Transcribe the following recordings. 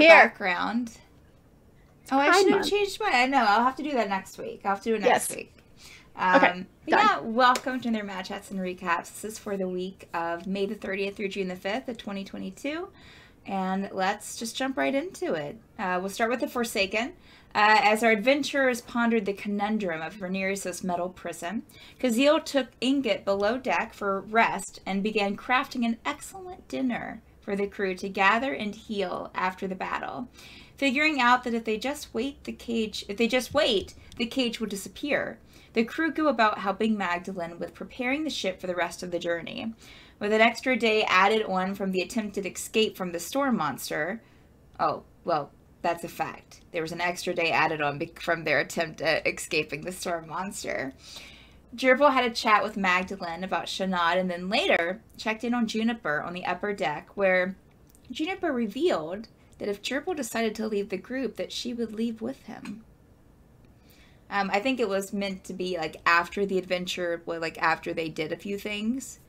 background. Oh, I should have month. changed mine. I know. I'll have to do that next week. I'll have to do it next Yes. week. Okay, Yeah, welcome to their match chats and recaps. This is for the week of May the 30th through June the 5th of 2022. And let's just jump right into it. We'll start with the Forsaken. As our adventurers pondered the conundrum of Rhaenyra's metal prison, Khaziel took Ingot below deck for rest and began crafting an excellent dinner for the crew to gather and heal after the battle. Figuring out that if they just wait, the cage will disappear. The crew go about helping Magdalene with preparing the ship for the rest of the journey. With an extra day added on from the attempted escape from the storm monster. Oh, well, that's a fact. There was an extra day added on from their attempt at escaping the storm monster. Gerbil had a chat with Magdalene about Shanad and then later checked in on Juniper on the upper deck, where Juniper revealed that if Gerbil decided to leave the group, that she would leave with him. I think it was meant to be like after the adventure, like after they did a few things.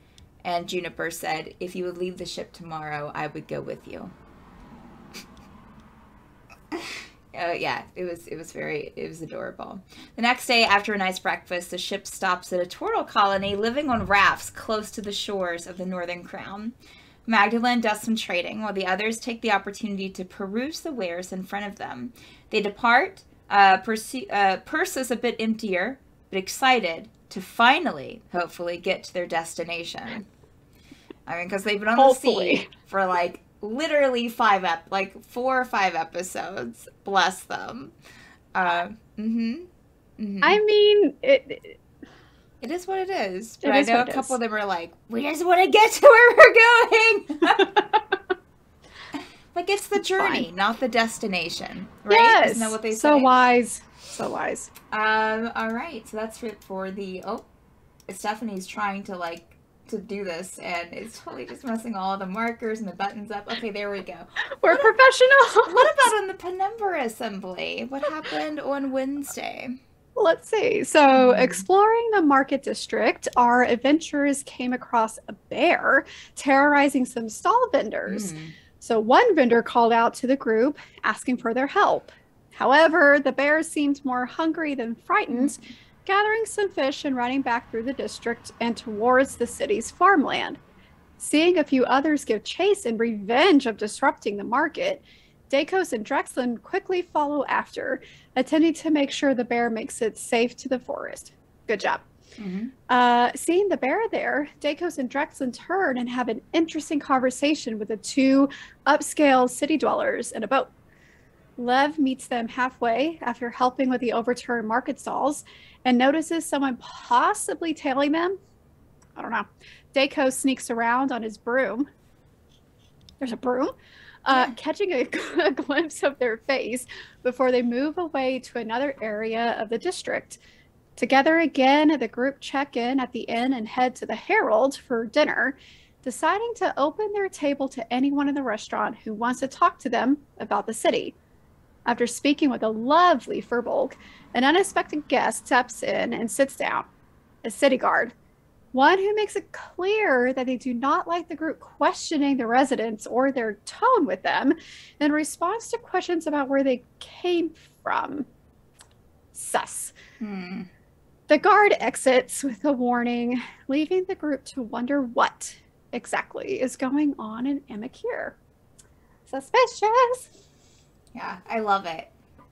And Juniper said, if you would leave the ship tomorrow, I would go with you. Yeah, it was adorable. The next day, after a nice breakfast, the ship stops at a turtle colony living on rafts close to the shores of the Northern Crown. Magdalene does some trading, while the others take the opportunity to peruse the wares in front of them. They depart, purses a bit emptier, but excited to finally, hopefully, get to their destination. I mean, because they've been on the sea for, like, literally 4 or 5 episodes. Bless them. I mean, it is what it is. But I know a couple of them are like, we just want to get to where we're going. Like, it's the journey, not the destination. Right? Yes. Isn't that what they say? So wise. So wise. All right. So that's it for the... Oh, Stephanie's trying to, to do this, and it's totally just messing all the markers and the buttons up. Okay, there we go. We're professionals. What about on the Penumbra Assembly? What happened on Wednesday? Let's see. So, exploring the market district, our adventurers came across a bear terrorizing some stall vendors. So, one vendor called out to the group, asking for their help. However, the bear seemed more hungry than frightened, gathering some fish and running back through the district and towards the city's farmland. Seeing a few others give chase in revenge of disrupting the market, Dakos and Drexlin quickly follow after, attempting to make sure the bear makes it safe to the forest. Good job. Seeing the bear there, Dakos and Drexlin turn and have an interesting conversation with the 2 upscale city dwellers in a boat. Lev meets them halfway after helping with the overturned market stalls and notices someone possibly tailing them. I don't know. Dakos sneaks around on his broom. There's a broom? Catching a glimpse of their face before they move away to another area of the district. Together again, the group check in at the inn and head to the Herald for dinner, deciding to open their table to anyone in the restaurant who wants to talk to them about the city. After speaking with a lovely Furbolg, an unexpected guest steps in and sits down, a city guard, one who makes it clear that they do not like the group questioning the residents or their tone with them in response to questions about where they came from. Sus. The guard exits with a warning, leaving the group to wonder what exactly is going on in Amakir. Suspicious. Yeah, I love it.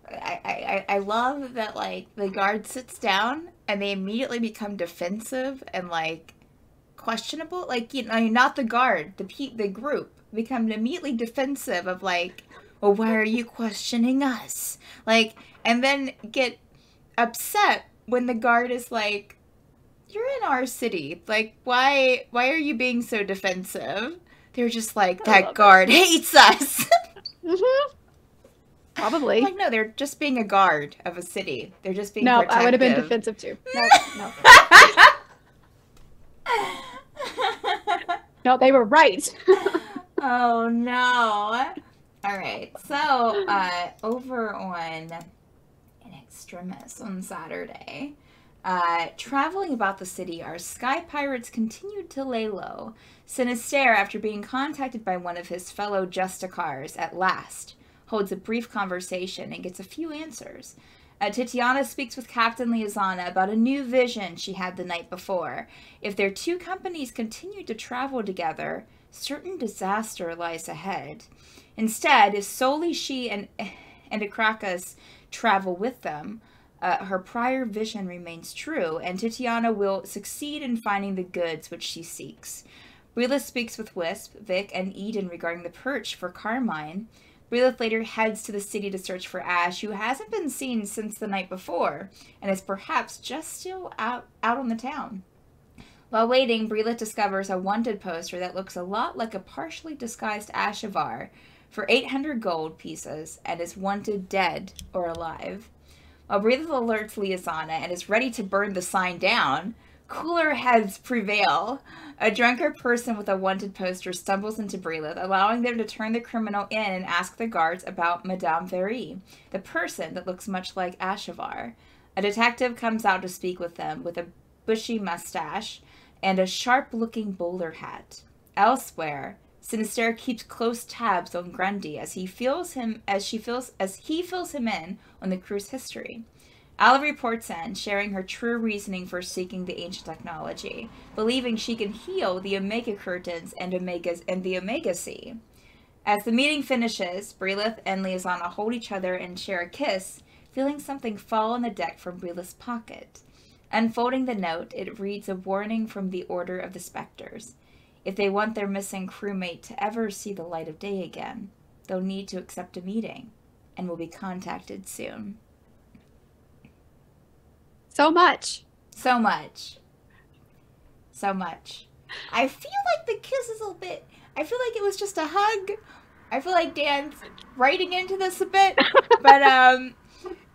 I love that, the guard sits down and they immediately become defensive and, questionable. Not the guard, the group become immediately defensive of, well, why are you questioning us? And then get upset when the guard is like, you're in our city. Why are you being so defensive? They're just that guard hates us. Probably. No, they're just being a guard of a city. They're just being protective. I would have been defensive too. No. No, they were right. Oh, no. All right. So, over on In Extremis on Saturday, traveling about the city, our sky pirates continued to lay low. Sinister, after being contacted by one of his fellow Justicars at last, holds a brief conversation and gets a few answers. Titiana speaks with Captain Liazana about a new vision she had the night before. If their two companies continue to travel together, certain disaster lies ahead. Instead, if solely she and Akrakas travel with them, her prior vision remains true, and Titiana will succeed in finding the goods which she seeks. Brilith speaks with Wisp, Vic, and Eden regarding the perch for Carmine. Brilith later heads to the city to search for Ash, who hasn't been seen since the night before, and is perhaps just still out on the town. While waiting, Brilith discovers a wanted poster that looks a lot like a partially disguised Ashavar for 800 gold pieces, and is wanted dead or alive. While Brilith alerts Liazana and is ready to burn the sign down, cooler heads prevail. A drunkard person with a wanted poster stumbles into Brilith, allowing them to turn the criminal in and ask the guards about Madame Very, the person that looks much like Ashavar. A detective comes out to speak with them with a bushy mustache and a sharp-looking bowler hat. Elsewhere, Sinister keeps close tabs on Grundy as he fills him in on the crew's history. Ala reports in, sharing her true reasoning for seeking the ancient technology, believing she can heal the Omega Curtains and the Omega Sea. As the meeting finishes, Brilith and Liazana hold each other and share a kiss, feeling something fall on the deck from Brilith's pocket. Unfolding the note, it reads a warning from the Order of the Spectres. If they want their missing crewmate to ever see the light of day again, they'll need to accept a meeting, and will be contacted soon. So much. So much. So much. I feel like the kiss is a bit... I feel like it was just a hug. I feel like Dan's writing into this a bit. But,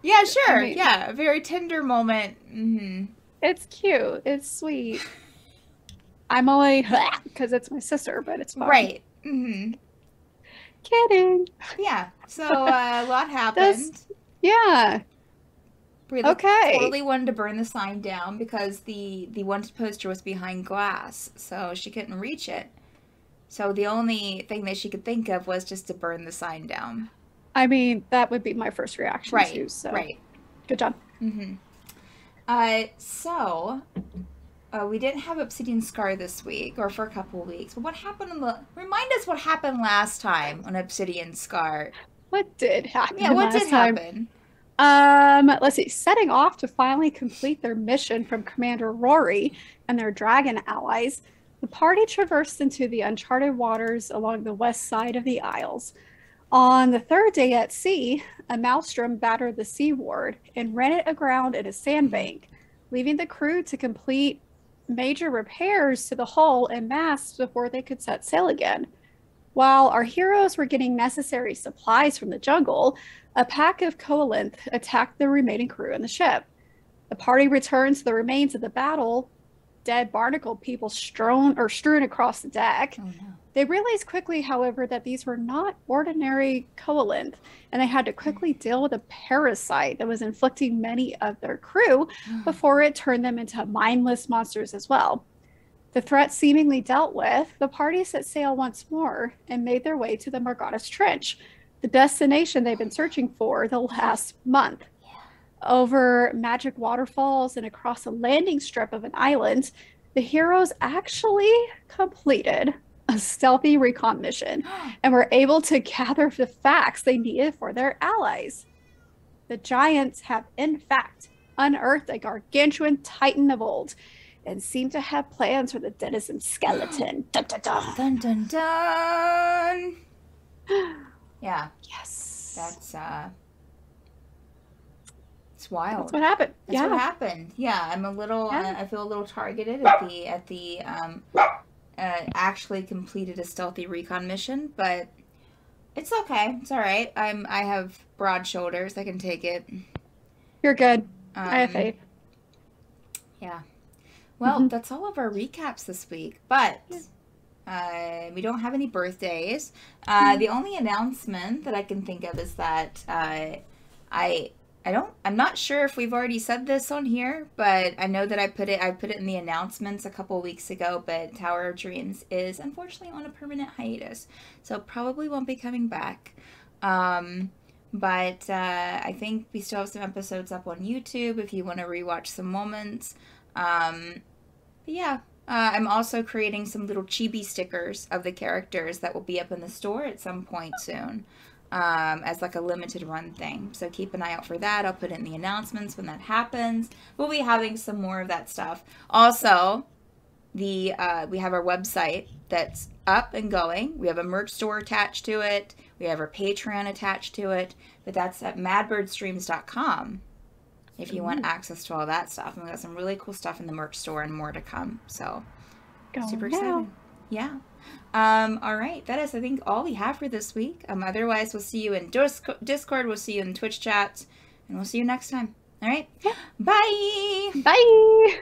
yeah, sure. I mean, yeah, a very tender moment. Mm-hmm. It's cute. It's sweet. I'm only... because it's my sister, but it's fine. Right. Mm-hmm. Kidding. Yeah. So, a lot happened. Yeah. Brilith totally wanted to burn the sign down because the wanted poster was behind glass, so she couldn't reach it. So the only thing that she could think of was just to burn the sign down. I mean, that would be my first reaction too. So right. Good job. Mm-hmm. We didn't have Obsidian Scar this week, or for a couple of weeks. But what happened remind us what happened last time on Obsidian Scar. What did happen? Yeah, what did happen? Let's see. Setting off to finally complete their mission from Commander Rory and their dragon allies, the party traversed into the uncharted waters along the west side of the Isles. On the third day at sea, a maelstrom battered the Sea Ward and ran it aground in a sandbank, leaving the crew to complete major repairs to the hull and masts before they could set sail again. While our heroes were getting necessary supplies from the jungle, a pack of Koalinth attacked the remaining crew and the ship. The party returned to the remains of the battle, dead barnacle people strewn across the deck. Oh, no. They realized quickly, however, that these were not ordinary Koalinth, and they had to quickly deal with a parasite that was inflicting many of their crew before it turned them into mindless monsters as well. The threat seemingly dealt with, the party set sail once more and made their way to the Margatas Trench, the destination they've been searching for the last month. Yeah. Over magic waterfalls and across a landing strip of an island, the heroes actually completed a stealthy recon mission and were able to gather the facts they needed for their allies. The giants have, in fact, unearthed a gargantuan titan of old and seem to have plans for the denizen skeleton. Dun, dun, dun. Dun, dun, dun. Yeah. Yes. That's, it's wild. That's what happened. That's what happened. Yeah, I'm a little, I feel a little targeted at the actually completed a stealthy recon mission, but it's okay. It's all right. I have broad shoulders. I can take it. You're good. I have faith. Yeah. Well, that's all of our recaps this week, but we don't have any birthdays. The only announcement that I can think of is that I'm not sure if we've already said this on here, but I know that I put it in the announcements a couple of weeks ago, but Tower of Dreams is unfortunately on a permanent hiatus, so probably won't be coming back. But I think we still have some episodes up on YouTube if you want to rewatch some moments. But yeah, I'm also creating some little chibi stickers of the characters that will be up in the store at some point soon, as like a limited run thing. So keep an eye out for that. I'll put it in the announcements when that happens. We'll be having some more of that stuff. Also, we have our website that's up and going. We have a merch store attached to it. We have our Patreon attached to it. But that's at madbirdstreams.com if you want access to all that stuff. And we got some really cool stuff in the merch store and more to come. So super excited. Yeah. All right. That is, I think, all we have for this week. Otherwise, we'll see you in Discord. We'll see you in Twitch chats. And we'll see you next time. All right. Yeah. Bye. Bye.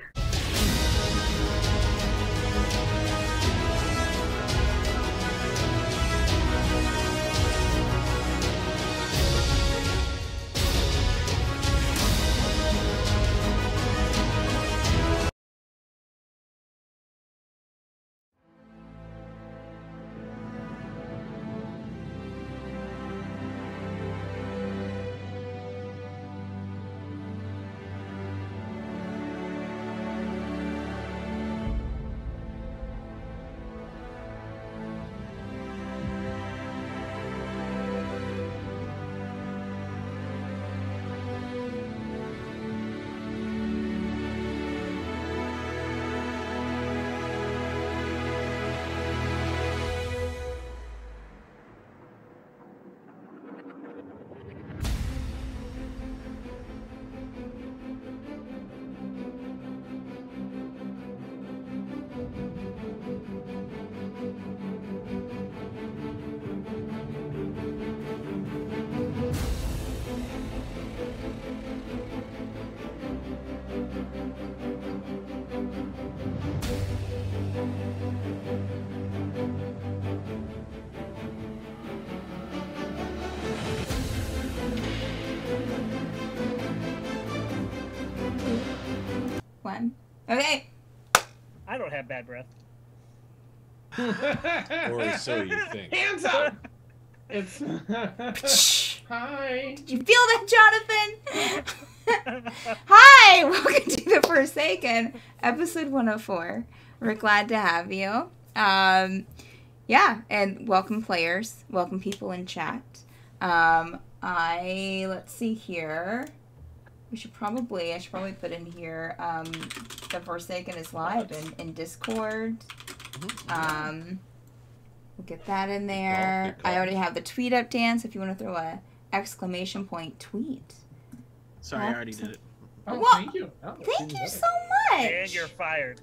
Okay. I don't have bad breath. Or so you think. Hands up! It's hi. Did you feel that, Jonathan? Hi, welcome to The Forsaken, episode 104. We're glad to have you. Yeah, and welcome players, welcome people in chat. Let's see here. I should probably put in here, The Forsaken is live in Discord. We'll get that in there. I already have the tweet up, Dan, so if you want to throw a exclamation point tweet. Sorry, I already did it. Oh, Well, thank you. Oh, Thank you so much. And you're fired.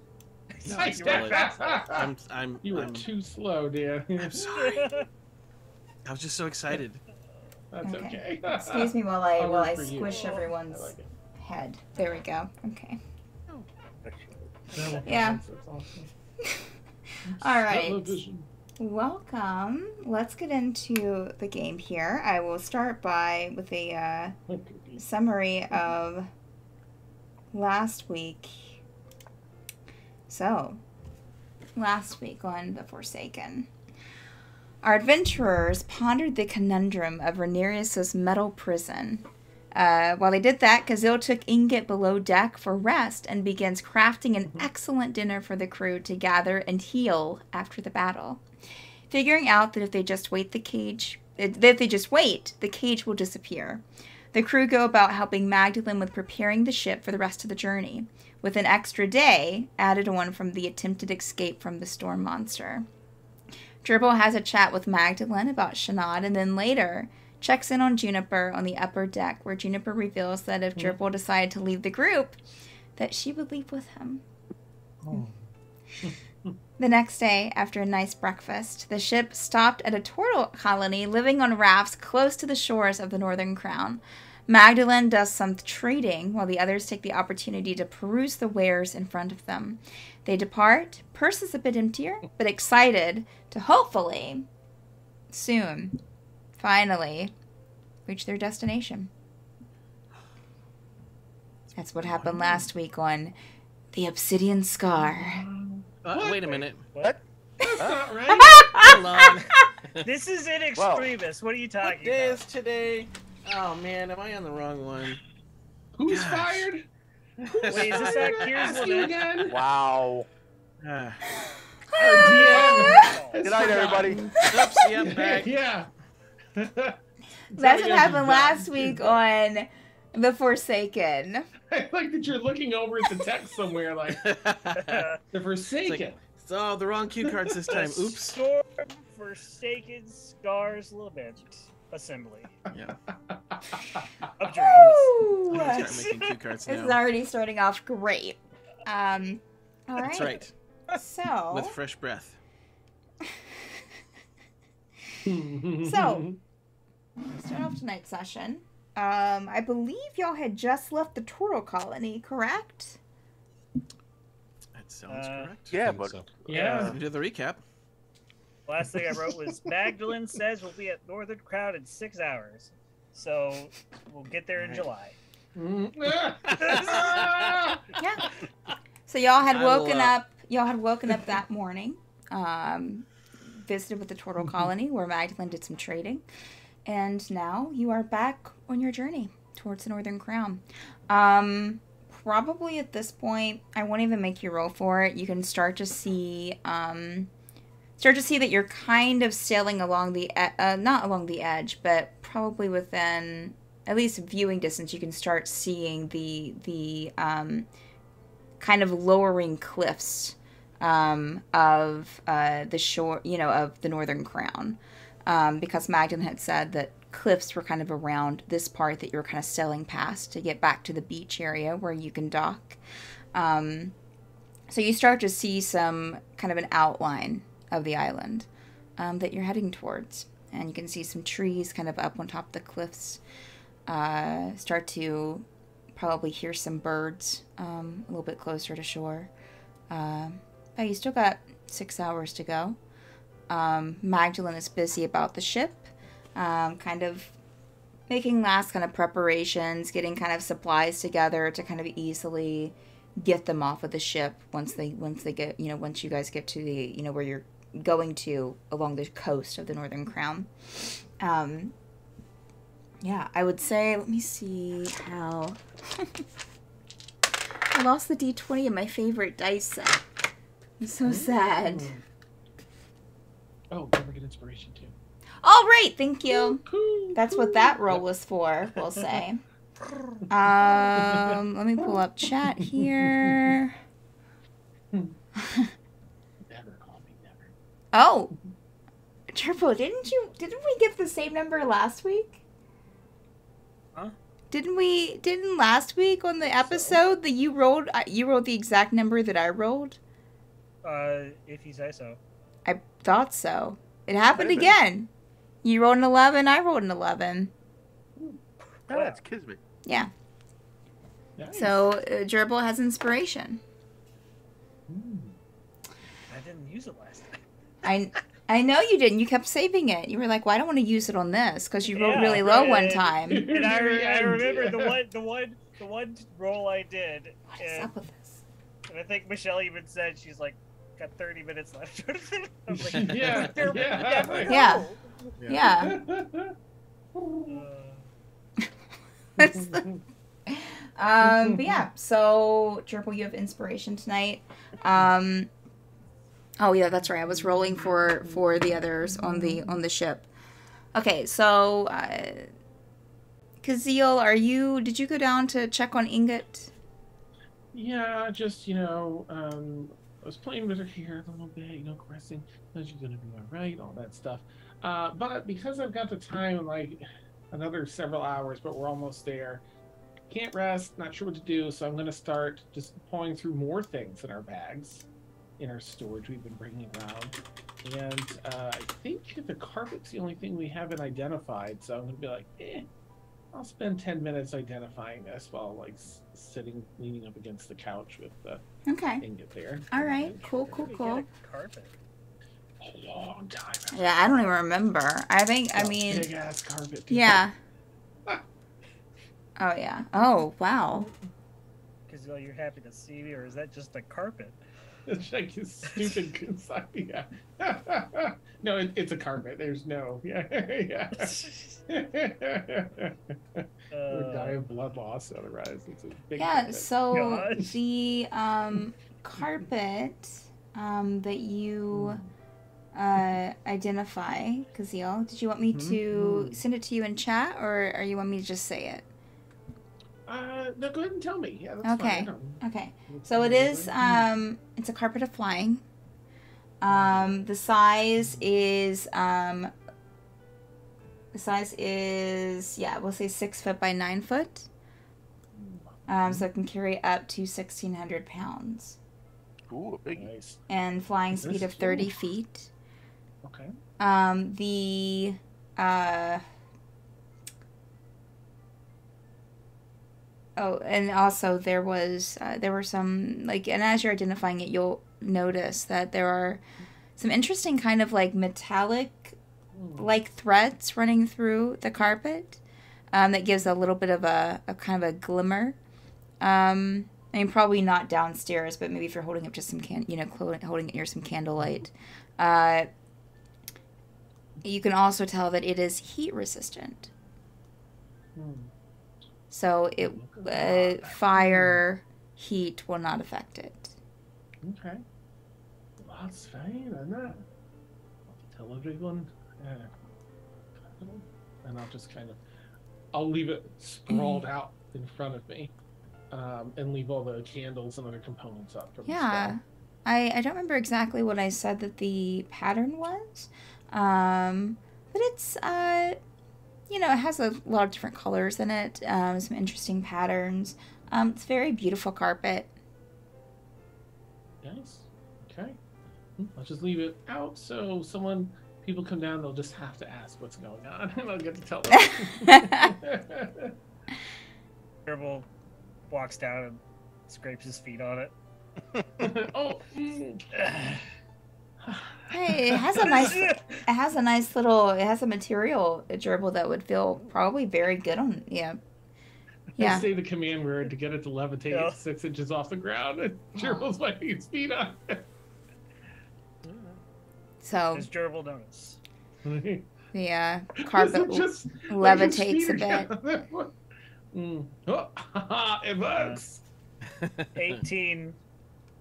No, Nice. you were You were too slow, Dan. I'm sorry. I was just so excited. That's okay. Excuse me while I'll work I for you. squish everyone's I like it. head. There we go. Okay. That Yeah. That's awesome. All right. Television. Welcome. Let's get into the game here. I will start with a summary of last week. So, last week on The Forsaken, our adventurers pondered the conundrum of Rhaenyra's metal prison. While they did that, Kazil took Ingot below deck for rest and begins crafting an excellent dinner for the crew to gather and heal after the battle. Figuring out that if they just wait, the cage will disappear. The crew go about helping Magdalene with preparing the ship for the rest of the journey, with an extra day added on from the attempted escape from the storm monster. Dribble has a chat with Magdalene about Shanad, and then later checks in on Juniper on the upper deck, where Juniper reveals that if Dribble decided to leave the group, that she would leave with him. Oh. The next day, after a nice breakfast, the ship stopped at a turtle colony living on rafts close to the shores of the Northern Crown. Magdalene does some trading, while the others take the opportunity to peruse the wares in front of them. They depart, purses a bit emptier, but excited to hopefully, soon, finally, reach their destination. That's what happened last week on The Obsidian Scar. Wait a minute. What? That's not right. Hold on. This is in Well, extremis. What are you talking What day about? is today? Oh man, am I on the wrong one? Who's Gosh. fired? Wait, is this not Gears Ask you Limit? again? wow. Ah. Our DM has Good night, everybody. forgotten. Oops, yep, back. Yeah. That's what happened last week on The Forsaken. I like that you're looking over at the text somewhere, like the It's Forsaken. oh, the wrong cue cards this time. Oops. Storm Forsaken Scars Lament Assembly Yeah. of Dreams. Woo! I'm gonna start making cue cards This is now. already starting off great. All right. That's right. So, With fresh breath. So- start off tonight's session. I believe y'all had just left the turtle colony, correct? That sounds correct. Yeah, but yeah. We do the recap. Last thing I wrote was Magdalene says we'll be at Northern Crown in 6 hours. So we'll get there in July. Yeah. So y'all had I will, woken up. Y'all had woken up that morning. Visited with the turtle colony where Magdalene did some trading, and now you are back on your journey towards the Northern Crown. Probably at this point, I won't even make you roll for it. You can start to see that you're kind of sailing along the not along the edge, but probably within at least viewing distance. You can start seeing the kind of lowering cliffs of the shore, of the Northern Crown, because Magdalene had said that cliffs were kind of around this part that you were kind of sailing past to get back to the beach area where you can dock. So you start to see some kind of an outline of the island that you're heading towards, and you can see some trees kind of up on top of the cliffs. Start to probably hear some birds a little bit closer to shore. But you still got 6 hours to go. Magdalene is busy about the ship, kind of making last kind of preparations, getting kind of supplies together to kind of easily get them off of the ship once they get, once you guys get to the, where you're going to along the coast of the Northern Crown. Yeah, I would say, let me see how... I lost the D20 in my favorite dice set. I'm so sad. Oh, never get inspiration too. All right, thank you. That's what that roll was for, we'll say. Let me pull up chat here. Never call me, never. Oh, Turbo, didn't we get the same number last week? Huh? Didn't last week on the episode that you rolled the exact number that I rolled? If you say so. I thought so. It happened Could've been. again. You rolled an 11, I rolled an 11. oh, that's Kismet. Yeah. Nice. So, Gerbil has inspiration. I didn't use it last time. I know you didn't. You kept saving it. You were like, well, I don't want to use it on this because you rolled Yeah, really low right. one time. And I Yeah. remember the one roll I did. What is up with this? And I think Michelle even said she's like got 30 minutes left. I was like, Yeah, "There- yeah. never Yeah. know." Yeah. That's the... but yeah, so Gerbil, you have inspiration tonight. Oh yeah, that's right. I was rolling for the others on the ship. Okay, so Kazeel, did you go down to check on Ingot? Yeah, just, I was playing with her here a little bit, caressing, is she gonna be all right, all that stuff. But because I've got the time, like, another several hours, but we're almost there, can't rest, not sure what to do, so I'm gonna start just pulling through more things in our bags, in our storage we've been bringing around. And I think the carpet's the only thing we haven't identified, so I'm gonna be like, I'll spend 10 minutes identifying this while, like, sitting, leaning up against the couch with the Okay. ingot there. All right. Cool. Where did we get a carpet? A long time. Yeah, I don't even remember. I mean, big ass carpet. yeah. Oh yeah. Oh wow. Because you're happy to see me, or is that just a carpet? It's like a stupid yeah. No, it's a carpet. There's no. Yeah. Yeah. Would die of blood loss otherwise. It's a big Yeah, carpet. so Gosh. the carpet that you identify, Kazeel, did you want me to send it to you in chat, or you want me to just say it? No, go ahead and tell me. Yeah, that's Okay. fine. Okay. So it is it's a carpet of flying. The size is yeah, we'll say 6 foot by 9 foot. So it can carry up to 1,600 pounds. Ooh, a big. Nice. And flying speed of 30 Ooh. feet. Okay. The oh, and also there were some, like, and as you're identifying it, you'll notice that there are some interesting kind of like metallic like threads running through the carpet, that gives a little bit of a kind of a glimmer. I mean, probably not downstairs, but maybe if you're holding up just some holding it near some candlelight. You can also tell that it is heat resistant. So fire, heat will not affect it. Okay. Well, that's fine, isn't it? I'll tell everyone. And I'll just I'll leave it sprawled out in front of me, and leave all the candles and other components up. For Yeah. I don't remember exactly what I said that the pattern was. But it's, it has a lot of different colors in it, some interesting patterns. It's a very beautiful carpet. Nice. Okay. I'll just leave it out so people come down, they'll just have to ask what's going on, and I'll get to tell them. Gerbil walks down and scrapes his feet on it. Oh. Hey, it has a material, a gerbil that would feel probably very good on, yeah. I say the command word to get it to levitate 6 inches off the ground, and Gerbil's wiping his feet on it. So does Gerbil notice? the carpet just levitates a bit. Oh, it works. 18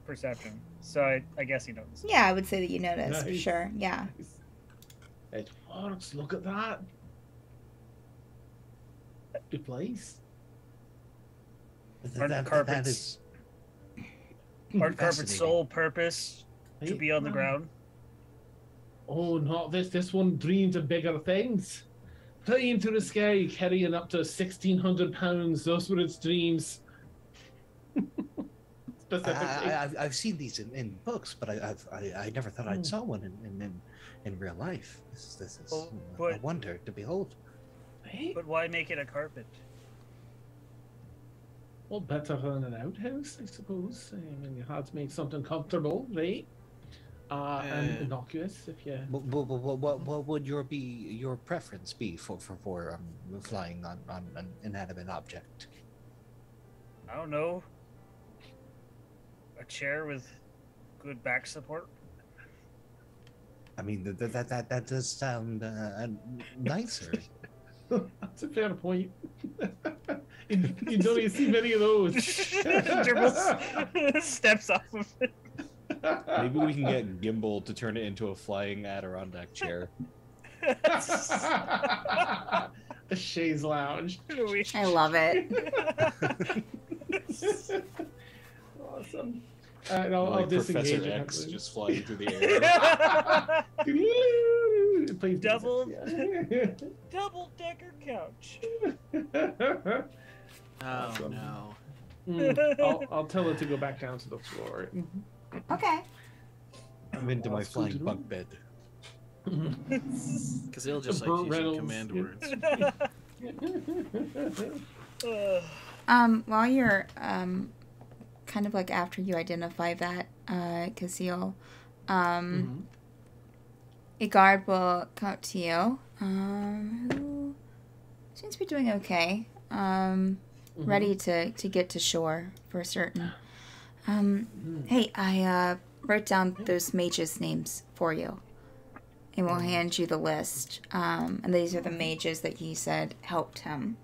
perception. So I guess he noticed. Yeah, I would say that you noticed for Nice. sure. Yeah. It works. Look at that. Good place. Aren't carpet's sole purpose to be on the ground? Oh, not this. This one dreams of bigger things. Flying into the sky, carrying up to 1,600 pounds. Those were its dreams. Specifically. I've seen these in books, but I never thought I'd saw one in real life. This is a wonder to behold. But why make it a carpet? Well, better than an outhouse, I suppose. I mean, you had to make something comfortable, right? And innocuous, if you. What would your preference be for flying on an inanimate object? I don't know. A chair with good back support. I mean, that does sound nicer. That's a fair point. You don't even see many of those. Gerbil steps off of it. Maybe we can get Gimbal to turn it into a flying Adirondack chair. A chaise lounge. I love it. Awesome. And I'll Like disengage Professor it, X hopefully. just flying through the air. It plays Double- music, yeah. Double-decker couch. Oh Awesome. no. I'll tell it to go back down to the floor. Okay. I'm into my flying bunk bed. Because he'll just like Burt using Reynolds. command words. While you're kind of like after you identify that, Kazeel, a guard will come up to you, who seems to be doing okay, ready to get to shore for certain. Hey, I write down those mages' names for you. And we'll hand you the list. And these are the mages that he said helped him.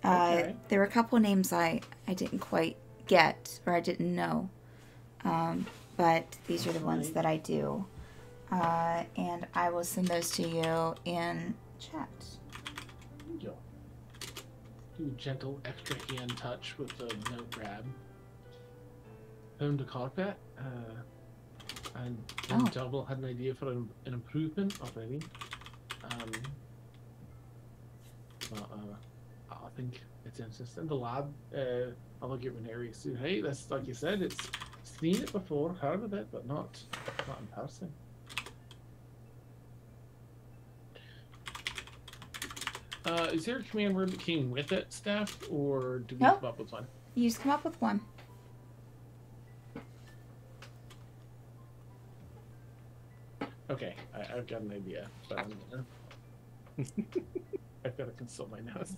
Okay. There were a couple names I didn't quite get, or I didn't know. But these are the ones that I do. And I will send those to you in chat. Yo. Do a gentle extra hand touch with the note grab. Home to carpet. And Double had an idea for an improvement already. I think it's interesting. The lab, I'll look at Renary soon. Hey, that's like you said, it's seen it before, heard of it, but not in person. Is there a command word that came with it, Steph, or do we Nope. come up with one? You just come up with one. Okay, I've got an idea, but I've got to consult my notes.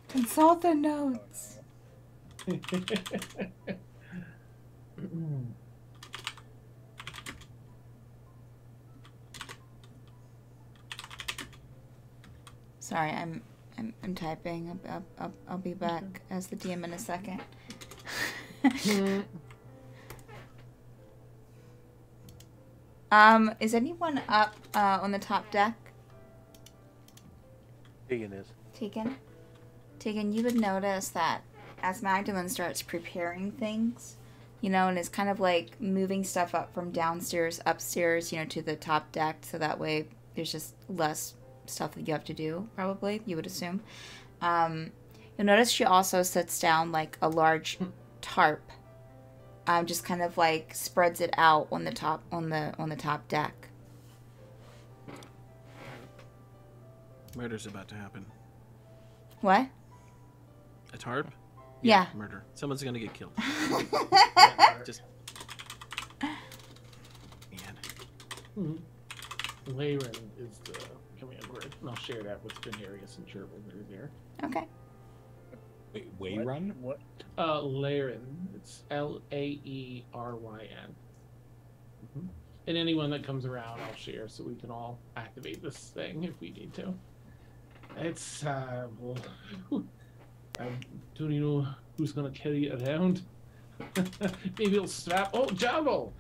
Consult the notes. Sorry, I'm typing. I'll be back as the DM in a second. Is anyone up on the top deck? Tegan is. Tegan, you would notice that as Magdalene starts preparing things, you know, and is kind of like moving stuff up from downstairs, upstairs, you know, to the top deck, so that way there's just less stuff that you have to do, probably, you would assume. You'll notice she also sets down like a large tarp, just kind of like spreads it out on the top deck. Murder's about to happen. What? A tarp? Yeah. Murder. Someone's gonna get killed. Just. Man. Laren is the command word, and I'll share that with Venarius and Gerbil that are there. Okay. Wait, Wayrun? What? Laren. It's Laeryn. And anyone that comes around, I'll share so we can all activate this thing if we need to. It's, well, I don't even know who's gonna carry it around. Maybe it'll strap. Oh, Jabal!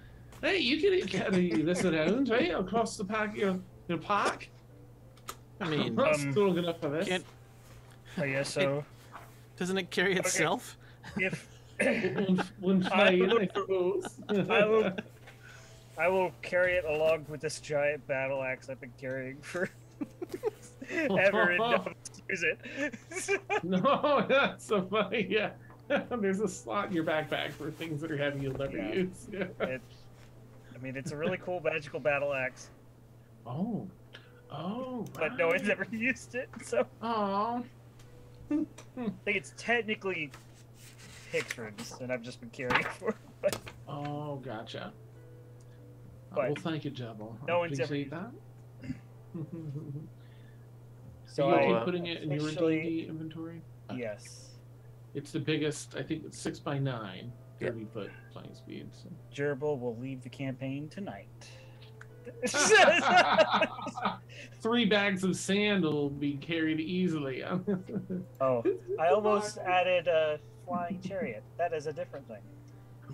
Hey, you can carry this around, right? Across the pack, your pack. I mean, I'm strong enough for this. can't, Oh yeah, so doesn't it carry itself? if One fine, I suppose. I will carry it along with this giant battle axe I've been carrying for ever and never use it. No, that's so funny. Yeah, there's a slot in your backpack for things that are heavy you'll never use. Yeah. I mean, it's a really cool magical battle axe, Oh, but no one's ever used it. So Oh, I think it's technically Hickford's, and I've just been carrying it for. But oh, gotcha. But Well, thank you, Jabal. no I one's ever appreciate that. so Are you I okay putting it in your officially- D&D inventory? yes, It's the biggest. I think it's 6x9, Yep. 30-foot flying speed. So. Gerbil will leave the campaign tonight. 3 bags of sand will be carried easily. Oh, I almost added a flying chariot. That is a different thing.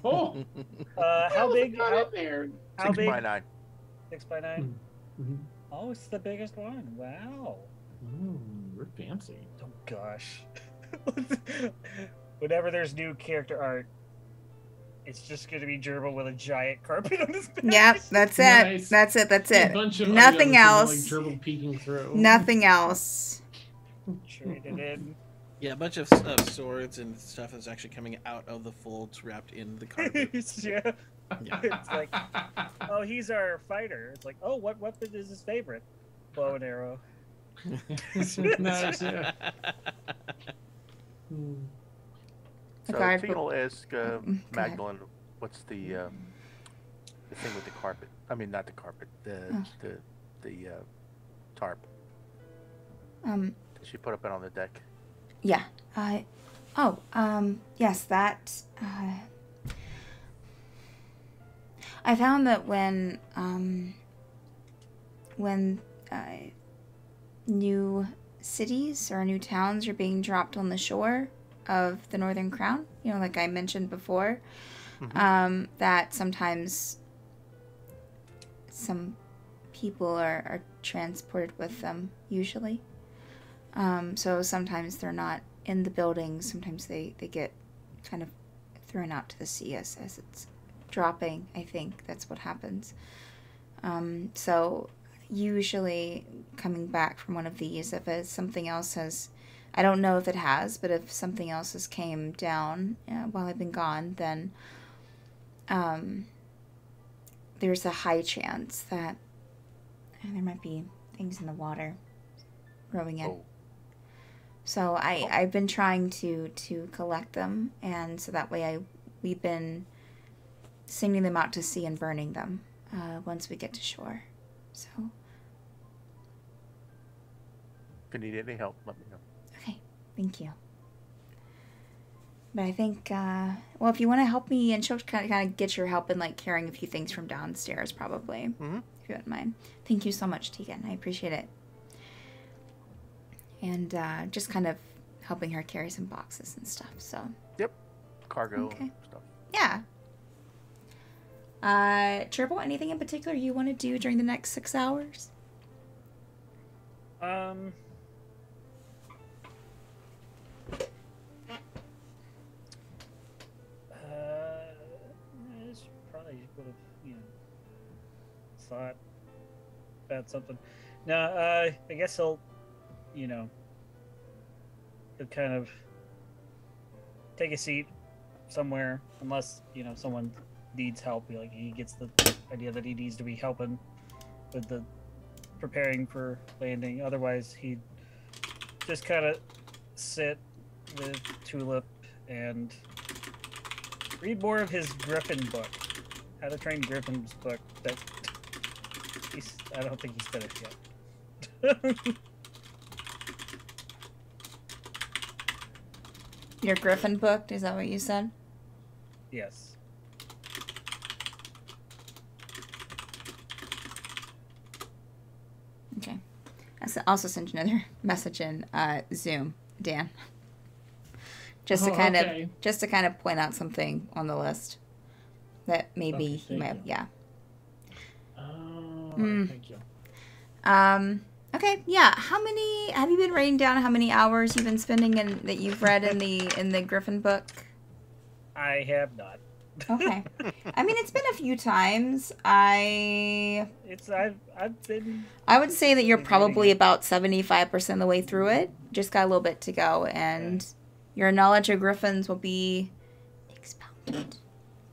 Oh, How big? got How, it there? how big? 6x9. 6x9. Mm-hmm. Oh, it's the biggest one. Wow. We're fancy. Oh gosh. Whenever there's new character art, it's just going to be Gerbil with a giant carpet on his back. Yep, that's it. Nice. That's it. That's A it. bunch of Nothing items, else. Like gerbil peeking through. Nothing else. Traded in. Yeah, a bunch of swords and stuff is actually coming out of the folds wrapped in the carpet. Yeah. Yeah. It's like, oh, he's our fighter. It's like, oh, what weapon is his favorite? Bow and arrow. Nice, yeah. Hmm. So guard Tegan book- will ask go ahead. Magdalene, what's the thing with the carpet? I mean, not the carpet. The tarp. Did she put up it on the deck? Yeah. Yes, that. I found that when new cities or new towns are being dropped on the shore of the Northern Crown, you know, like I mentioned before, that sometimes some people are transported with them, usually. So sometimes they're not in the buildings. Sometimes they get kind of thrown out to the sea as it's dropping. I think that's what happens. So usually coming back from one of these, if it's something else has, I don't know if it has, but if something else has came down while I've been gone, then there's a high chance that there might be things in the water growing in. Oh. So I've been trying to collect them, and so that way we've been sending them out to sea and burning them once we get to shore. So If you need any help, let me know. okay, thank you. But I think, well, if you want to help me, and she'll kind of get your help in like carrying a few things from downstairs, probably, if you wouldn't mind. Thank you so much, Tegan. I appreciate it. And just kind of helping her carry some boxes and stuff. So Yep. Cargo and stuff. yeah. Triple, anything in particular you want to do during the next 6 hours? This probably would have, thought about something. No, I guess he'll kind of take a seat somewhere, unless someone needs help. Like he gets the idea that he needs to be helping with the preparing for landing. Otherwise, he'd just kind of sit with Tulip and read more of his Griffin book, How to Train Griffin's book. That I don't think he's finished yet. Your Griffin book? Is that what you said? Yes. Okay. I also sent you another message in Zoom, Dan. Just to kind of point out something on the list that maybe you might have, yeah. Oh, thank you. Okay, yeah. How many have you been writing down? How many hours you've been spending that you've read in the Griffin book? I have not. Okay. I mean, it's been a few times. I would say that you're probably about 75% of the way through it. Just got a little bit to go, and your knowledge of Griffins will be expounded.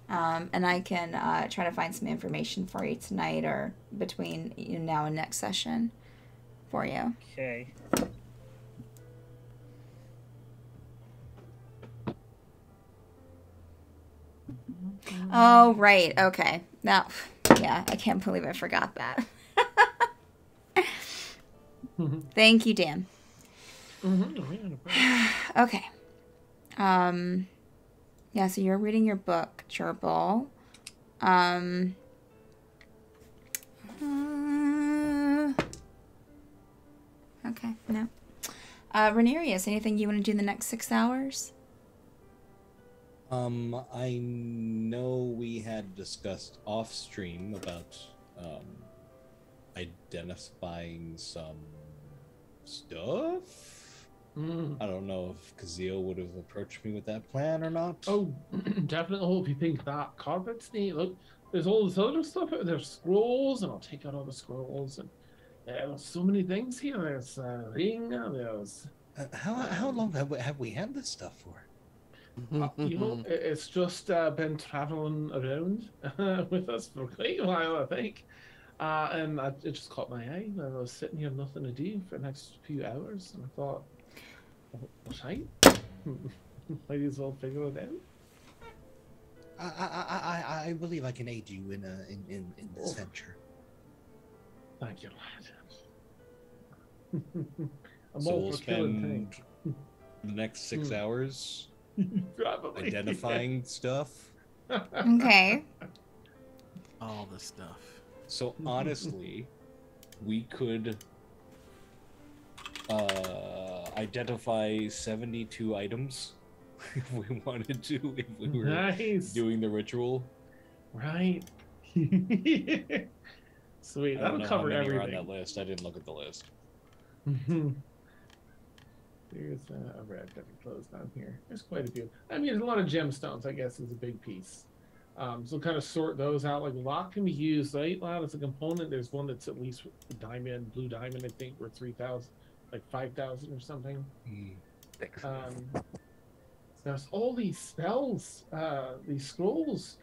And I can try to find some information for you tonight or between now and next session for you. Okay. Oh, right. Okay. Now, yeah, I can't believe I forgot that. Thank you, Dan. Okay. Yeah, so you're reading your book, Gerbil. Okay, no. Rhaenyra, anything you want to do in the next 6 hours? I know we had discussed off stream about identifying some stuff. I don't know if Kazeel would have approached me with that plan or not. Oh, definitely. If you think that carpet's neat, look, there's all this other stuff. There's scrolls, and I'll take out all the scrolls. And there's so many things here. There's ring. There's. How long have we had this stuff for? It's just been traveling around with us for quite a while, I think. And it just caught my eye. I was sitting here, nothing to do for the next few hours, and I thought, right, might as well figure it out. I believe I can aid you in this venture. Thank you, lad. I'm So all we'll for killing spend things. the next 6 hours Probably identifying stuff. Okay. all the stuff. So honestly, we could identify 72 items if we wanted to, if we were Nice. doing the ritual. Right. Sweet. I don't That'll know cover how many are on everything. that list. I didn't look at the list. There's a red that we closed down here. There's quite a few. I mean, there's a lot of gemstones, I guess, is a big piece. So kind of sort those out. Like a lot can be used, right? A lot as a component. There's one that's at least diamond, blue diamond, I think, worth 3,000, like 5,000 or something. There's all these spells, these scrolls.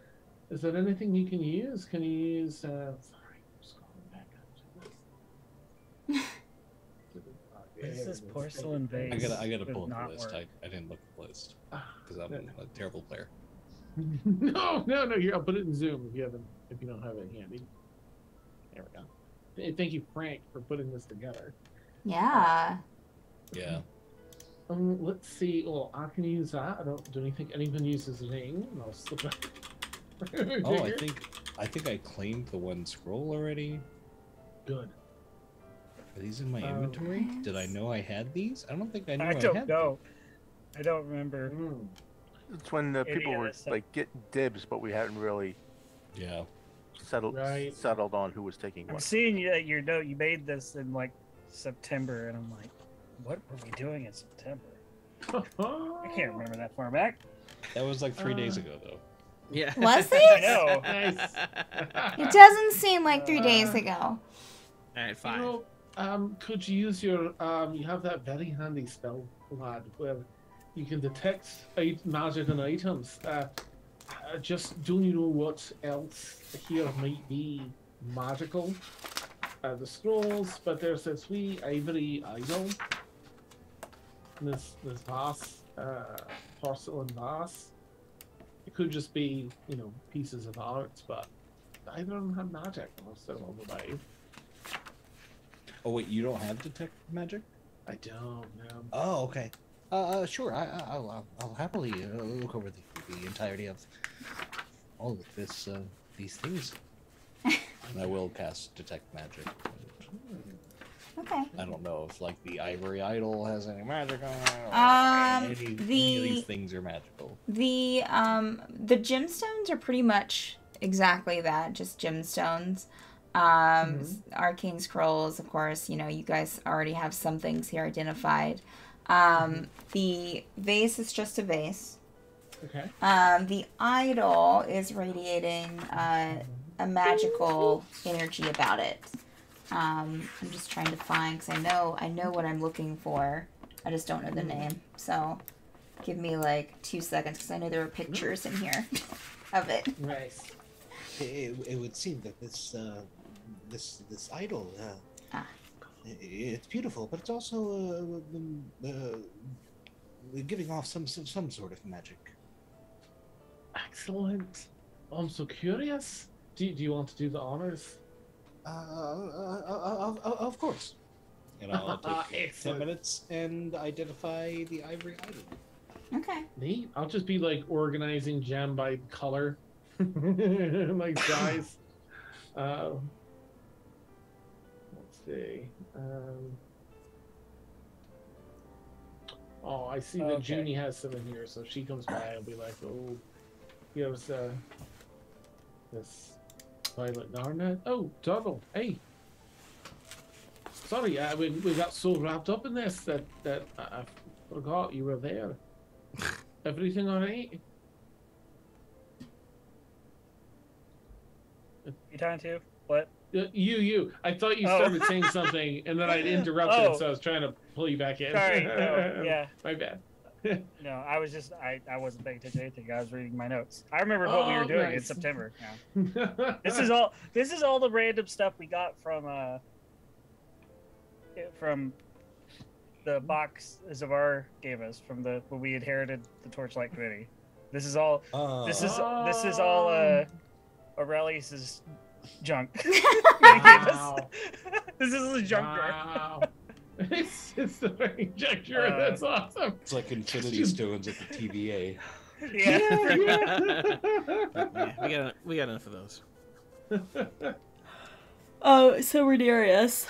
Is there anything you can use? Can you use? Sorry, I'm scrolling back up to this. This is porcelain vase. I gotta Does pull up not the list. work. I didn't look at the list because I'm a terrible player. No. Here, I'll put it in Zoom if you don't have it handy. There we go. Thank you, Frank, for putting this together. Yeah. Yeah. Let's see. Well, I can use that. I don't. Do you think anyone uses ring? I'll slip it. Oh, I think I claimed the one scroll already. Good. Are these in my inventory? Did I know I had these? I don't think I knew I had don't them. know. I don't remember. It's when the people were like getting dibs, but we hadn't really settled on who was taking I'm what. seeing your note. You made this in like September, and I'm like, what were we doing in September? I can't remember that far back. That was like 3 days ago, though. Yeah. Was I it? know. It doesn't seem like 3 days ago. All right, fine. You know, could you use your you have that very handy spell, lad, where you can detect magic and items. Just don't you know what else here might be magical? The scrolls, but there's this wee ivory idol. This vase, porcelain vase. It could just be, pieces of art, but either of them have magic unless they're all alive. Oh wait, you don't have detect magic? I don't know. Oh, okay. Sure. I'll happily look over the entirety of all of this, these things. And I will cast detect magic. Okay. I don't know if like the ivory idol has any magic on it. Or any of these things are magical. The gemstones are pretty much exactly that, just gemstones. Arcane scrolls, of course, you guys already have some things here identified. The vase is just a vase. Okay. The idol is radiating a magical energy about it. I'm just trying to find, because I know what I'm looking for. I just don't know the name. So give me like 2 seconds, because I know there are pictures in here of it. Nice. It would seem that this idol, it's beautiful, but it's also giving off some sort of magic. Excellent. I'm so curious. Do you want to do the honors? Of course. And I'll take 10 Excellent. minutes and identify the ivory idol. Okay. Neat. I'll just be like organizing gem by color, like size. Let's see. Oh, I see that Junie has some in here, so if she comes by, I'll be like, oh, here's this violet garnet. Oh, Donald, hey. Sorry, we got so wrapped up in this that I forgot you were there. Everything all right? You trying to? What? You. I thought you started saying something, and then I interrupted, so I was trying to pull you back in. Sorry. No, yeah. My bad. No, I was just I wasn't paying attention to anything. I was reading my notes. I remember what we were doing in September. Yeah. This is all the random stuff we got from the box Zavar gave us from when we inherited the Torchlight Committee. This is all Aurelius's junk. Wow. This is a junker. Wow. It's the very junker. That's awesome. It's like Infinity Stones at the TVA. Yeah. Yeah, we got enough of those. Oh, so Renarius,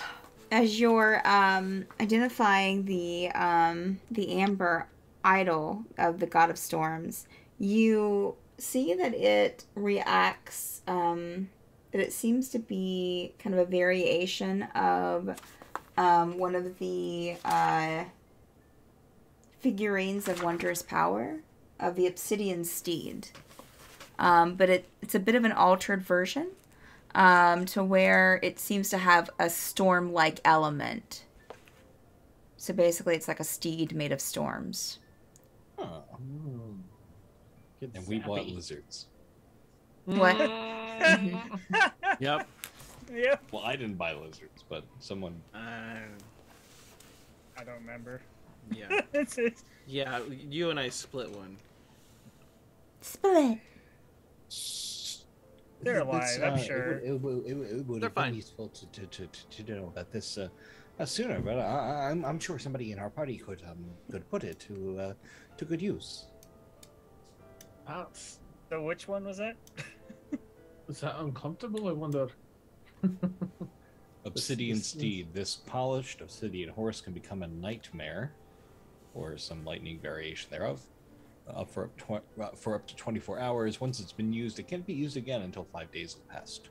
as you're identifying the amber idol of the god of storms, you see that it reacts. That it seems to be kind of a variation of one of the figurines of Wondrous Power of the Obsidian Steed, but it's a bit of an altered version. To where it seems to have a storm-like element. So basically, it's like a steed made of storms. Oh. And we bought lizards. What? Yep. Yep. Well, I didn't buy lizards, but someone... I don't remember. Yeah. It's Yeah, you and I split one. Split. They're alive, I'm sure. It would have been useful to know about this sooner, but I'm sure somebody in our party could put it to good use. So which one was that? Is that uncomfortable? I wonder. Obsidian Steed. This polished obsidian horse can become a nightmare, or some lightning variation thereof. For up to 24 hours. Once it's been used, it can't be used again until 5 days have passed.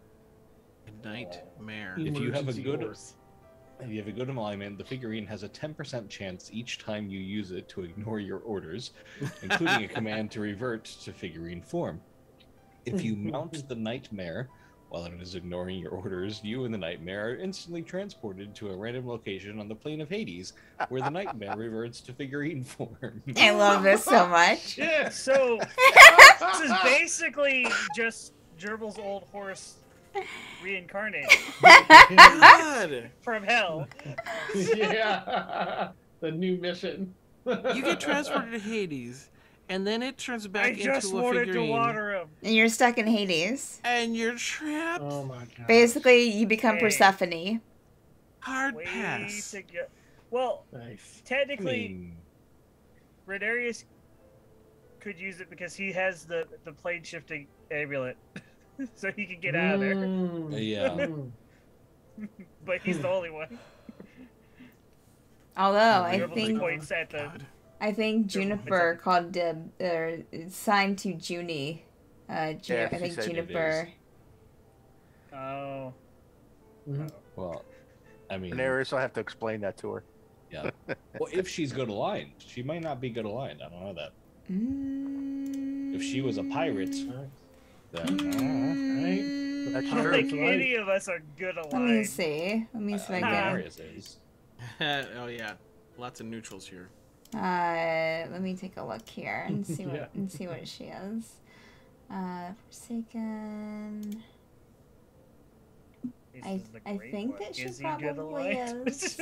A nightmare. If you have a good alignment, the figurine has a 10% chance each time you use it to ignore your orders, including a command to revert to figurine form. If you mount the nightmare while it is ignoring your orders, you and the nightmare are instantly transported to a random location on the plane of Hades, where the nightmare reverts to figurine form. I love this so much. Yeah, so this is basically just Gerbil's old horse reincarnated. God. From hell. Yeah. The new mission. You get transported to Hades, and then it turns back into a figurine. I just wanted to water him. And you're stuck in Hades. And you're trapped. Oh my god. Basically, you become Persephone. Hard pass. Well, nice. Technically, Renarius could use it because he has the plane shifting amulet, so he can get out of there. Yeah. But he's the only one. Although I think Juniper called signed to Junie. I think Juniper. Oh. Well, I mean, Renarius will have to explain that to her. Yeah. Well, if she's good aligned, she might not be good aligned. I don't know that. If she was a pirate, then I don't think any of us are good aligned. Let me see. Let me see if I can. Oh yeah, lots of neutrals here. Let me take a look here and see what she is. Forsaken. I think that she probably is.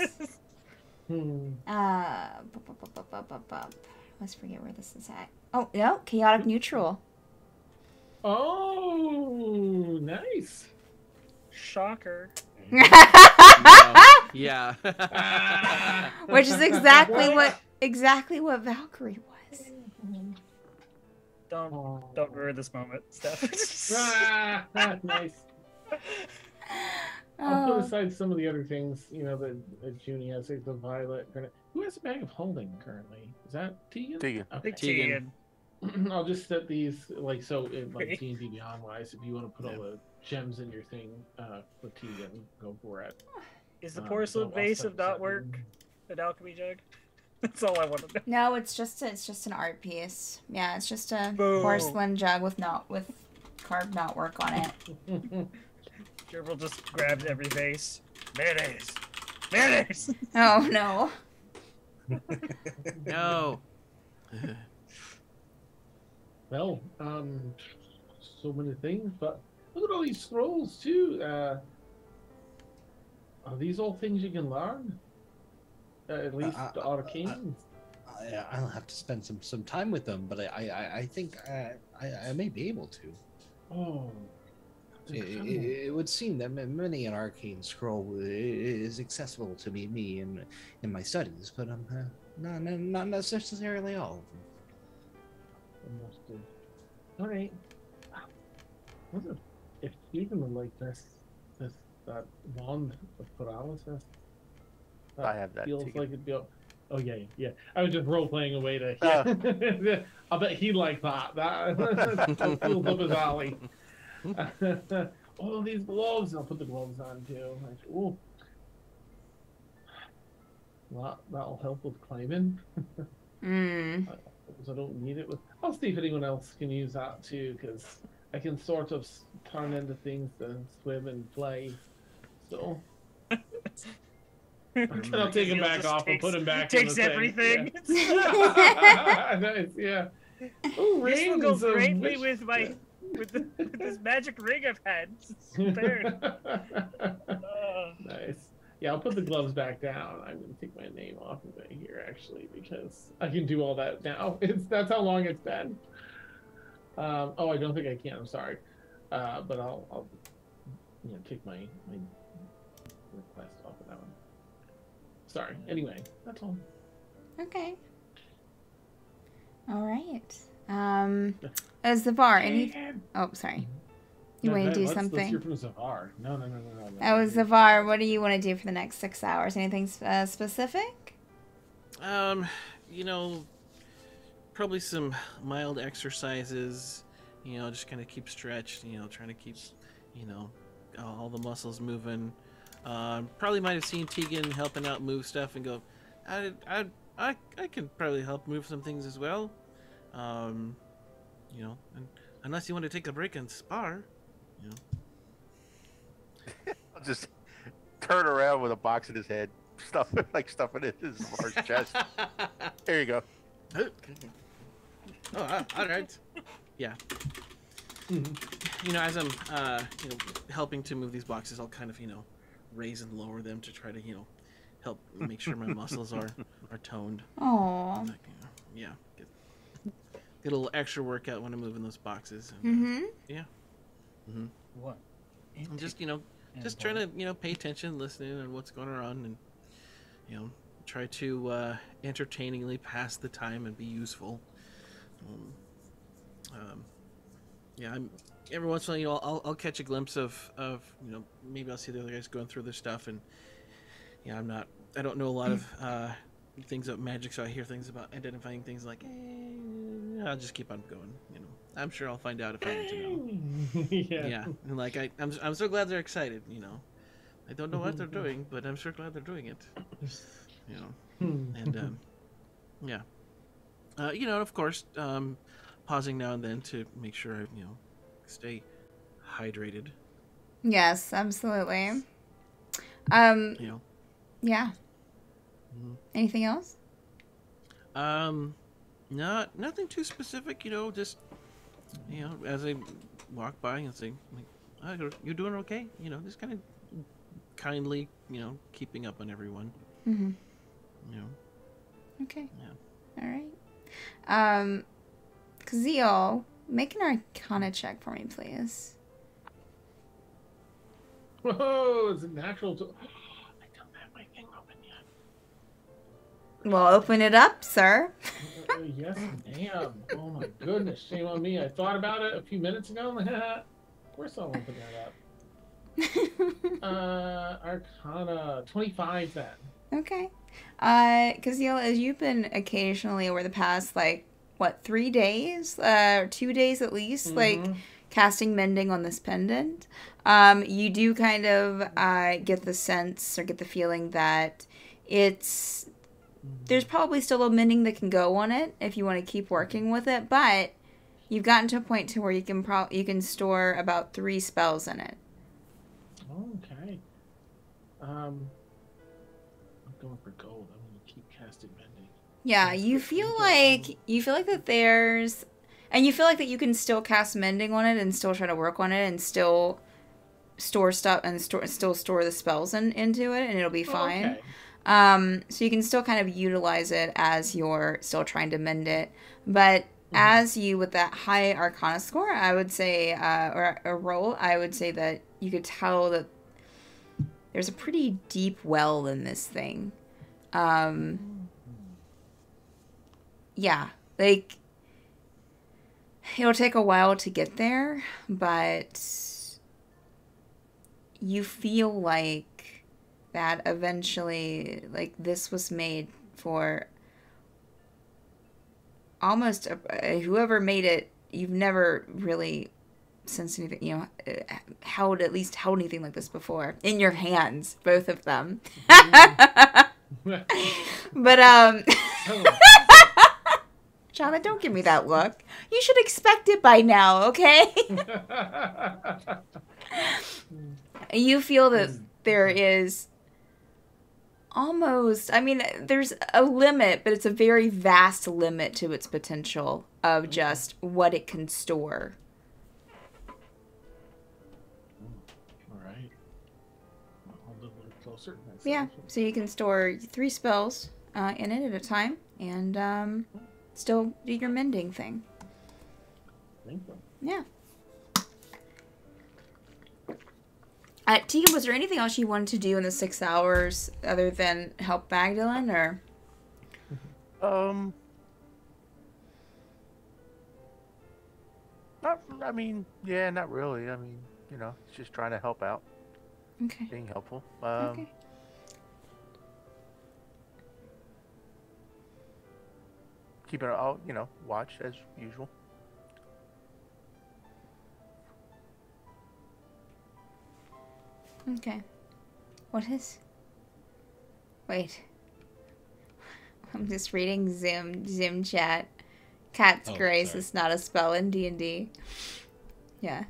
Let's forget where this is at. Oh no, chaotic neutral. Oh, nice. Shocker. Yeah. Which is exactly what Valkyrie was. Don't ruin this moment, Steph. Nice. I'll put aside some of the other things, that Junie has, like the violet. Who has a bag of holding currently? Is that Tegan? Tegan. Okay. Tegan. I'll just set these D&D Beyond wise. If you want to put all the gems in your thing for Tegan, go for it. Is the porcelain vase of not work an alchemy jug? That's all I want to know. No, it's just an art piece. Yeah, it's just a porcelain jug with carved knotwork on it. Gerbil just grabs every vase. Mayonnaise. Mayonnaise. Oh no. No. Well, so many things, but look at all these scrolls too. Are these all things you can learn? At least the arcane. I'll have to spend some time with them, but I think I may be able to. Oh. It would seem that many an arcane scroll is accessible to me in my studies, but not necessarily all of them. All right. if even like that wand of paralysis. I have that. Feels taken. like it'd be. Oh yeah. I was just role playing a way to. I bet he'd like that. That feels up his alley. All these gloves. I'll put the gloves on too. Ooh. That'll help with climbing. So I don't need it with. I'll see if anyone else can use that too, because I can sort of turn into things to swim and play. So. I'll take him back off and put him back. Takes in the everything. Yeah. Nice, yeah. Ooh, This will go greatly rings with this magic ring I've had. It's prepared. Nice. Yeah, I'll put the gloves back down. I'm gonna take my name off of it here actually, because I can do all that now. That's how long it's been. Oh, I don't think I can. I'm sorry, but I'll take my request off of that one. Sorry. Anyway, that's all. Okay. All right. As the bar, any? Oh, sorry. You want to do something? Let's hear from Zavar. No. Oh, Zavar, what do you want to do for the next 6 hours? Anything specific? Probably some mild exercises. Just kind of keep stretched. Trying to keep, all the muscles moving. Probably might have seen Tegan helping out move stuff and go, I can probably help move some things as well. And unless you want to take a break and spar, I'll just turn around with a box in his head, stuff it in his chest. There you go. Oh, all right. Yeah. As I'm, helping to move these boxes, I'll kind of, raise and lower them to try to, help make sure my muscles are toned. Aww. Yeah. Get a little extra workout when I'm moving those boxes. And, yeah. What? I'm just, just trying to, pay attention, listening on what's going on, and, try to entertainingly pass the time and be useful. Yeah, every once in a while, I'll catch a glimpse of maybe I'll see the other guys going through their stuff, and I don't know a lot of things about magic, so I hear things about identifying things like, I'll just keep on going. I'm sure I'll find out if I need to know. Yeah, and I'm so glad they're excited. I don't know what they're doing, but I'm sure glad they're doing it. And yeah, of course, pausing now and then to make sure I stay hydrated. Yes, absolutely. Yeah. Anything else? Nothing too specific. Just as I walk by and say, like, oh, you doing okay? Just kind of kindly, keeping up on everyone. Okay. Yeah. All right. Kazeel, make an Arcana check for me, please. Whoa, it's a natural. I don't have my thing open yet. Well, open it up, sir. Yes, ma'am. Oh my goodness, shame on me. I thought about it a few minutes ago. Of course I'll open that up. Arcana 25 then. Okay. Kazeel, as you've been occasionally over the past, 3 days? 2 days at least, casting mending on this pendant, you do kind of get the sense or get the feeling that there's probably still a mending that can go on it if you want to keep working with it, but you've gotten to a point to where you can store about 3 spells in it. Okay. I'm going for gold. I'm going to keep casting mending. Yeah, you feel like that there's, and you feel like that you can still cast mending on it and still try to work on it and still store stuff and still store the spells into it, and it'll be fine. Okay. So you can still kind of utilize it as you're still trying to mend it, but as you with that high Arcana score, I would say, or a roll, I would say that you could tell that there's a pretty deep well in this thing. Yeah, it'll take a while to get there, but you feel like that eventually, like, this was made for almost whoever made it. You've never really sensed anything, you know, held anything like this before in your hands, both of them. But Jonathan, don't give me that look. You should expect it by now, okay? You feel that there is almost, I mean, there's a limit, but it's a very vast limit to its potential of just what it can store. All right. I'll look a little closer. Yeah, so you can store 3 spells in it at a time, and still do your mending thing. Thank you. Yeah. Tegan, was there anything else you wanted to do in the 6 hours other than help Magdalene, or? I mean, yeah, not really. I mean, you know, it's just trying to help out. Okay. Being helpful. Okay. Keeping it all, you know, watch as usual. Okay. What is? Wait. I'm just reading Zoom chat. Cat's Grace is not a spell in D&D. Yeah.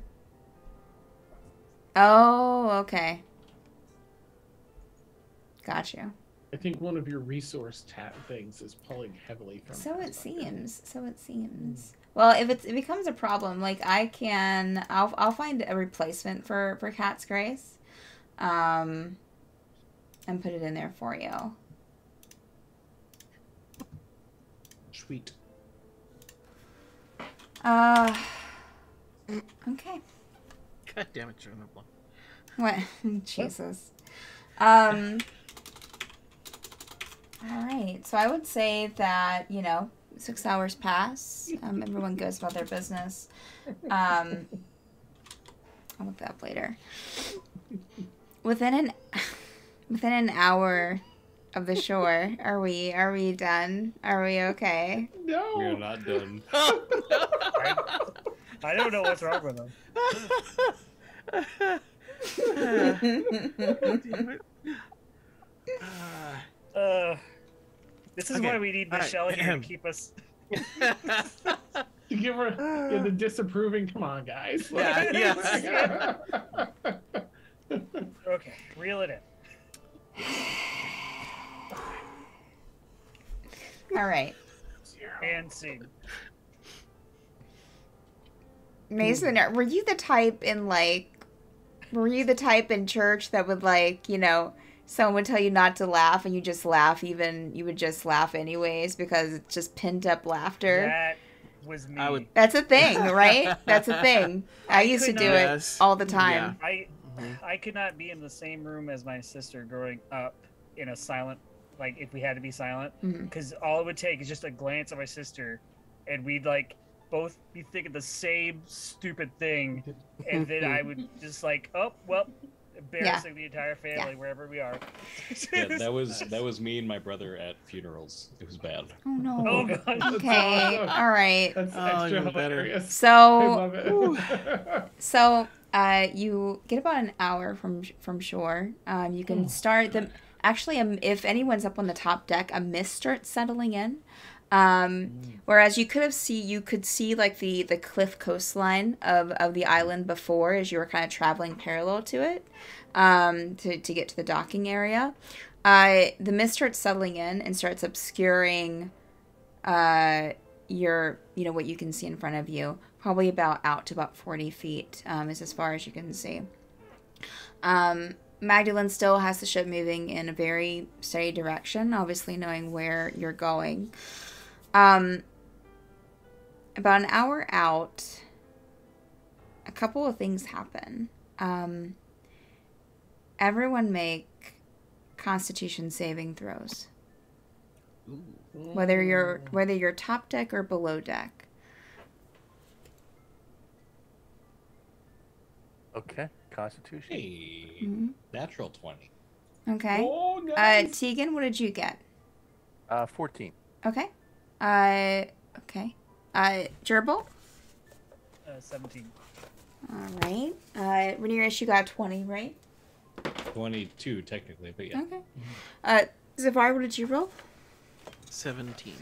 Oh, okay. Got you. I think one of your resource things is pulling heavily from. So it seems. Well, if it becomes a problem, like I'll find a replacement for Cat's Grace, and put it in there for you. Sweet. Okay. God damn it, Jonathan. What? Jesus. All right. So I would say that, you know, 6 hours pass. Everyone goes about their business. I'll look that up later. Within an hour of the shore, are we done? Are we okay? No. We are not done. I don't know what's wrong with them. This is why we need Michelle here to keep us. You give her the disapproving. Come on, guys. Yeah. Okay, reel it in. All right. And scene. Mason, were you the type in church that would, like, you know, someone would tell you not to laugh and you just laugh, you would just laugh anyways because it's just pent up laughter? That was me. That's a thing, right? That's a thing. I used to do it all the time. Yeah. I could not be in the same room as my sister growing up in a silent, like, if we had to be silent, because all it would take is just a glance at my sister and we'd, like, both be thinking the same stupid thing, and then I would just like, oh well, embarrassing the entire family wherever we are. Yeah, that was me and my brother at funerals. It was bad. Oh no. Oh god. Okay. All right. That's extra hilarious. So, you get about an hour from shore. You can start them. Actually, if anyone's up on the top deck, a mist starts settling in. Whereas you could see like the cliff coastline of the island before as you were kind of traveling parallel to it, to get to the docking area. The mist starts settling in and starts obscuring what you can see in front of you. Probably about 40 feet is as far as you can see. Magdalene still has the ship moving in a very steady direction, obviously knowing where you're going. About an hour out, a couple of things happen. Everyone make Constitution saving throws. Whether you're top deck or below deck. Okay. Constitution. Hey, natural 20. Okay. Oh, nice. Tegan, what did you get? 14. Okay. Okay. Gerbil? 17. All right. Rhaenyra, you got 20, right? 22 technically, but yeah. Okay. Zavar, what did you roll? 17.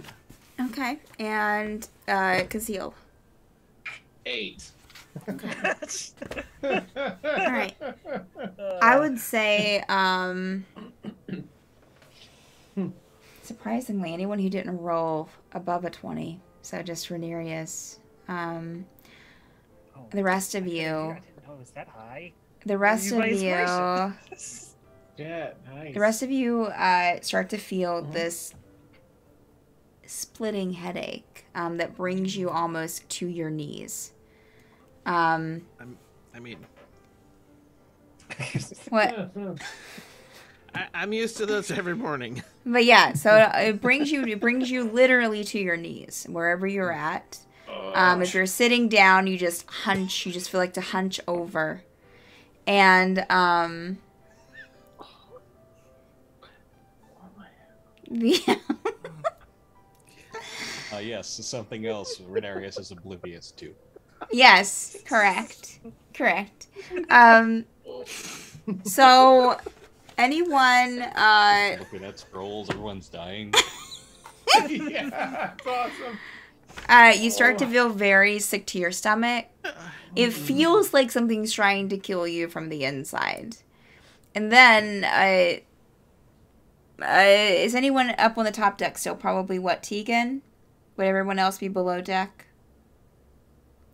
Okay. And Kazil? 8. All right. I would say, surprisingly, anyone who didn't roll above a 20, so just Rhaenyra's, the rest of you. I didn't know it was that high. The rest of you. Yeah, nice. The rest of you start to feel this splitting headache that brings you almost to your knees. I mean, what? I'm used to this every morning. But yeah, so it brings you literally to your knees, wherever you're at. If you're sitting down, you just hunch. You just feel like to hunch over, and yeah. Yes, something else Rhaenyra is oblivious to. Yes, correct. So anyone Looking at scrolls, everyone's dying. Yeah, that's awesome. you start to feel very sick to your stomach. It feels like something's trying to kill you from the inside. And then is anyone up on the top deck still? Probably what, Tegan? Would everyone else be below deck?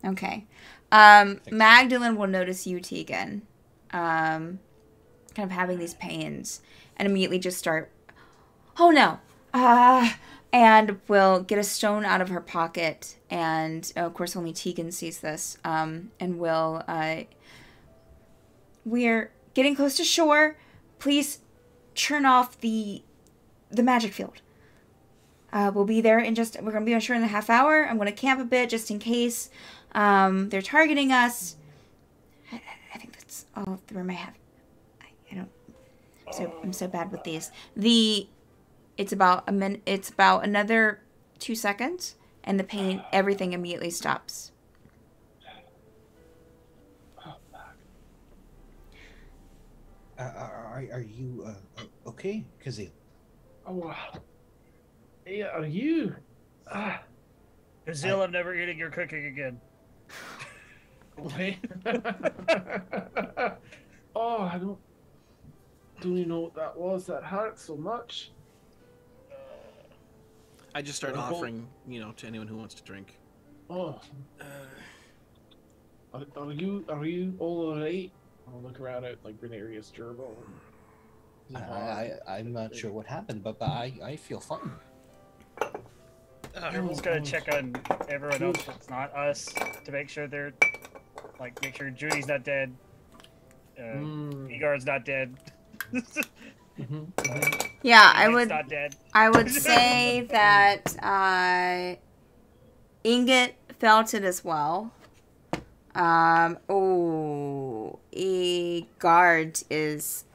Okay. Magdalene will notice you, Tegan. Kind of having these pains. And immediately just start, oh no! And will get a stone out of her pocket. And, of course, only Tegan sees this. And will, we're getting close to shore. Please turn off the magic field. We'll be there in we're going to be on shore in a half hour. I'm going to camp a bit just in case they're targeting us. I think that's all the room I have. I don't, I'm so bad with these. It's about another 2 seconds and the pain, everything immediately stops. Are you okay, Kazil? Oh, yeah, are you? Kazil, I'm never eating your cooking again. Okay. Oh, I don't even know what that was. That hurt so much. I just start offering, to anyone who wants to drink. Oh. Are you all alright? I'll look around at like Rhaenyra's gerbil. I'm not sure what happened, but I feel fine. Everyone's gonna check on everyone else that's not us to make sure they're make sure Judy's not dead. Igor's not dead. Yeah, not dead. I would say that Ingot felt it as well. Guard is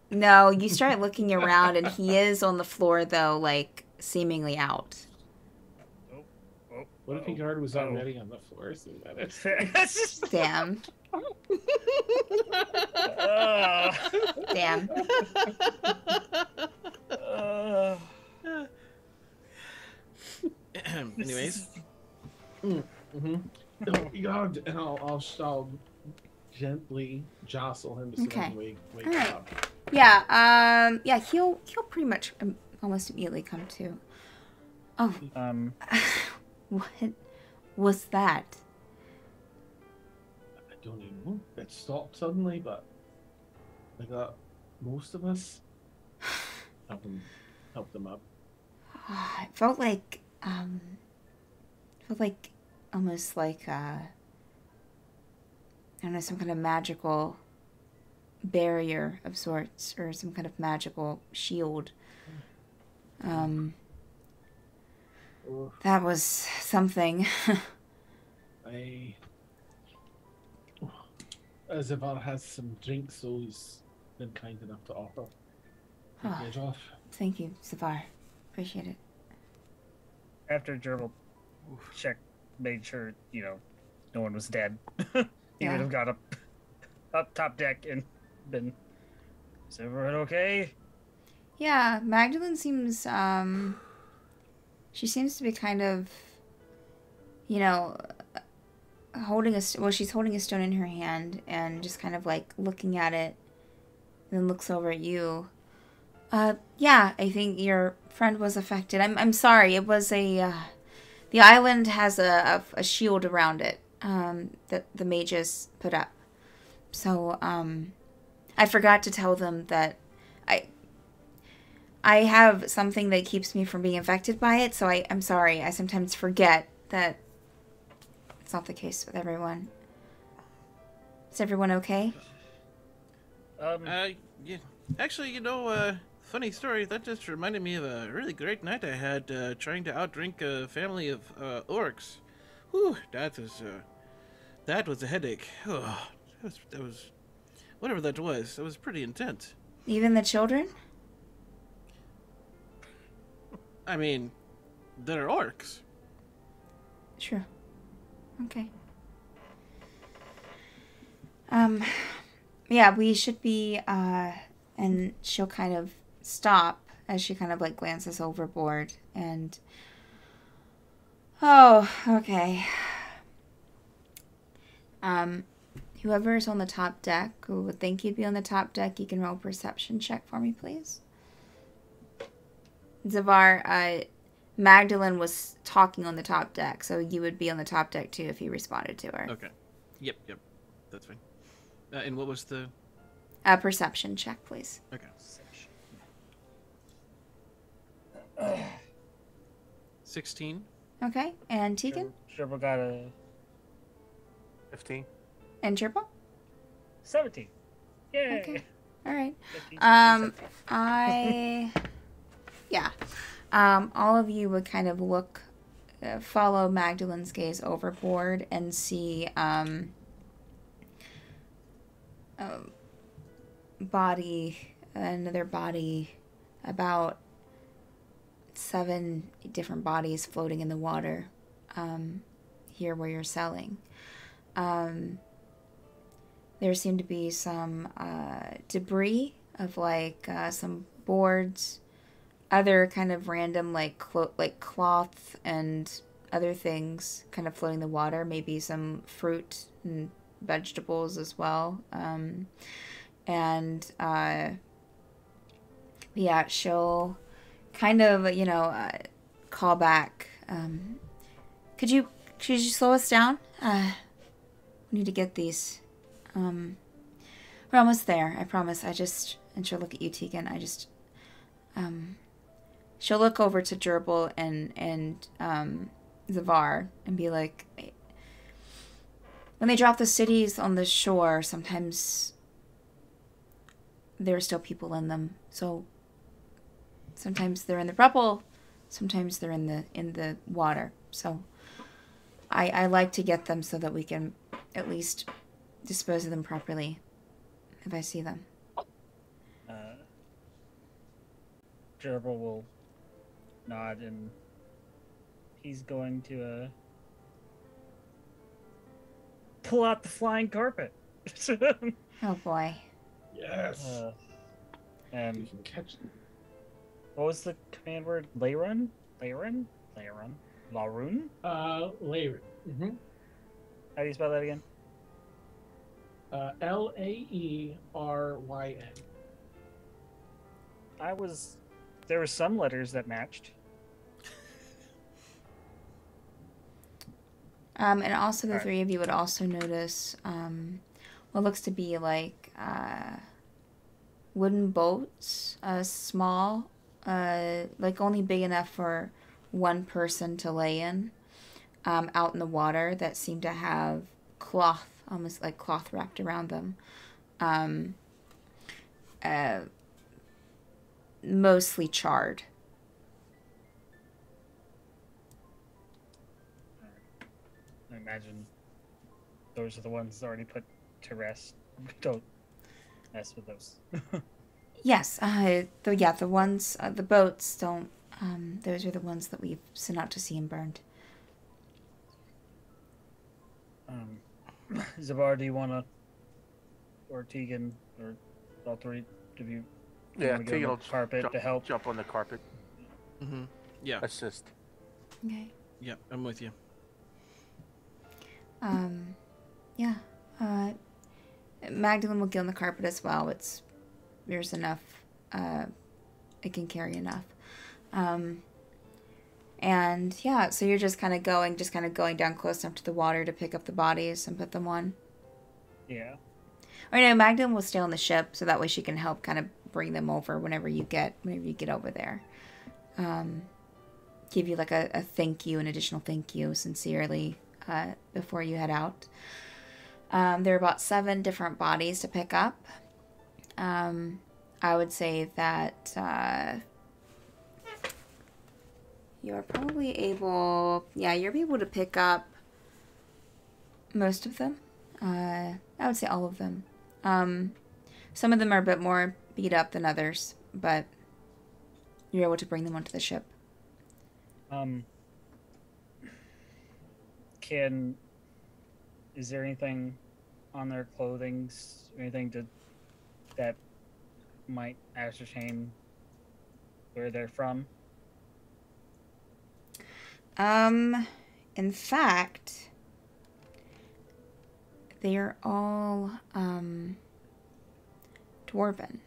no, you start looking around and he is on the floor though, like seemingly out. What if Guard was already on the floor? So Damn. Damn. Anyways. God, and I'll gently jostle him to sort of wake up. Yeah. Yeah. He'll pretty much almost immediately come to. Oh. What was that? I don't even know. It stopped suddenly, but I got most of us help them up. It felt like almost like I don't know, some kind of magical barrier of sorts, or some kind of magical shield. That was something. Zavar has some drinks, so he's been kind enough to offer. Oh, Get off. thank you, Zavar. Appreciate it. After Gerbil made sure, no one was dead. He would have got up top deck and been, is everyone okay? Yeah, Magdalene seems, she seems to be kind of, she's holding a stone in her hand and just kind of like looking at it, and then looks over at you. Yeah, I think your friend was affected. I'm sorry. It was the island has a shield around it, that the mages put up. So, I forgot to tell them that I have something that keeps me from being infected by it, so I'm sorry. I sometimes forget that it's not the case with everyone. Is everyone okay? Yeah. Actually, funny story. That just reminded me of a really great night I had trying to outdrink a family of orcs. Whew, that was a headache. Oh, that was whatever that was. That was pretty intense. Even the children? I mean, they're orcs. Sure. Okay. Yeah, we should be, and she'll kind of stop as she kind of like glances overboard and, oh, okay. Whoever's on the top deck, who would think you'd be on the top deck, you can roll a perception check for me, please. Zavar, Magdalene was talking on the top deck, so you would be on the top deck too if you responded to her. Okay. Yep. That's fine. And what was the... Perception check, please. Okay. 16. Okay, and Tegan? Gerbil got a... 15. And Gerbil? 17. Yay! Okay. All right. 15, Yeah. All of you would kind of look, follow Magdalene's gaze overboard and see, another body, about 7 different bodies floating in the water, here where you're selling. There seemed to be some, debris of, like, some boards, other kind of random, like cloth and other things kind of floating in the water, maybe some fruit and vegetables as well. Yeah, she'll kind of, call back. Could you slow us down? We need to get these. We're almost there, I promise. And she'll look at you, Tegan. She'll look over to Gerbil and Zavar and be like, when they drop the cities on the shore, sometimes there are still people in them. So sometimes they're in the rubble, sometimes they're in the water. So I like to get them so that we can at least dispose of them properly if I see them. Gerbil will nod and he's going to pull out the flying carpet. Oh boy. Yes. And You can catch them. what was the command word? Laerun? Laerun? Laerun? Laerun. Mm-hmm. How do you spell that again? Laeryn. There were some letters that matched. And also the three of you would also notice what looks to be like wooden boats, small, like only big enough for one person to lay in, out in the water that seem to have cloth, almost like cloth wrapped around them. Mostly charred. I imagine those are the ones already put to rest. Don't mess with those. Yes, the ones, the boats don't, those are the ones that we've sent out to sea and burned. Zavar, do you want to, or Tegan, or all three of you? Yeah, Tegan will carpet to help. Jump on the carpet. Mm-hmm. Yeah. Assist. Okay. Yeah, I'm with you. Yeah. Magdalene will get on the carpet as well. There's enough. It can carry enough. And yeah, so you're just kind of going down close enough to the water to pick up the bodies and put them on. Yeah. Or no, Magdalene will stay on the ship so that way she can help kind of bring them over whenever you get over there. Give you like a thank you, an additional thank you, sincerely, before you head out. There are about 7 different bodies to pick up. I would say that you're probably able... Yeah, you're able to pick up most of them. I would say all of them. Some of them are a bit more beat up than others, but you're able to bring them onto the ship. Is there anything on their clothing, or anything that might ascertain where they're from? In fact, they are all, dwarven.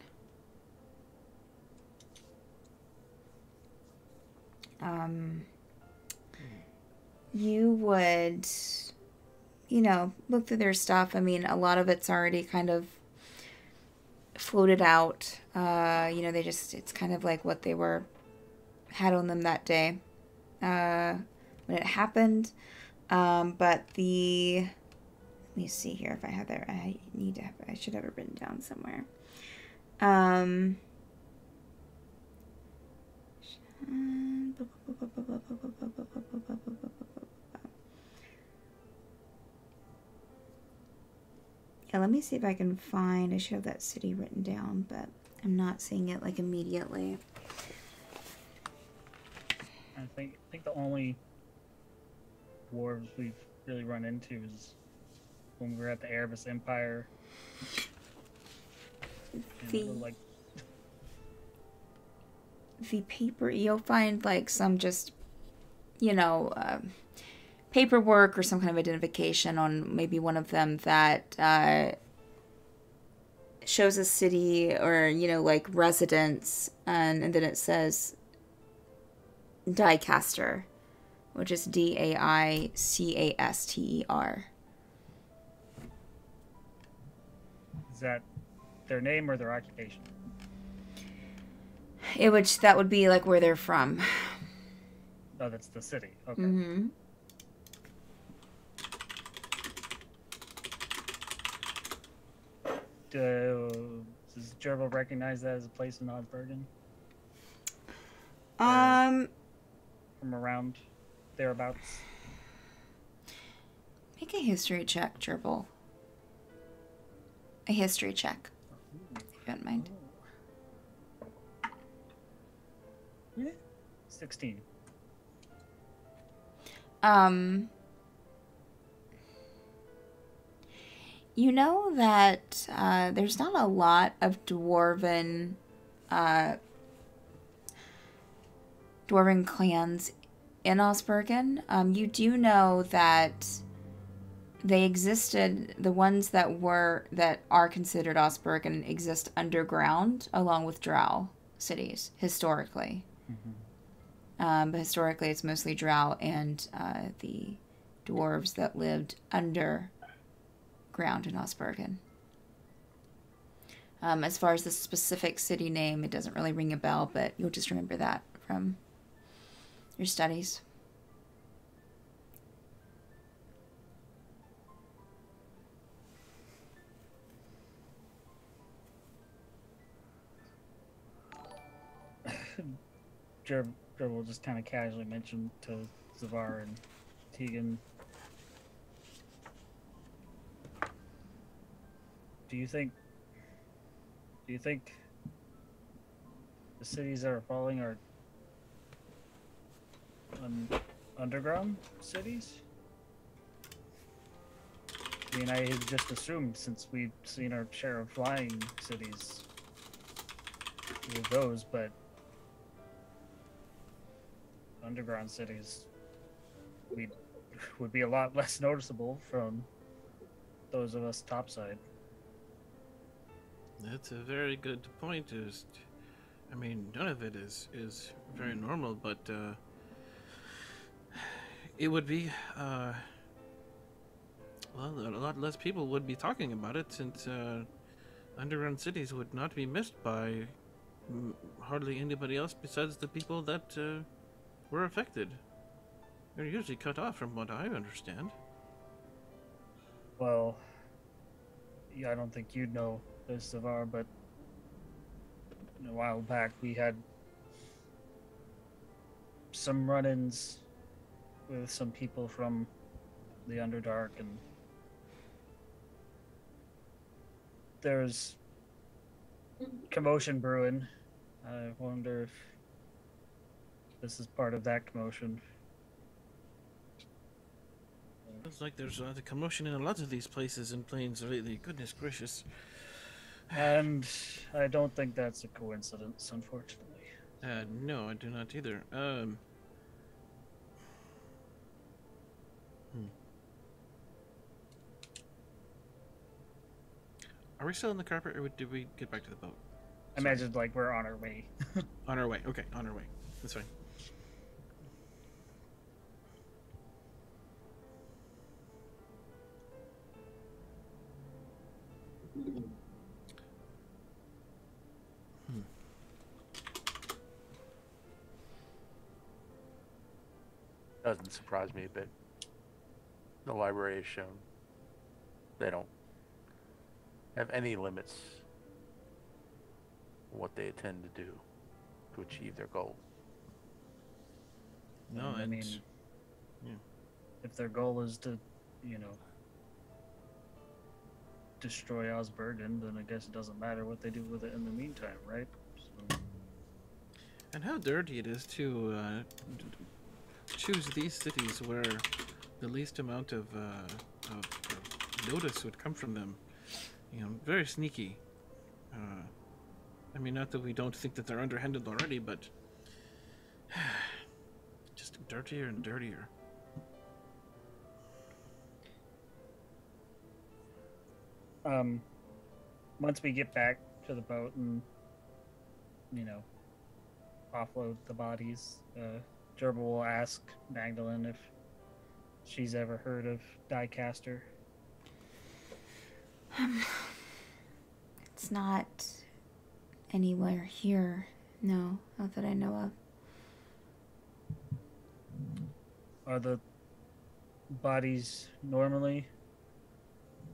You would, look through their stuff. I mean, a lot of it's already kind of floated out. It's kind of like what they had on them that day, when it happened. But let me see here if I have that. I should have it written down somewhere. Yeah, let me see if I can find. I should have that city written down, but I'm not seeing it like immediately. I think the only dwarves we've really run into is when we were at the Erebus Empire. The paper, you'll find like some just, paperwork or some kind of identification on maybe one of them that shows a city or, like residence, and then it says Daicaster, which is Daicaster. Is that their name or their occupation? That would be like where they're from. Oh, that's the city. Okay. Mm-hmm. Does Gerbil recognize that as a place in Osbergen? From around thereabouts? Make a history check, Gerbil. A history check, if you don't mind. 16. You know that there's not a lot of dwarven clans in Osbergen. You do know that they existed. The ones that are considered Osbergen exist underground, along with Drow cities historically. Mm-hmm. But historically, it's mostly Drow and the dwarves that lived underground in Osbergen. As far as the specific city name, it doesn't really ring a bell, but you'll just remember that from your studies. Gerb will just kind of casually mention to Zavar and Tegan. Do you think the cities that are falling are underground cities? I mean, I had just assumed, since we've seen our share of flying cities with those, but underground cities would be a lot less noticeable from those of us topside. That's a very good point. I mean, none of it is very normal, but it would be well, a lot less people would be talking about it, since underground cities would not be missed by hardly anybody else besides the people that were affected. They're usually cut off, from what I understand. Well, yeah, I don't think you'd know this, Zavar, but a while back we had some run-ins with some people from the Underdark, and there's commotion brewing. I wonder if this is part of that commotion. Looks like there's a lot of commotion in a lot of these places in Plains lately. Goodness gracious. And I don't think that's a coincidence, unfortunately. No, I do not either. Are we still in the carpet, or did we get back to the boat? I imagine, like, we're on our way. On our way. Okay, on our way. That's fine. Doesn't surprise me a bit. The library has shown they don't have any limits on what they intend to do to achieve their goal. No, I mean, yeah. If their goal is to, destroy Osbergen, then I guess it doesn't matter what they do with it in the meantime, right? So... And how dirty it is to choose these cities where the least amount of notice would come from them. Very sneaky. I mean, not that we don't think that they're underhanded already, but just dirtier and dirtier. Once we get back to the boat and, offload the bodies, Gerbil will ask Magdalene if she's ever heard of Diecaster. It's not anywhere here. No, not that I know of. Are the bodies normally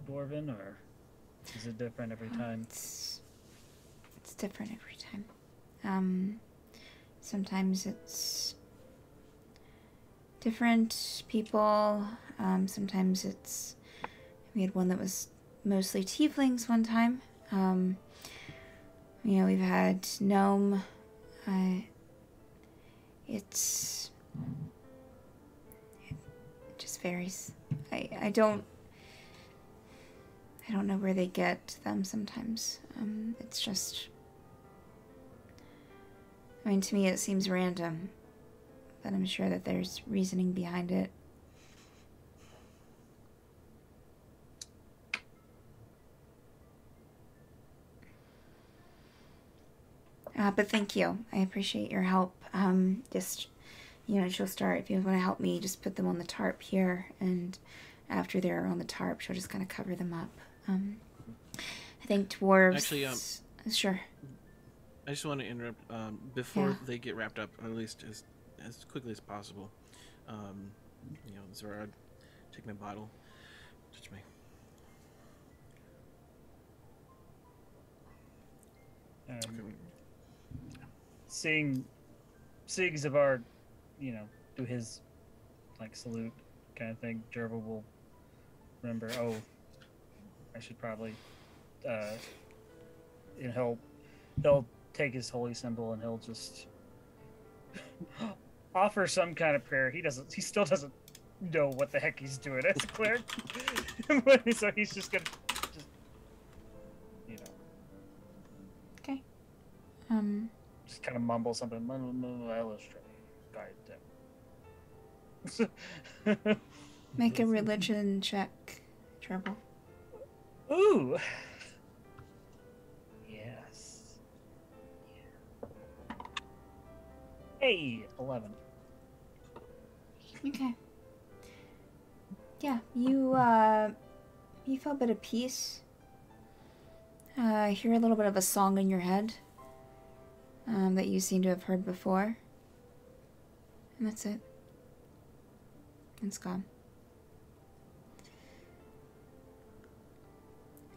Dwarven, or is it different every time? It's different every time. Sometimes it's different people. Sometimes we had one that was mostly tieflings one time. We've had gnome. It just varies. I don't know where they get them sometimes. It's just, to me it seems random, but I'm sure that there's reasoning behind it. But thank you. I appreciate your help. Just, she'll start, if you want to help me, just put them on the tarp here, and after they're on the tarp, she'll just kind of cover them up. I think dwarves... Actually, sure. I just want to interrupt before they get wrapped up, at least as quickly as possible. Zara, take my bottle, touch me. Seeing Zavar, do his salute kind of thing, Gerbil will remember, oh, I should probably and he'll take his holy symbol and he'll just offer some kind of prayer. He still doesn't know what the heck he's doing as a cleric. So he's just gonna Okay. just kind of mumble something. Make a religion check, Trouble. Ooh. Yes. Hey, 11. Okay. Yeah, you feel a bit of peace. Hear a little bit of a song in your head that you seem to have heard before. And that's it. It's gone.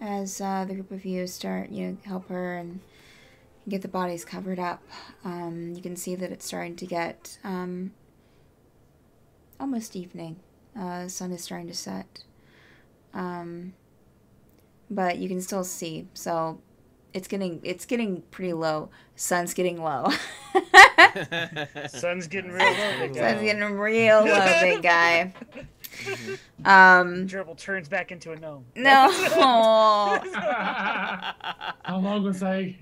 As the group of you start, help her and get the bodies covered up, you can see that it's starting to get almost evening. The sun is starting to set. But you can still see, so it's getting pretty low. Sun's getting low. Sun's getting real low, big guy. Sun's getting real low, big guy. Gerbil turns back into a gnome. No. How long was I?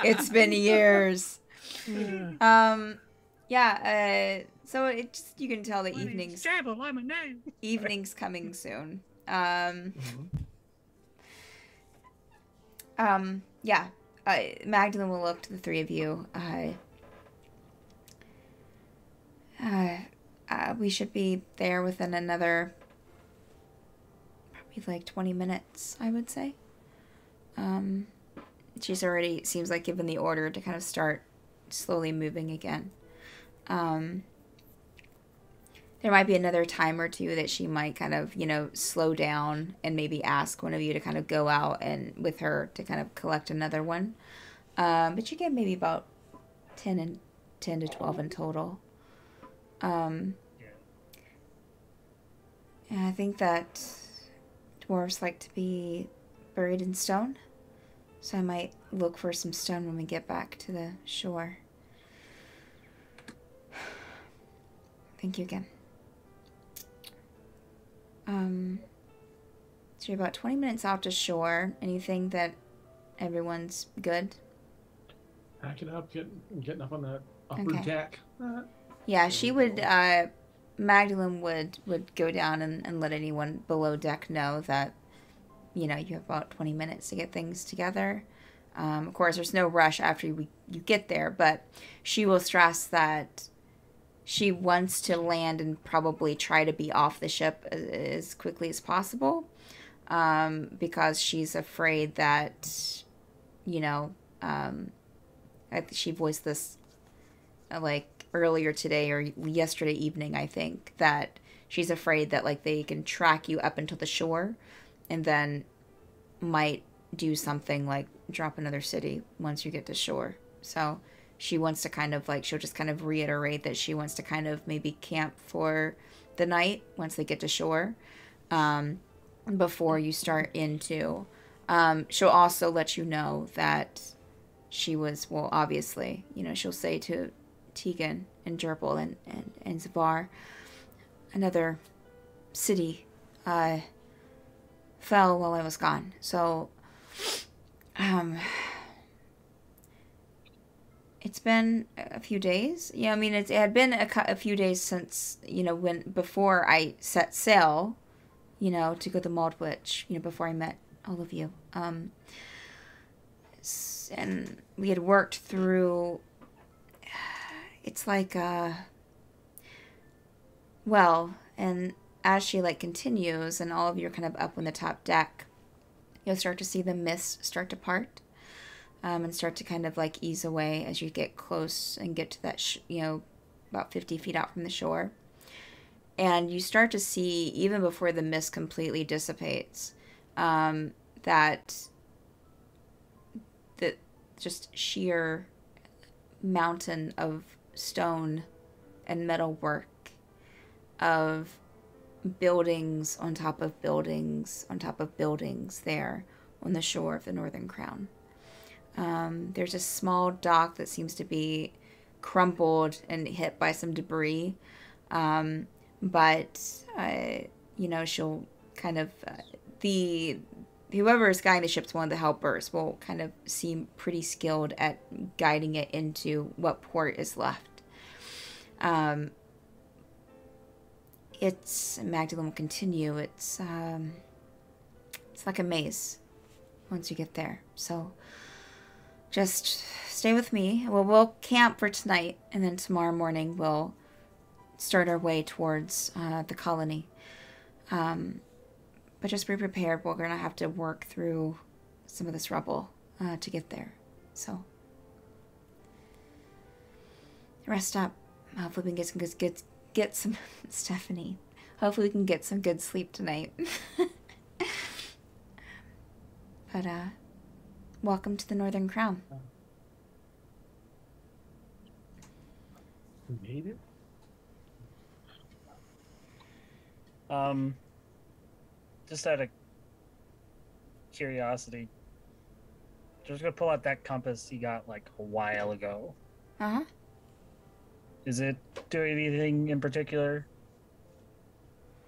It's been years. Yeah. So it just, you can tell the evening's Gerbil, I'm a gnome. evening's coming soon. Yeah. Magdalene will look to the three of you. We should be there within another probably like 20 minutes, I would say. She's already, seems like, given the order to kind of start slowly moving again. There might be another time or two that she might kind of, slow down and maybe ask one of you to kind of go out and with her to kind of collect another one. But you get maybe about 10 to 12 in total. And I think that dwarves like to be buried in stone. So I might look for some stone when we get back to the shore. Thank you again. So you're about 20 minutes out to shore. Anything that everyone's good? Packing up, getting up on that upper deck. Yeah, she would, Magdalene would go down and let anyone below deck know that, you have about 20 minutes to get things together. Of course, there's no rush after you get there, but she will stress that she wants to land and probably try to be off the ship as quickly as possible, because she's afraid that, she voiced this like earlier today or yesterday evening, I think, that she's afraid that like they can track you up until the shore and then might do something like drop another city once you get to shore. So she wants to kind of like, she'll just kind of reiterate that she wants to kind of maybe camp for the night once they get to shore, before you start into. She'll also let you know that she was, well, obviously, she'll say to Tegan and Gerbil and Zabar, another city fell while I was gone. So, it's been a few days. Yeah, I mean, it had been a few days since, before I set sail, to go to Maldwich, before I met all of you. And we had worked through, it's like, and as she continues and all of you are kind of up on the top deck, you'll start to see the mist start to part, and start to kind of ease away as you get close and get to that, about 50 feet out from the shore. And you start to see, even before the mist completely dissipates, that the just sheer mountain of stone and metal work of buildings on top of buildings on top of buildings there on the shore of the Northern Crown. There's a small dock that seems to be crumpled and hit by some debris. But she'll kind of, whoever is guiding the ship's one of the helpers will kind of seem pretty skilled at guiding it into what port is left. Magdalene will continue. It's like a maze once you get there. So just stay with me. Well, we'll camp for tonight, and then tomorrow morning we'll start our way towards the colony. But just be prepared. We're going to have to work through some of this rubble to get there. So rest up. Hopefully we can get some Stephanie. Hopefully we can get some good sleep tonight. But welcome to the Northern Crown. We made it. Just out of curiosity, just gonna pull out that compass you got like a while ago. Uh-huh. Is it doing anything in particular?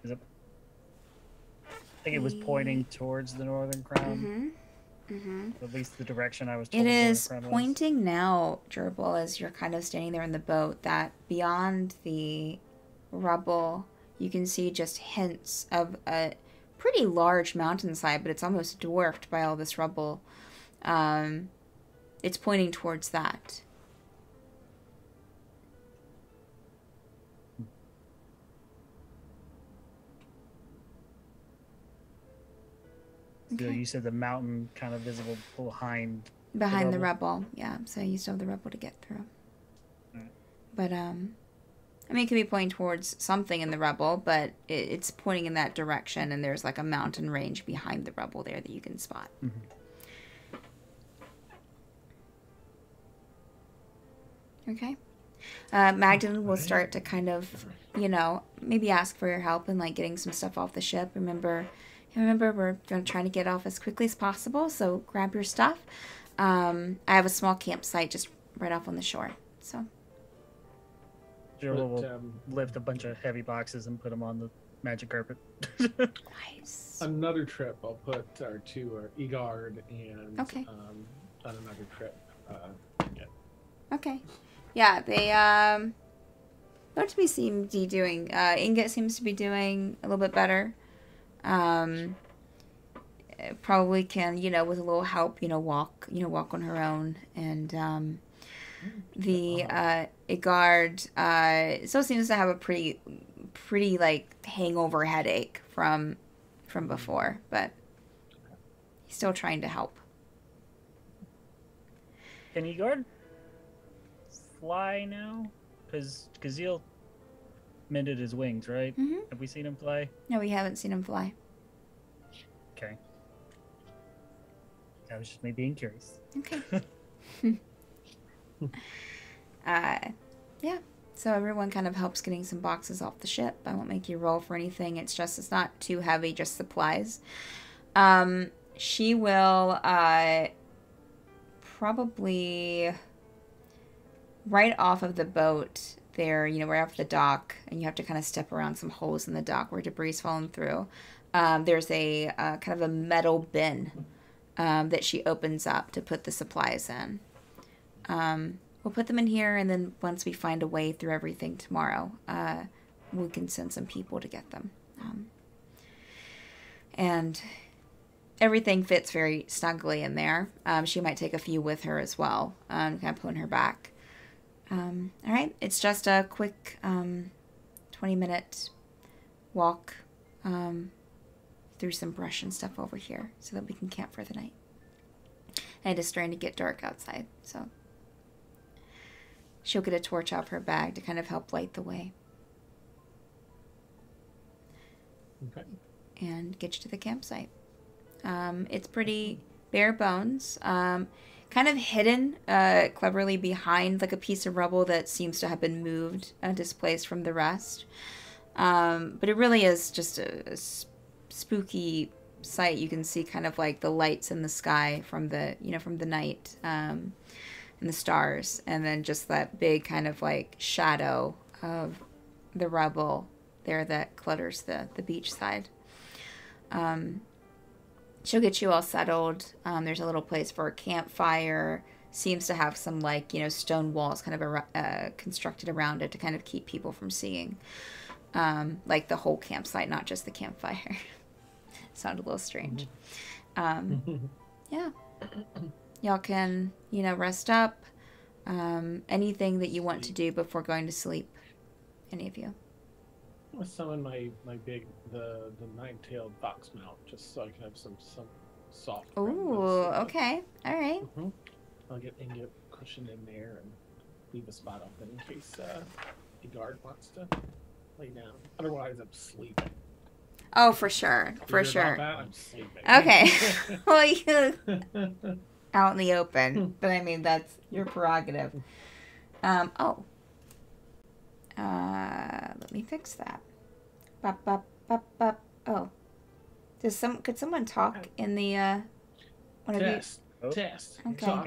Is it? I think it was pointing towards the Northern Crown. At least the direction I was told. It is pointing now, Gerbil, as you're kind of standing there in the boat, that beyond the rubble, you can see just hints of a pretty large mountainside, but it's almost dwarfed by all this rubble. It's pointing towards that. So you said the mountain kind of visible behind the rubble. Yeah, so you still have the rubble to get through. Right. But I mean, it could be pointing towards something in the rubble, but it's pointing in that direction, and there's like a mountain range behind the rubble there that you can spot. Okay. Magdalene will start to kind of, maybe ask for your help in like getting some stuff off the ship. Remember, we're trying to get off as quickly as possible, so grab your stuff. I have a small campsite just right off on the shore, so. Gerbil will lift a bunch of heavy boxes and put them on the magic carpet. Nice. Another trip, I'll put our two are Egard and okay. On another trip. Okay. Yeah, they what do we seem to be doing? Ingot seems to be doing a little bit better. Probably can, with a little help, walk on her own. And the Egard still seems to have a pretty like hangover headache from before, but he's still trying to help. Can Egard fly now? Because Gazeel mended his wings, right? Mm-hmm. Have we seen him fly? No, we haven't seen him fly. Okay. That was just me being curious. Okay. Yeah. So everyone kind of helps getting some boxes off the ship. I won't make you roll for anything. It's not too heavy, just supplies. She will probably right off of the boat there, right off the dock, and you have to kind of step around some holes in the dock where debris is falling through. There's a kind of a metal bin that she opens up to put the supplies in. We'll put them in here, and then once we find a way through everything tomorrow, we can send some people to get them. And everything fits very snugly in there. She might take a few with her as well, kind of put in her back. All right, it's just a quick 20-minute walk through some brush and stuff over here so that we can camp for the night. And it's starting to get dark outside, so she'll get a torch out of her bag to kind of help light the way. Okay. And get you to the campsite. It's pretty bare bones. Kind of hidden cleverly behind like a piece of rubble that seems to have been moved, displaced from the rest. But it really is just a spooky sight. You can see kind of like the lights in the sky from the from the night, and the stars, and then just that big kind of like shadow of the rubble there that clutters the beach side. She'll get you all settled. There's a little place for a campfire. Seems to have some like stone walls kind of constructed around it to kind of keep people from seeing like the whole campsite, not just the campfire. Sounded a little strange. Yeah, y'all can rest up. Anything that you want to do before going to sleep, any of you? I'm gonna summon my big the nine-tailed fox mount just so I can have some soft. Ooh, okay, all right. I'll get Inga cushioned in there and leave a spot open in case the guard wants to lay down. Otherwise, I'm sleeping. Oh, for sure, for sure. I'm sleeping. Okay. Well, you out in the open, but I mean that's your prerogative. Let me fix that. Bop, bop, bop, bop. Oh, could someone talk in the one of you? Test. Okay. Talk.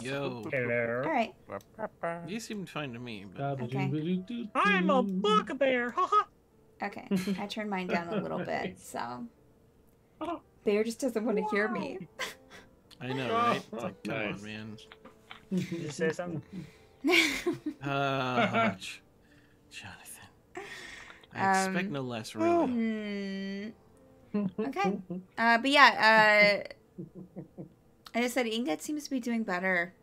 Yo. Hello. All right. You seemed fine to me, but Okay. I'm a buckabear. Haha. Okay. I turned mine down a little bit, so Bear just doesn't want to hear me. I know, right? It's like, come Nice. on, man. Did you say something? Jonathan. I expect no less, really. Okay. But yeah, I just said Inga seems to be doing better,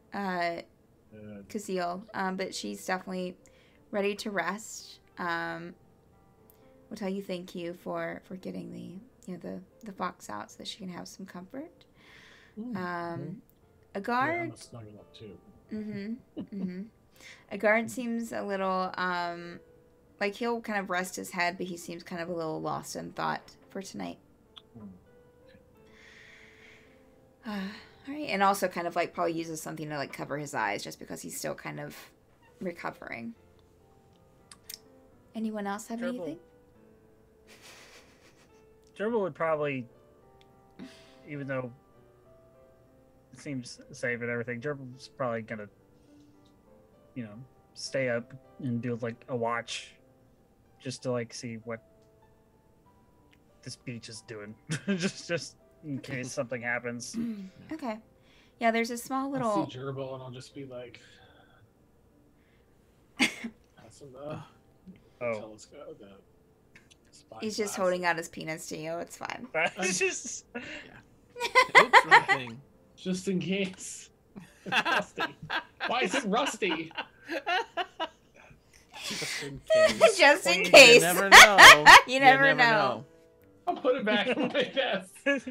Kazil. But she's definitely ready to rest. We'll tell you thank you for getting the fox out so that she can have some comfort. A guard. Yeah, I'm gonna snuggle up too. A guard seems a little like he'll kind of rest his head, but he seems kind of a little lost in thought for tonight. All right, and also kind of like probably uses something to like cover his eyes just because he's still kind of recovering. Anyone else have anything? Gerbil would probably, even though it seems safe and everything, Gerbil's probably gonna, stay up and do like a watch, just to like see what this beach is doing, just in case something happens. Okay. Yeah, there's a small I'll little. see Gerbil and I'll just be like, that's enough. Telescope. He's just holding out his penis to you. It's fine. It's just Oops, wrong thing. Just in case. It's rusty. Why is it rusty? Just in case. Just in You case. You never know. You never know. I'll put it back on my desk. Put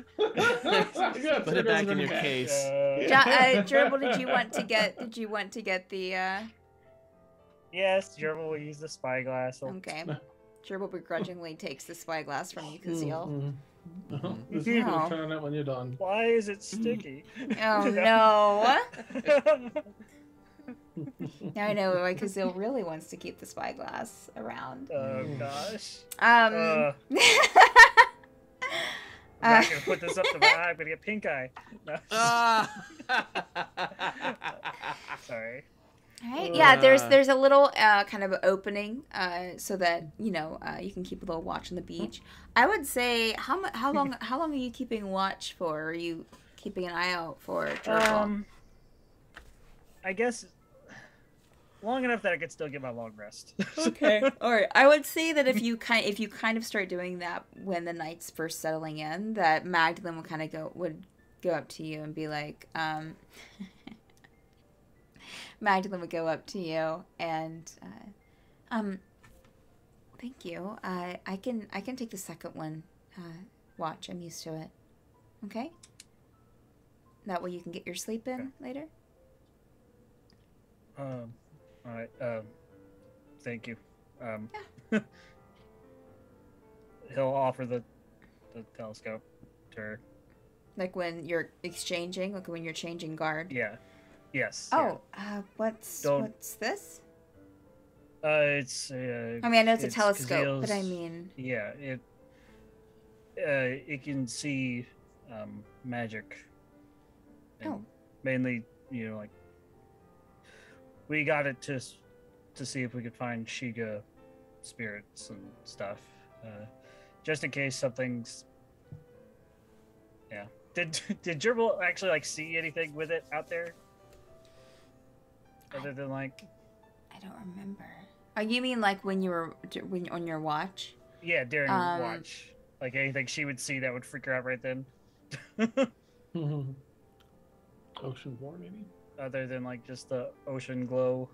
it back in your case. Gerbil, did you want to get the Yes, Gerbil will use the spyglass. Okay. Gerbil begrudgingly takes the spyglass from you, Kazil. Just No. turn on it when you're done. Why is it sticky? Oh no. Now I know why Kazil really wants to keep the spyglass around. Oh gosh. I'm not gonna put this up to my eye. I'm gonna get pink eye. No. Sorry. Right. Yeah, there's a little kind of opening so that you can keep a little watch on the beach. I would say how long are you keeping watch for? Are you keeping an eye out for Gerbil? I guess long enough that I could still get my long rest. Okay. All right. I would say that if you kind of start doing that when the night's first settling in, that Magdalene would go up to you and be like, Magdalene would go up to you and, thank you. I can take the second one. Watch. I'm used to it. Okay. That way you can get your sleep in later. All right. Thank you. He'll offer the telescope to her. Like when you're exchanging, like when you're changing guard. Yeah. Yes. Oh, what's Don't- this? It's. I mean, I know it's a telescope, but I Kaziel's- mean, Yeah, it can see magic. And Oh. Mainly, like we got it to see if we could find Shiga spirits and stuff, just in case something's. Yeah. Did Gerbil actually like see anything with it out there? Other than like. I don't remember. Oh, you mean like when on your watch? Yeah, during watch. Like anything she would see that would freak her out right then. Ocean War, maybe? Other than like just the ocean glow.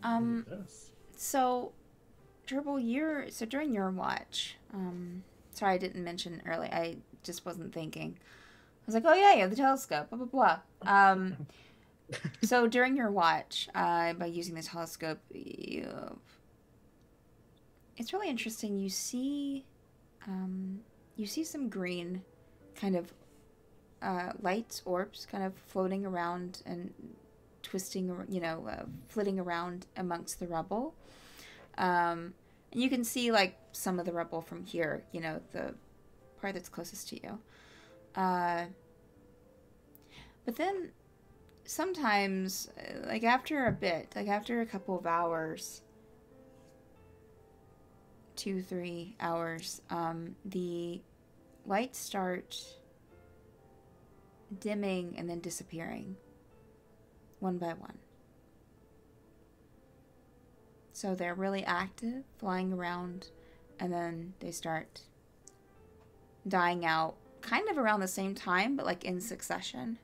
Yes. So, Gerbil, so during your watch, sorry I didn't mention earlier. I just wasn't thinking. I was like, oh yeah, you have the telescope, blah blah blah. So during your watch, by using the telescope, it's really interesting. You see some green, kind of lights, orbs, kind of floating around and twisting, flitting around amongst the rubble. And you can see like some of the rubble from here. The part that's closest to you. But then sometimes, like after a bit, like after a couple of hours, 2-3 hours, the lights start dimming and then disappearing one by one. So they're really active, flying around, and then they start dying out kind of around the same time, but like in succession.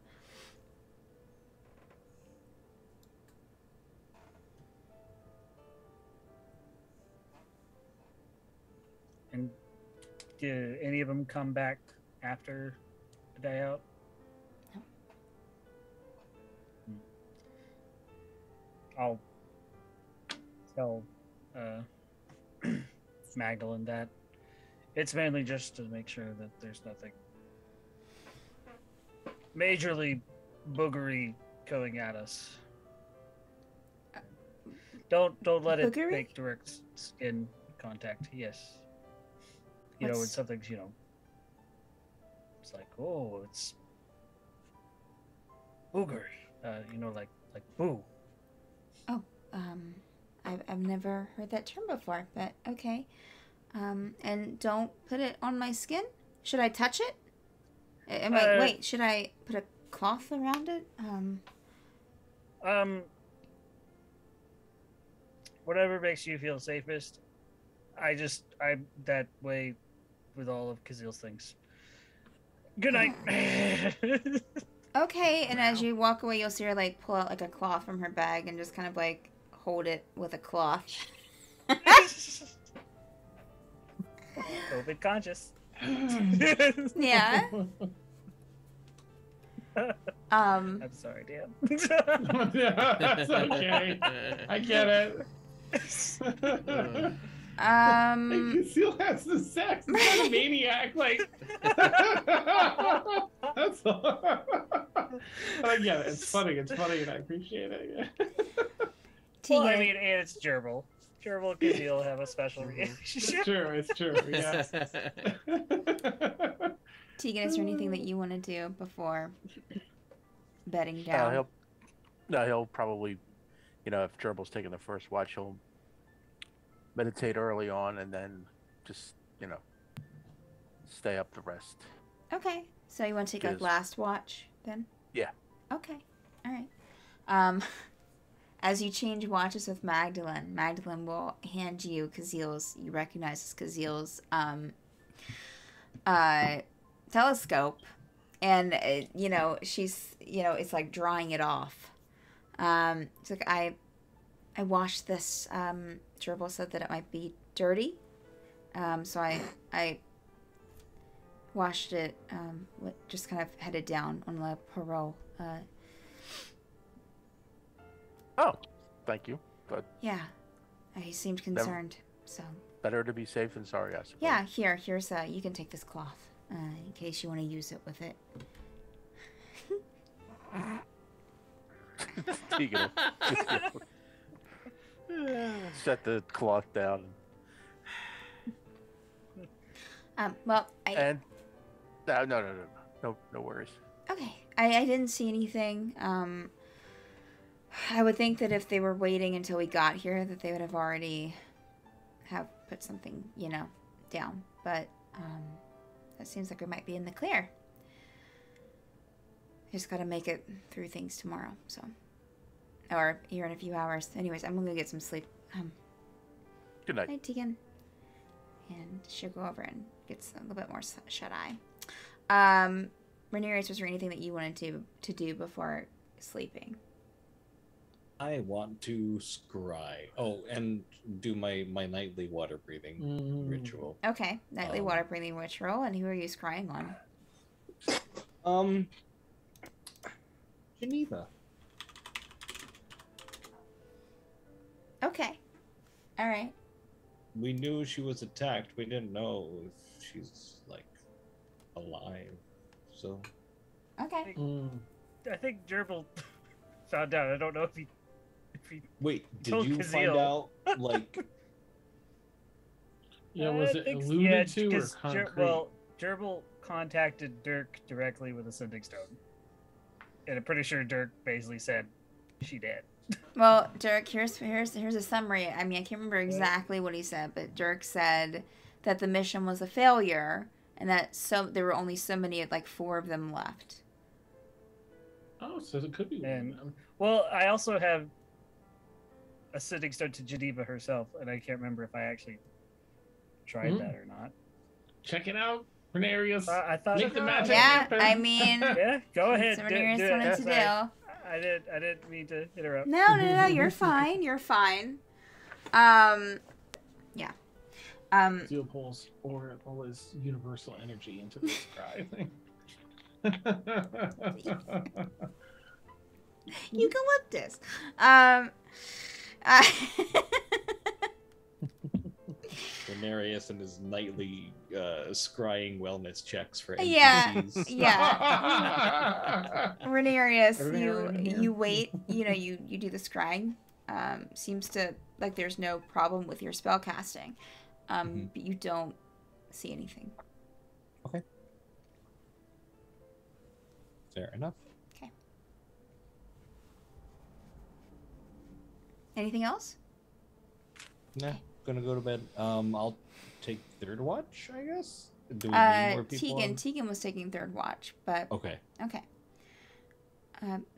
And do any of them come back after the day out? No. I'll tell Magdalene that it's mainly just to make sure that there's nothing majorly boogery coming at us. Don't let it Boogery? make direct skin contact. Yes. When something's, it's like, oh, it's boogery. Like boo. Oh, I've never heard that term before, but okay. And don't put it on my skin? Should I touch it? Wait, should I put a cloth around it? Whatever makes you feel safest. I'm that way with all of Kaziel's things. Good night. Okay, and as you walk away, you'll see her like pull out like a cloth from her bag and just kind of like hold it with a cloth. COVID conscious. Yeah. I'm sorry, Dan. That's okay. I get it. He still has the sex. He's not a maniac. Like, that's all. But I get it. It's funny, and I appreciate it. Well, I mean, and it's Gerbil. Gerbil and Kaziel have a special relationship. It's true. Yeah. Tegan, is there anything that you want to do before bedding down? He'll probably, if Gerbil's taking the first watch, he'll meditate early on and then just, stay up the rest. Okay. So you want to take like last watch then? Yeah. Okay. All right. As you change watches with Magdalene will hand you Kaziel's, you recognize as Kaziel's telescope, and she's it's like drawing it off. It's like I washed this. Gerbil said that it might be dirty, so I washed it. Just kind of headed down on the parole. Oh, thank you. But Yeah, he seemed concerned. So better to be safe than sorry, I suppose. yeah, here's you can take this cloth in case you want to use it with it. Tegan will set the cloth down. Well, And no worries. okay. I didn't see anything. I would think that if they were waiting until we got here, that they would have already have put something, down. But it seems like we might be in the clear. Just gotta make it through things tomorrow, so. Or here in a few hours. Anyways, I'm gonna get some sleep. Good night. Night, Tegan. And she'll go over and get a little bit more shut-eye. Rhaenyra, was there anything that you wanted to do before sleeping? I want to scry. Oh, and do my nightly water breathing ritual. Okay, nightly water breathing ritual. And who are you scrying on? Geneva. Okay. All right. We knew she was attacked. We didn't know if she's like alive. So. Okay. I think Gerbil found out. I don't know if he. Wait, did told you Kazeel. find out? Like. Yeah, was it alluded to or concrete? Gerbil contacted Dirk directly with a sending stone, and I'm pretty sure Dirk basically said she did. Well, Dirk, here's a summary. I mean, I can't remember exactly what he said, but Dirk said that the mission was a failure and that there were only so many, like 4 of them left. Oh, so it could be one of them. Well, I also have a sending stone to Geneva herself, and I can't remember if I actually tried that or not. Check it out, Rhaenyra. I thought Make the magic Yeah, happen. I mean, yeah, go ahead. That's what Rhaenyra's wanted to do. I didn't mean to interrupt. No, you're fine. You're fine. Yeah. Steel pulls or all his universal energy into the sky thing. Eucalyptus. Rhaenyra and his nightly scrying wellness checks for NPCs. Yeah. Rhaenyra, you wait. You do the scrying. Seems to like there's no problem with your spell casting, but you don't see anything. Okay. Fair enough. Okay. Anything else? Nah, gonna go to bed. I'll take third watch, I guess. Do we need more people Tegan was taking third watch, but okay.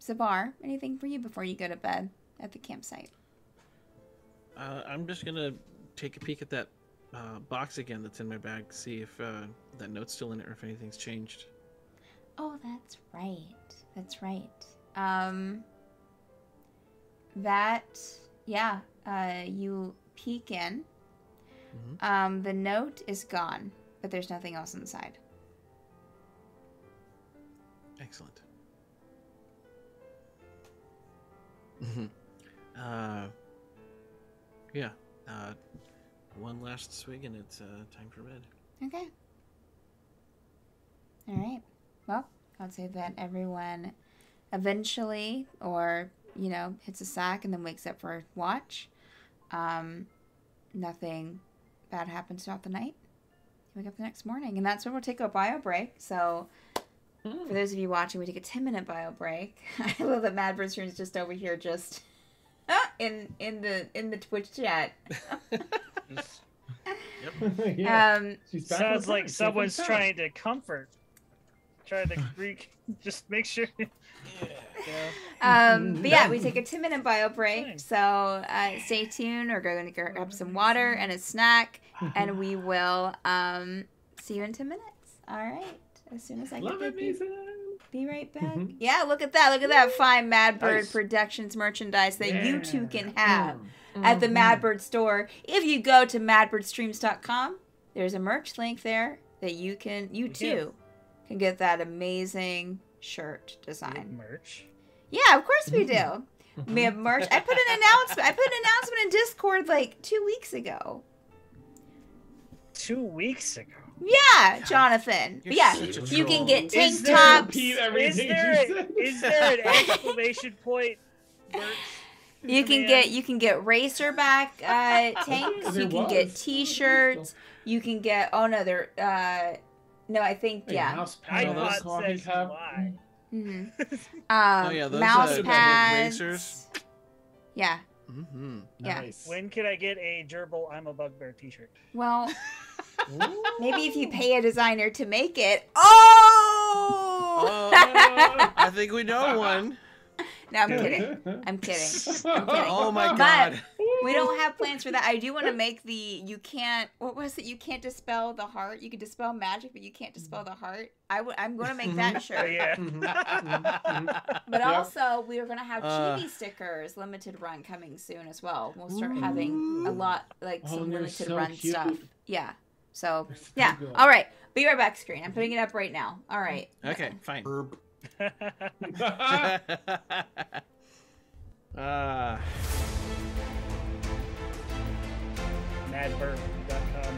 Zabar, anything for you before you go to bed at the campsite? I'm just gonna take a peek at that box again that's in my bag, see if that note's still in it or if anything's changed. Oh, that's right. You peek in. The note is gone, but there's nothing else inside. Excellent. One last swig and it's time for bed. Okay. All right. Well, I'd say that everyone eventually, or, hits a sack and then wakes up for a watch. Nothing bad happens throughout the night. You wake up the next morning, and that's when we'll take a bio break. So, for those of you watching, we take a 10-minute bio break. I love that Madbird's Stream is just over here, just in the Twitch chat. Yeah. Sounds like someone's trying to just make sure. But yeah, we take a 10-minute bio break. So stay tuned. We're going to grab some water and a snack, and we will see you in 10 minutes. All right. As soon as I get there. Be right back. Yeah, look at that. Look at that fine Madbird Productions merchandise that you two can have at the Madbird store. If you go to madbirdstreams.com, there's a merch link there that you too can get that amazing shirt design. Merch? Yeah, of course we do. We have merch. I put an announcement in Discord like 2 weeks ago. 2 weeks ago? Yeah, Jonathan. But yeah, you can get tank tops. Is there an exclamation point You can get racerback tanks. There You can was. get T-shirts. You can get no, I think Hey, yeah. mouse pad, iPod coffee says cup. why. Mm-hmm. Oh, yeah, those, Mouse big pads. racers. Yeah. Mm-hmm. Yeah. Nice. When can I get a gerbil I'm a bugbear t-shirt? Well, Ooh. maybe if you pay a designer to make it. Oh! I think we know one. No, I'm kidding. I'm kidding. I'm kidding. Oh my But god. we don't have plans for that. I do want to make you can't, what was it? You can't dispel the heart. You can dispel magic, but you can't dispel the heart. I'm going to make that Oh, shirt. yeah. But Yeah. also, we are going to have chibi stickers, limited run coming soon as well. We'll start having a lot, like Oh, some and they're limited so run cute. stuff. Yeah. So, They're so yeah. good. All right. Be right back, screen. I'm putting it up right now. All right. Okay, fine. Madburb.com.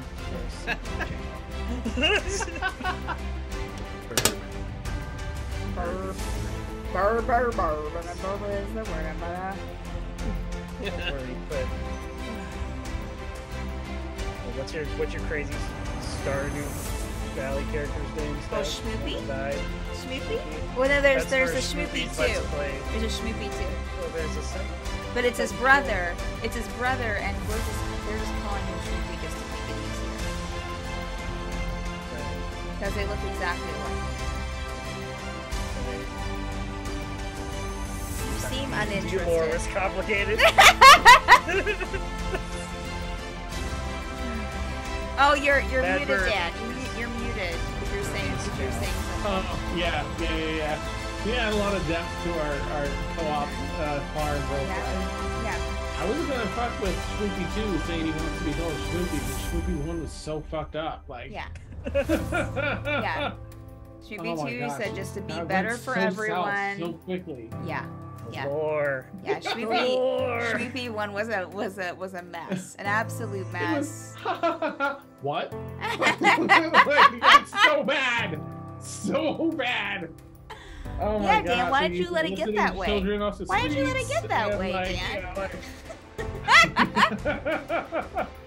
Burr, burr, burr. Burr is the word. That's where he put. What's your crazy Stardew Valley character's name? Oh, Steph? Schmoopy? Died. Schmoopy? Well, no, there's That's a for Schmoopy Schmoopy's Let's too. Play. There's a Schmoopy too. Oh, there's a second. But it's his brother. It's his brother, and they're just calling him Schmoopy just to make it easier. Because they look exactly alike. You seem More uninterested. was complicated. Oh, you're Bad muted, bird. Dan. You're muted. If you're saying something. Oh, yeah. We had a lot of depth to our co-op farm roleplay. Yeah. I wasn't gonna fuck with Schmoopy 2 saying he wants to be called Schmoopy, but Schmoopy 1 was so fucked up. Like, Yeah. yeah. Schmoopy Oh my 2 gosh. said just to be That better went for so everyone. south so quickly. Yeah. Yeah. More. Yeah, Schmoopy More. Schmoopy 1 was a mess. An absolute mess. What? Like, that's so bad. So bad. Oh my Yeah, god. Dan, why did you let it get that way? Why did you let it get that way, Dan?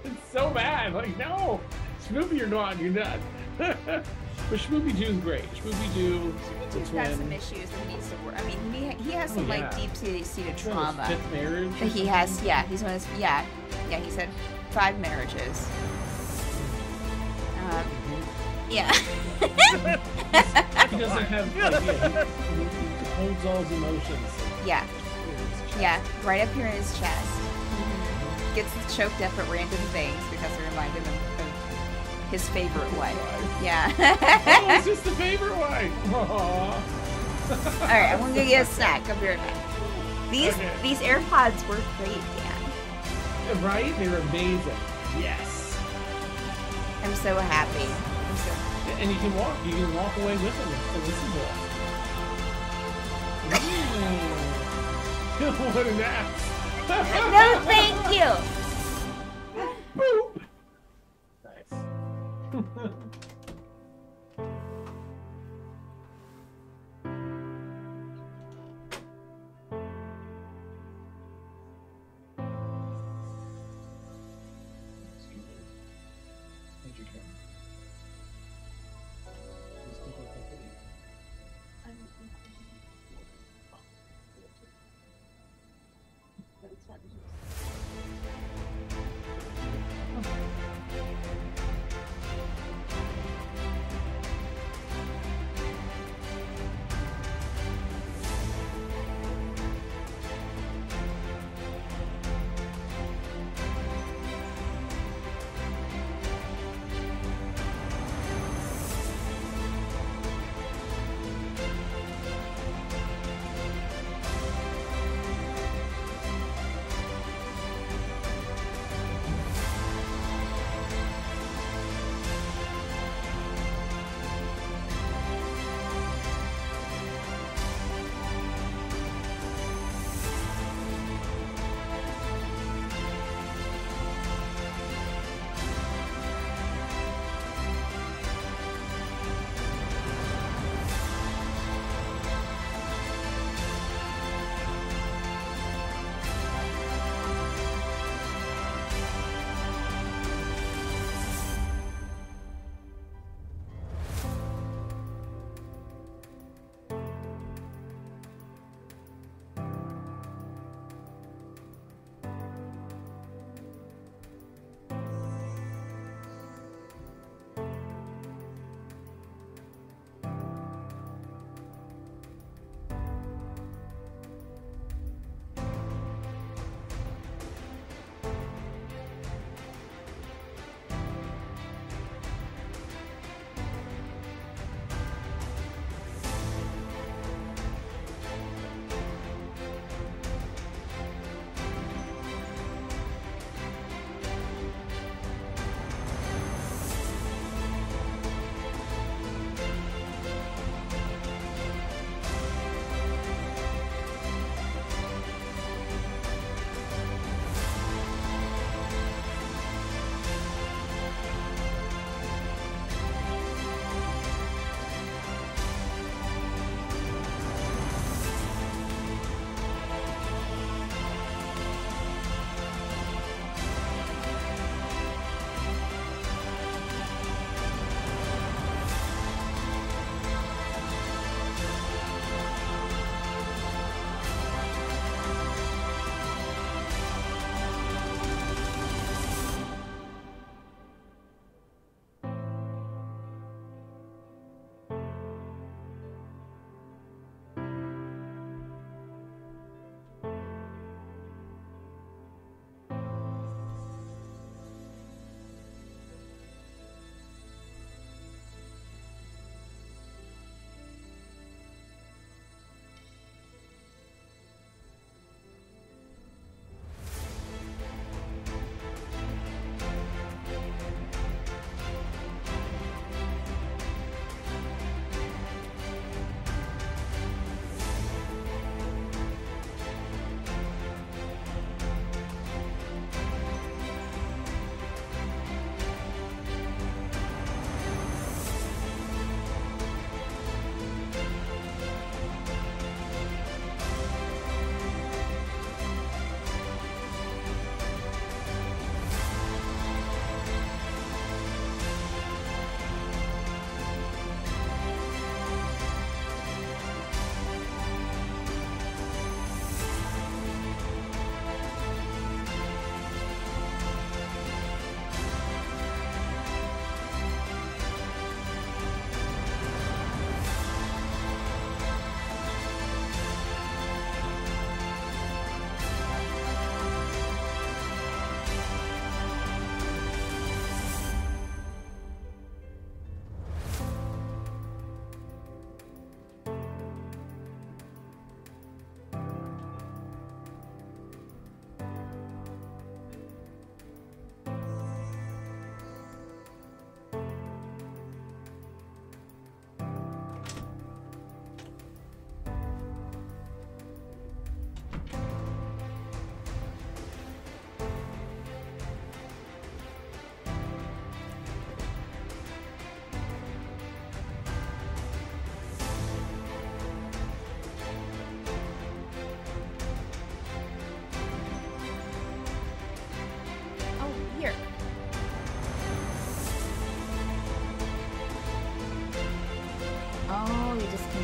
It's so bad. Like, no. Schmoopy, you're not. But Schmoopy 2 is great. Schmoopy 2. He's got some issues that he needs to work. I mean, he has some like deep-seated trauma. Fifth marriage. That he has. Yeah, he's one of his. Yeah. He said 5 marriages. Yeah. He doesn't have. Like, he holds all his emotions. Yeah. Yeah. Right up here in his chest. Gets choked up at random things because they remind him of his favorite wife. Yeah. Oh, it's just the favorite wife. All right, I'm gonna go get a snack. I'll be right back. These AirPods work great, Dan. Right? They're amazing. Yes. I'm so happy. And you can walk away with them and listen to them. What an ass. No, thank you. Boop. Nice.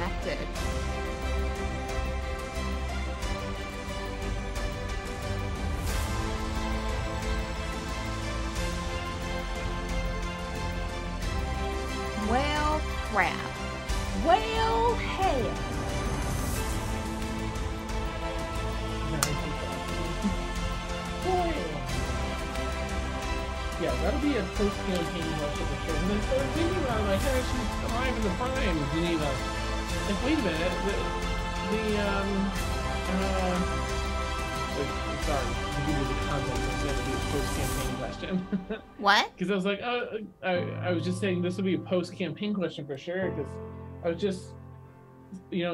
connected. Well, crap. Well, hell. Yeah, that'll be a post-campaign question for sure. And then started thinking about it, like, hey, she's alive in the prime, Geneva. Like, wait a minute, sorry, to give you the context, I said it'd be a post-campaign question. What? Because I was like, I was just saying this will be a post-campaign question for sure, because I was just,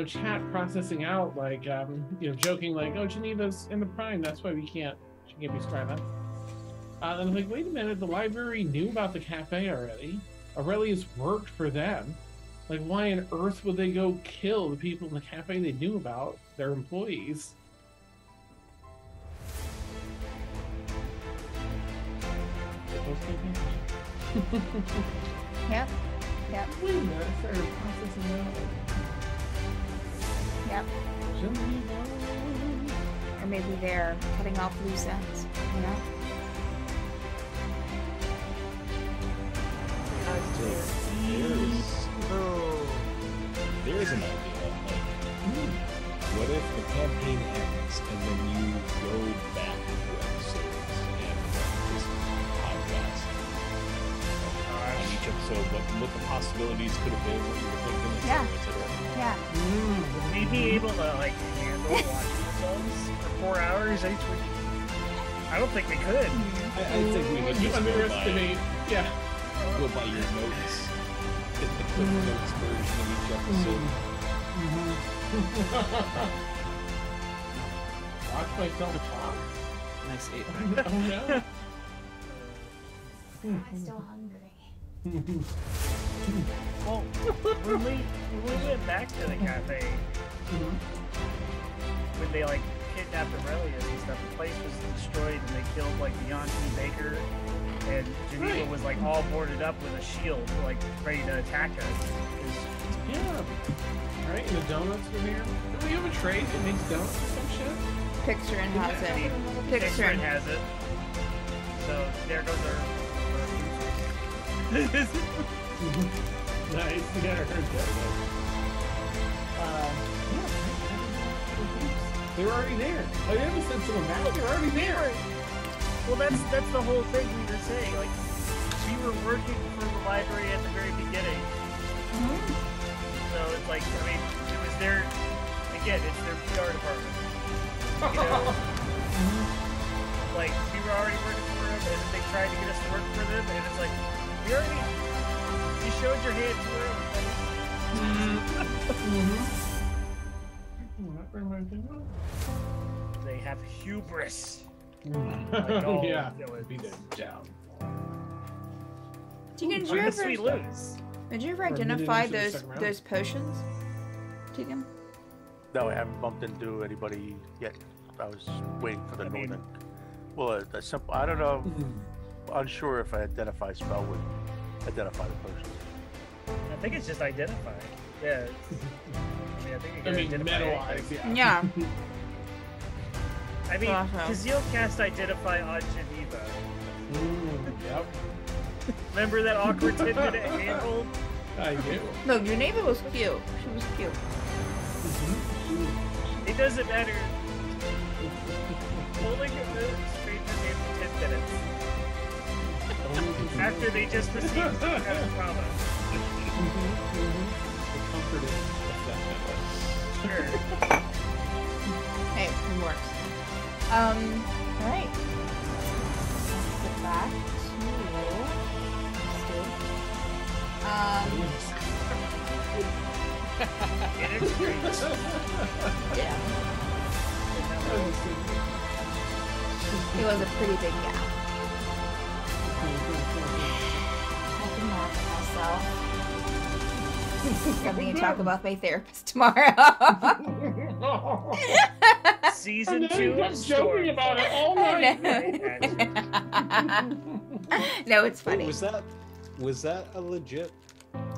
chat processing out, like, joking, like, oh, Geneva's in the prime, that's why she can't be Scriva. And I'm like, wait a minute, the library knew about the cafe already. Aurelius worked for them. Like, why on earth would they go kill the people in the cafe they knew about, their employees? Yep. Wait a minute, I started processing out. Yep. Or maybe they're cutting off loose ends, There's an idea. Like, what if the campaign ends and then you go back to episodes and just podcast on each episode what the possibilities could have been, what you were thinking, Yeah. etc. Yeah. Would we be able to like handle watching ourselves for 4 hours each week? I don't think we could. I think we could You just underestimate, yeah. go by your notes. Get the quick notes version of each episode. Watch myself talk. Nice 8. Oh no. I'm still hungry. Well, when we went back to the cafe, when they like kidnapped Aurelius and stuff, the place was destroyed and they killed like the Yanti baker, and Geneva was like all boarded up with a shield, like ready to attack us. Yeah. Right, and the donuts were there. Do we have a trade that makes donuts or some shit? Picturing has I mean, it. Picturing Picturing. has it. So there goes our Nice, yeah, I heard that. They were already there. I never sent someone back. They're already there. Well, that's the whole thing we were saying. Like, we were working for the library at the very beginning. So it's like, I mean, it was their, again, it's their PR department. Like, we were already working for them, and they tried to get us to work for them, and it's like, you showed your hand too early. They have hubris. Like all Yeah, villains. be their down. Tegan, Unless we lose. did you ever Or identify maybe they should stick around. those potions? Tegan? No, I haven't bumped into anybody yet. I was waiting for the northern. Well, a simple. I don't know. Unsure if I identify spell would identify the potions. I think it's just identify. Yeah. I mean, I think you can identify metal-wise, anything. Yeah. I mean, Awesome. Kazeel cast identify on Geneva. Yep, Remember that awkward 10-minute handhold? I do. No, Geneva was cute. She was cute. It doesn't matter. Holding a stranger's hand for 10 minutes. After they just received some kind of trauma. The comforting effect. Sure. Hey, it works. Alright. Let's get back to yeah. It was a pretty big gap. I can laugh at myself. Something to talk about my therapist tomorrow. Season And then 2 you of kept joking about it all I night. know. No, it's funny. Was that a legit?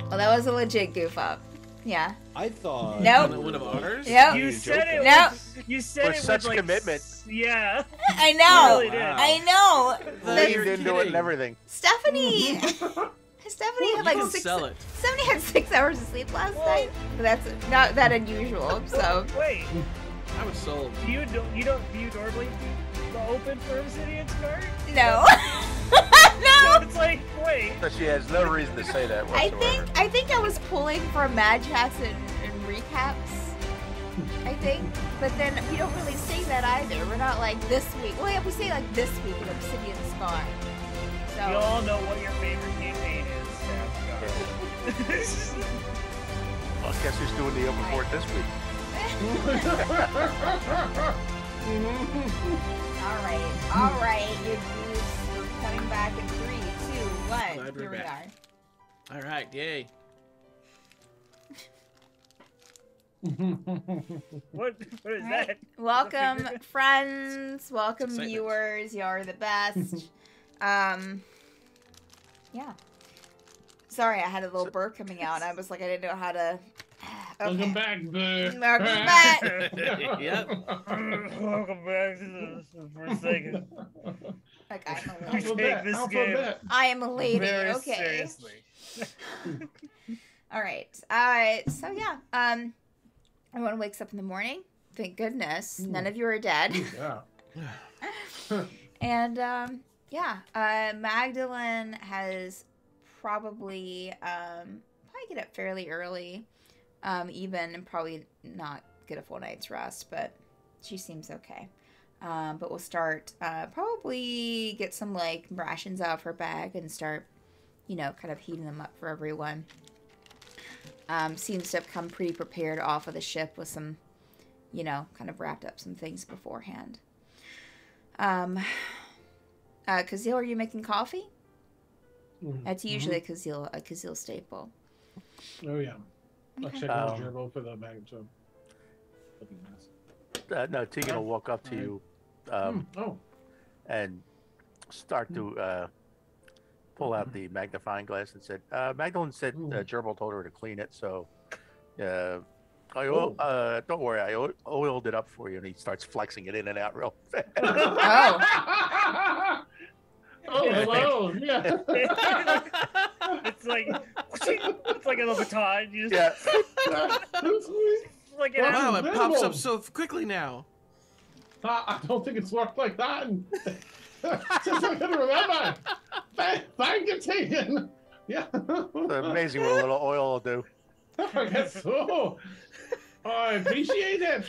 Well, that was a legit goof up. Yeah. I thought Nope. One of ours? Yep. You said it. No. You said With it such with like commitment. Yeah. I know. Really did. I know. You're Leaned into it and kidding. everything. Stephanie. Stephanie had like Don't 6. sell it. Stephanie had 6 hours of sleep last Whoa. night. But that's not that unusual. So. Wait. I was sold. Do you normally do open for Obsidian's card? No. So No. it's like, wait. So she has no reason to say that I whatsoever. think I was pulling for Mad Chats and recaps. I think, but then we don't really say that either. We're not like this week. Well, yeah, we say like this week with Obsidian Scar. So. We all know what your favorite campaign is, Seth. Well, guess who's doing the open board this week? All right, you dudes. We're coming back in 3, 2, 1. Glad we're Here we back. are. All right, yay. What is All right. that? Welcome, friends. Welcome, Excitement. viewers. You're the best. Yeah. Sorry, I had a little burp coming out. I was like, I didn't know how to. Okay. Welcome back, boo. Welcome back. Yep. Welcome back to the first second. Like, I'm a Take lady. this Alphabet. I am a lady. Very Okay. seriously. All right. So yeah. Everyone wakes up in the morning. Thank goodness, none of you are dead. Yeah. And yeah, Magdalene has probably get up fairly early, even, and probably not get a full night's rest, but she seems okay. But we'll start probably get some like rations out of her bag and start, kind of heating them up for everyone. Seems to have come pretty prepared off of the ship with some, kind of wrapped up some things beforehand. Kazil, are you making coffee? That's usually a Kazil staple. Oh yeah. I'll Okay. check on the gerbil for the bag of looking mess. No, Tegan will walk up to you Oh. and start to pull out the magnifying glass and said, Magdalene said Gerbil told her to clean it, so don't worry, I oiled it up for you. And he starts flexing it in and out real fast. Oh. Oh, hello. Yeah. It's like a little baton. You just, Yeah. it's like an Wow, it pops up Incredible. so quickly now. I don't think it's worked like that. Just like I remember. Thank you, Tegan. Yeah. It's amazing what a little oil will do. I guess so. I appreciate it.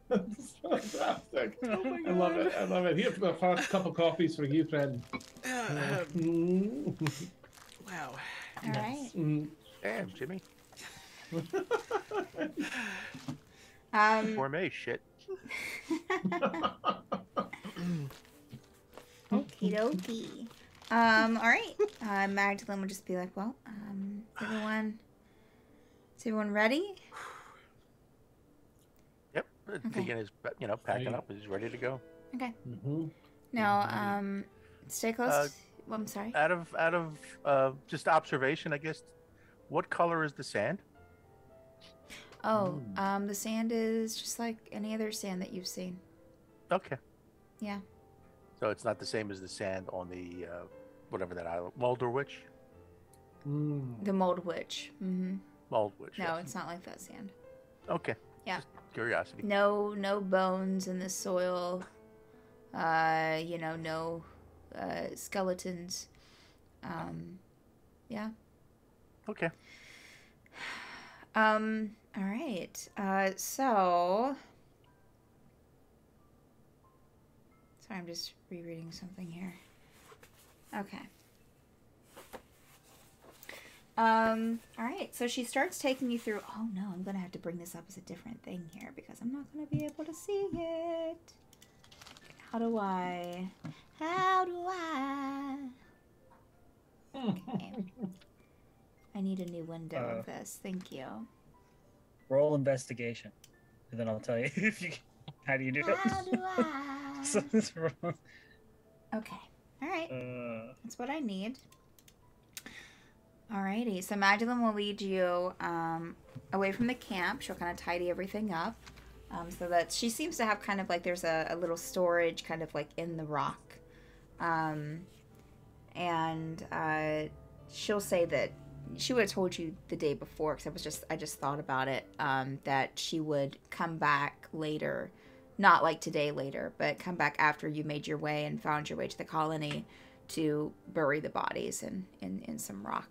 That's fantastic. Oh my I love God. it. I love it. Here's a first cup of coffees for you, friend. Wow. All right. Damn, Jimmy. Gourmet shit. Okie dokie. All right. Magdalene will just be like, well, is everyone ready? Yep. Tegan is, packing up. He's ready to go. Okay. Mm-hmm. Now, stay close. Well, I'm sorry. Out of just observation, I guess. What color is the sand? Oh, the sand is just like any other sand that you've seen. Okay. Yeah. So it's not the same as the sand on the whatever that island, Mulder Witch. The Mold Witch. Mm-hmm. Mold Witch. No, yes. it's not like that sand. Okay. Yeah. Just curiosity. No bones in the soil. No skeletons. Yeah. Okay. All right. So. Sorry, I'm just rereading something here. Okay. All right. So she starts taking you through. Oh no, I'm gonna have to bring this up as a different thing here because I'm not gonna be able to see it. How do I? Okay. I need a new window of this. Thank you. roll investigation, and then I'll tell you if you. How do you do it? How do I? So it's wrong. Okay. All right. That's what I need. Alrighty, so Magdalene will lead you away from the camp. She'll kind of tidy everything up, so that she seems to have kind of like there's a little storage kind of like in the rock, and she'll say that she would have told you the day before because I just thought about it, that she would come back later, not like today later, but come back after you made your way and found your way to the colony to bury the bodies in some rock.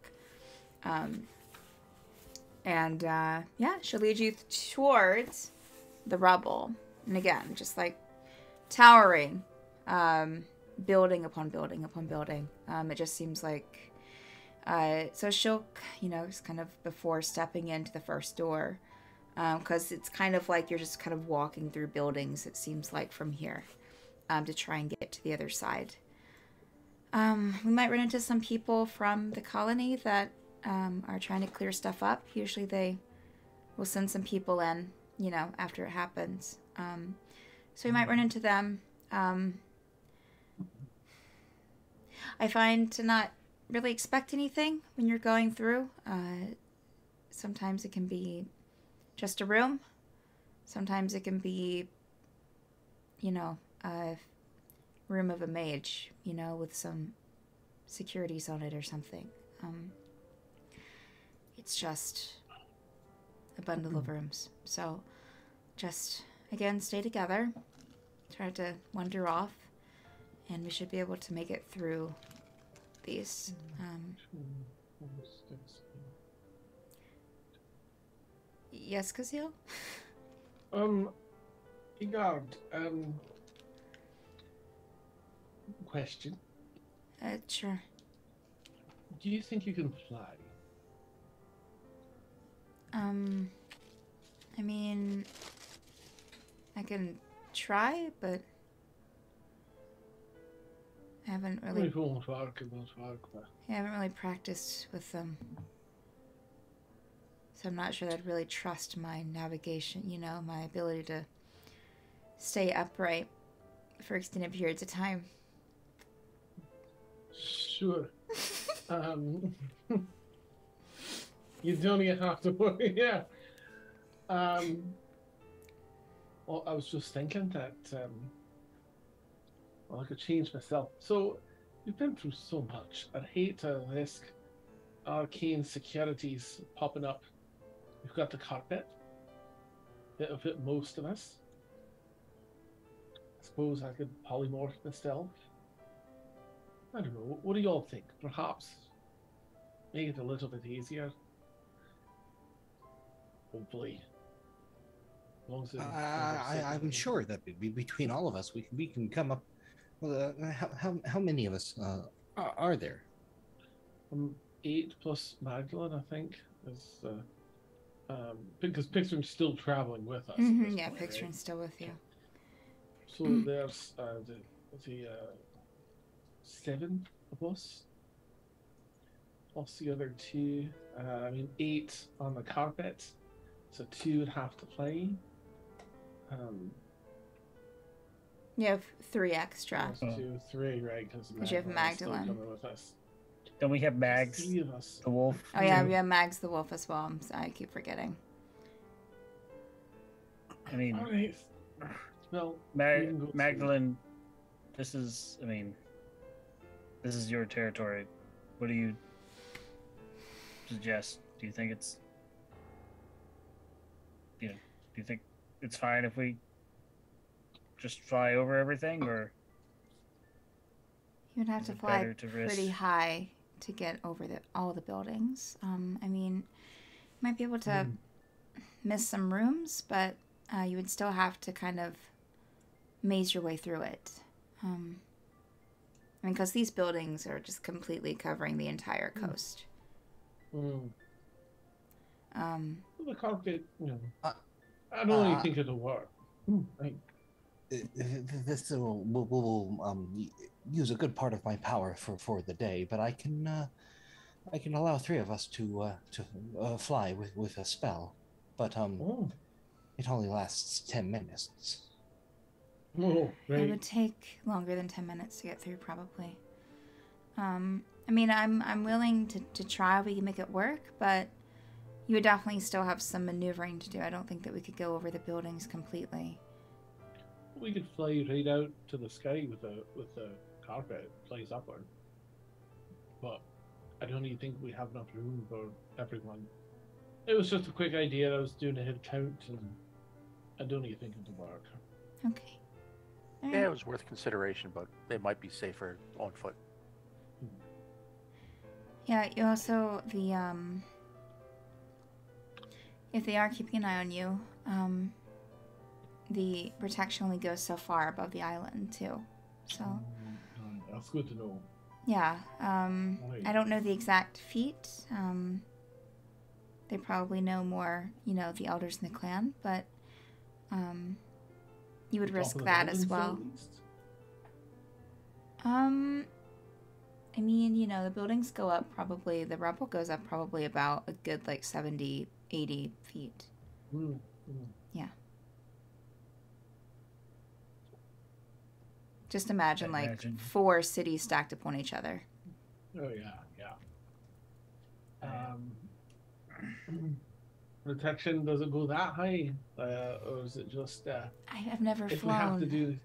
Yeah, she'll lead you towards the rubble. And again, just like towering, building upon building upon building. It just seems like, so she'll, just kind of before stepping into the first door, because it's kind of like you're just kind of walking through buildings, it seems like, from here, to try and get to the other side. We might run into some people from the colony that are trying to clear stuff up. Usually they will send some people in, after it happens. So we might run into them. I find to not really expect anything when you're going through. Sometimes it can be just a room. Sometimes it can be, a room of a mage, with some securities on it or something. It's just a bundle of rooms. So just, again, stay together. Try to wander off. And we should be able to make it through these. Yes, Kazil? Igard, question. Sure. Do you think you can fly? I mean, I can try, but I haven't really practiced with them. So I'm not sure I'd really trust my navigation, my ability to stay upright for extended periods of time. Sure. You don't even have to worry, yeah. Well, I was just thinking that, I could change myself. So, you've been through so much. I'd hate to risk arcane securities popping up. We've got the carpet. It'll fit most of us. I suppose I could polymorph myself. I don't know. What do you all think? Perhaps make it a little bit easier. Hopefully. As long as I'm sure that between all of us, we can come up. Well, how many of us are there? 8 plus Magdalene, I think, is because Pixar's still traveling with us. Yeah, point, Pixar's right? still with you. So there's the 7 of us, plus the other 2. 8 on the carpet, so 2 would have to play. You have 3 extra. 2, 3, right? Because you have Magdalene. coming with us. Then we have Mags, 3 of us. the wolf. Oh yeah, we have Mags the wolf as well. I keep forgetting. I mean, All right. Well, we can go Magdalene, this is your territory. What do you suggest? Do you think it's, do you think it's fine if we just fly over everything, or You would have is to it fly better to pretty risk? high to get over all the buildings. You might be able to miss some rooms, but you would still have to kind of maze your way through it. Because these buildings are just completely covering the entire coast. The carpet, Uh, I don't really think it'll work. Right. This will use a good part of my power for the day, but I can allow 3 of us to fly with a spell, but it only lasts 10 minutes. Oh, It right. would take longer than 10 minutes to get through, probably. I mean, I'm willing to try. We can make it work, but you would definitely still have some maneuvering to do. I don't think that we could go over the buildings completely. We could fly right out to the sky with a carpet, flies upward. But I don't even think we have enough room for everyone. It was just a quick idea. I was doing a head count, and I don't even think it'll work. Okay. All Yeah, right. it was worth consideration, but it might be safer on foot. Yeah, you also, if they are keeping an eye on you, the protection only goes so far above the island, too. So, That's good to know. yeah, Right. I don't know the exact feat. They probably know more, the elders in the clan, but, you would Top risk of the that as buildings, well. at least? I mean, the buildings go up probably, the rubble goes up probably about a good, 70, 80 feet. Mm. Yeah. Just imagine, Imagine. 4 cities stacked upon each other. Oh yeah. Protection doesn't go that high, or is it just I have never if we have to flown, do?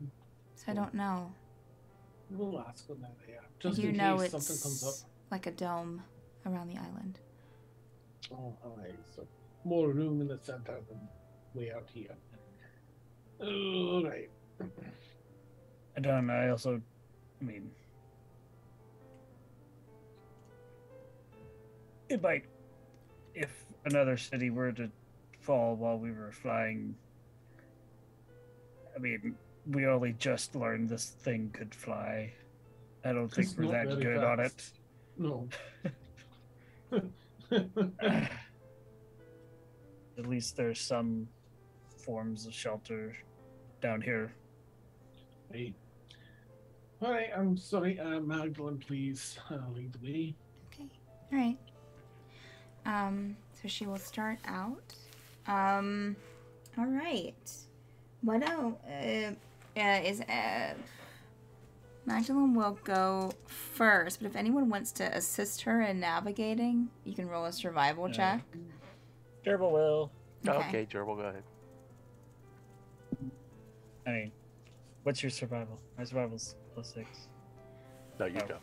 so I don't know. We'll ask them that. Yeah, I just do in know case something comes up. it's like a dome around the island. Oh, alright. So more room in the center than way out here. Alright. I don't know. I mean, it might, if another city were to fall while we were flying. I mean, we only just learned this thing could fly. I don't think It's we're not that very good on it. fast. No. At least there's some forms of shelter down here. Hey. Alright, I'm sorry, Magdalene, please lead the way. Okay. All right. So she will start out. All right. What else? Magdalene will go first, but if anyone wants to assist her in navigating, you can roll a survival check. Gerbil will. Okay, Gerbil, go ahead. I mean, what's your survival? My survival's +6. No, you Oh. don't.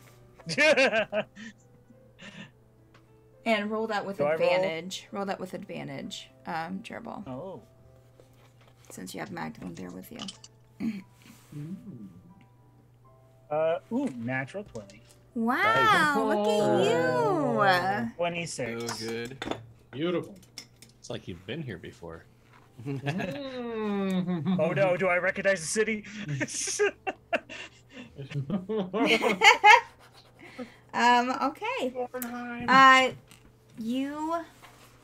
And roll that with Do I roll? advantage. Roll that with advantage, Gerbil, Oh. since you have Magdalene there with you. Natural 20. Wow, look at you! 26. So good. Beautiful. It's like you've been here before. Oh no, do I recognize the city? Okay. You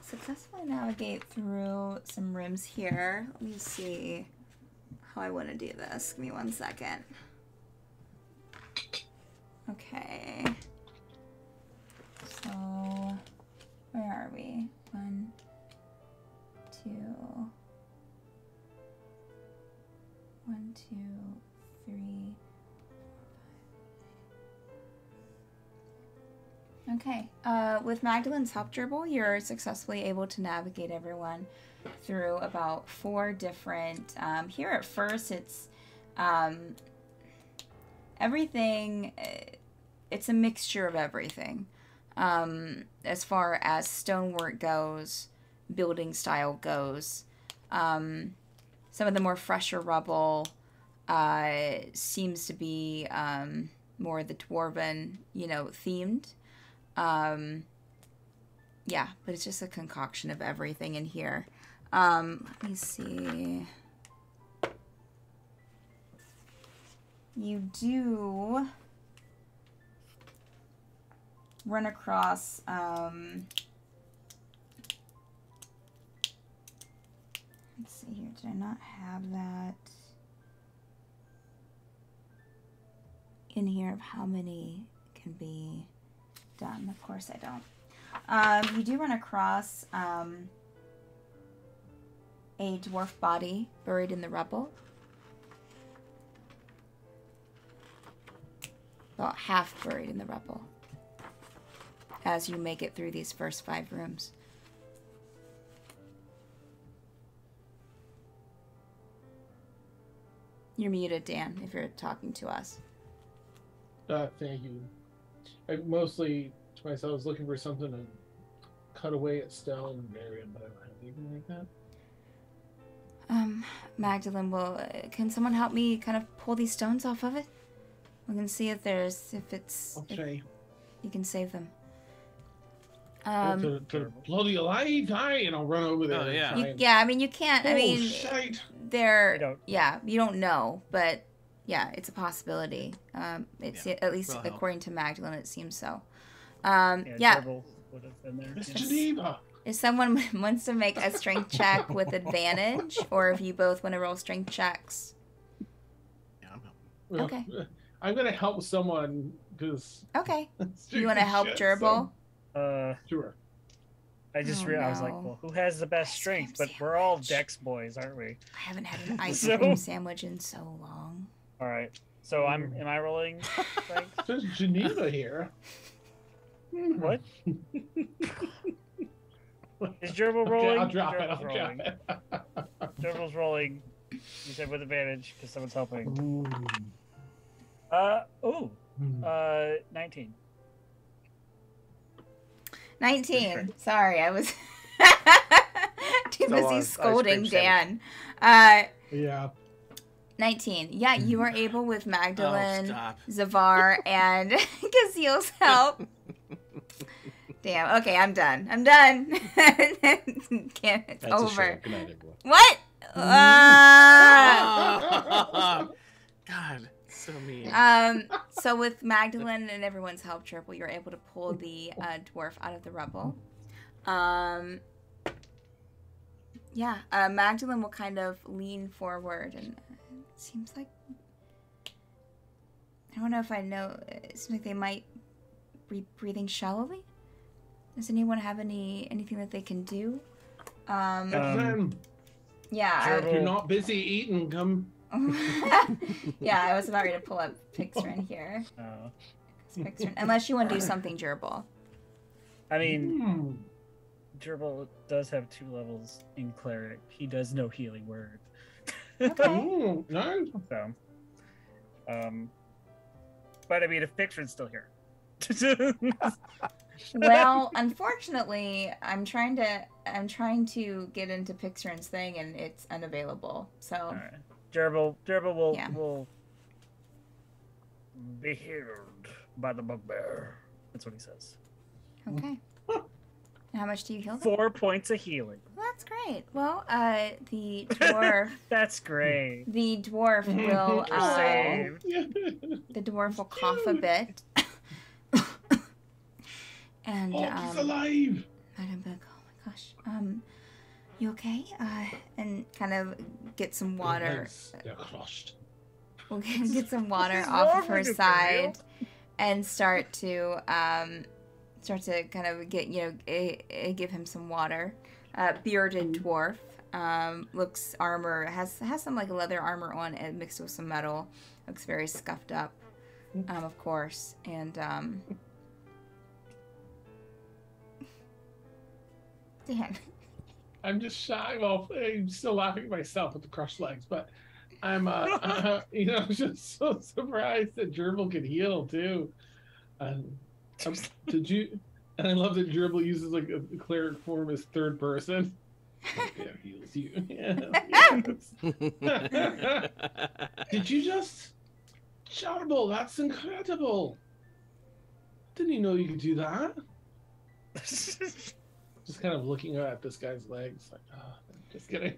successfully navigate through some rooms here. Let me see how I want to do this. Give me 1 second. Okay. So, where are we? 1, 2. 1, 2, 3. Okay. With Magdalene's help, Gerbil, you're successfully able to navigate everyone through about 4 different. Here at first, it's everything. It's a mixture of everything. As far as stonework goes, building style goes. Some of the more fresher rubble seems to be more the dwarven, themed. Yeah, but it's just a concoction of everything in here. Let me see. You do run across, let's see here, did I not have that in here of how many can be done? Of course I don't. You do run across a dwarf body buried in the rubble. About half buried in the rubble. as you make it through these first 5 rooms. You're muted, Dan, if you're talking to us. Thank you. I mostly, to myself, was looking for something to cut away at stone and bury him, but I don't have anything like that. Magdalene, can someone help me kind of pull these stones off of it? We can see if Okay. you can save them. To bloody alive, and I'll run over there. Oh, yeah. And try and... I mean, you can't. I mean, shite. you don't know, but yeah, it's a possibility. It's at least Will help. according to Magdalene, it seems so. Gerbil would have been there. Miss Yeah. Geneva. If someone wants to make a strength check with advantage, or if you both want to roll strength checks. Yeah, I'm helping. Okay. I'm gonna help someone because. Okay. You want to help Gerbil? Sure. I just Oh, realized, I was like, no. well, who has the best Ice strength? cream But we're all sandwich. Dex boys, aren't we? I haven't had an ice So- cream sandwich in so long. All right. So am I rolling strength? There's Geneva here. What? Is Gerbil Okay, rolling? I'll drop it. Gerbil's I'll drop rolling. it. Gerbil's rolling. You said with advantage because someone's helping. Ooh. 19. 19. Sorry, I was too So, busy ice scolding cream Dan. Yeah. 19. Yeah, you were able with Magdalene, stop. Zavar, and Gaziel's help. Damn. Okay, I'm done. I'm done. It's That's a show. over. Good night, everyone. What? God, so mean. So with Magdalene and everyone's help, Triple, you're able to pull the dwarf out of the rubble. Magdalene will kind of lean forward, and it seems like I don't know if I know. It seems like they might be breathing shallowly. Does anyone have anything that they can do? If Yeah. you're not busy eating, come. Yeah, I was about ready to pull up Pixrin here. Pixrin. Unless you want to do something durable. I mean, Gerbil does have 2 levels in cleric. He does know healing word. Okay. No. So, but I mean, if Pixrin's still here. Well, unfortunately, I'm trying to get into Pixrin's thing and it's unavailable. So All right. Gerbil will Yeah. will be healed by the bugbear. That's what he says. okay. And how much do you heal them? 4 points of healing. Well, that's great. Well, the dwarf That's great. the dwarf will Saved. the dwarf will cough a bit. And He's alive. I'd be like, oh my gosh, you okay? And kind of get some water. They're crushed. We'll get some water What's off wrong of her with you, side, and start to kind of get give him some water. Bearded dwarf, looks has some like leather armor on and mixed with some metal. Looks very scuffed up, of course, and Dan. I'm just shy. Well, I'm still laughing at myself with the crushed legs, but I'm, just so surprised that Gerbil could heal too. Did you? And I love that Gerbil uses like a cleric form as third person. Yeah, heals you. Yes. Did you just? Gerbil, that's incredible. Didn't you know you could do that? Just kind of looking at this guy's legs, like, just kidding.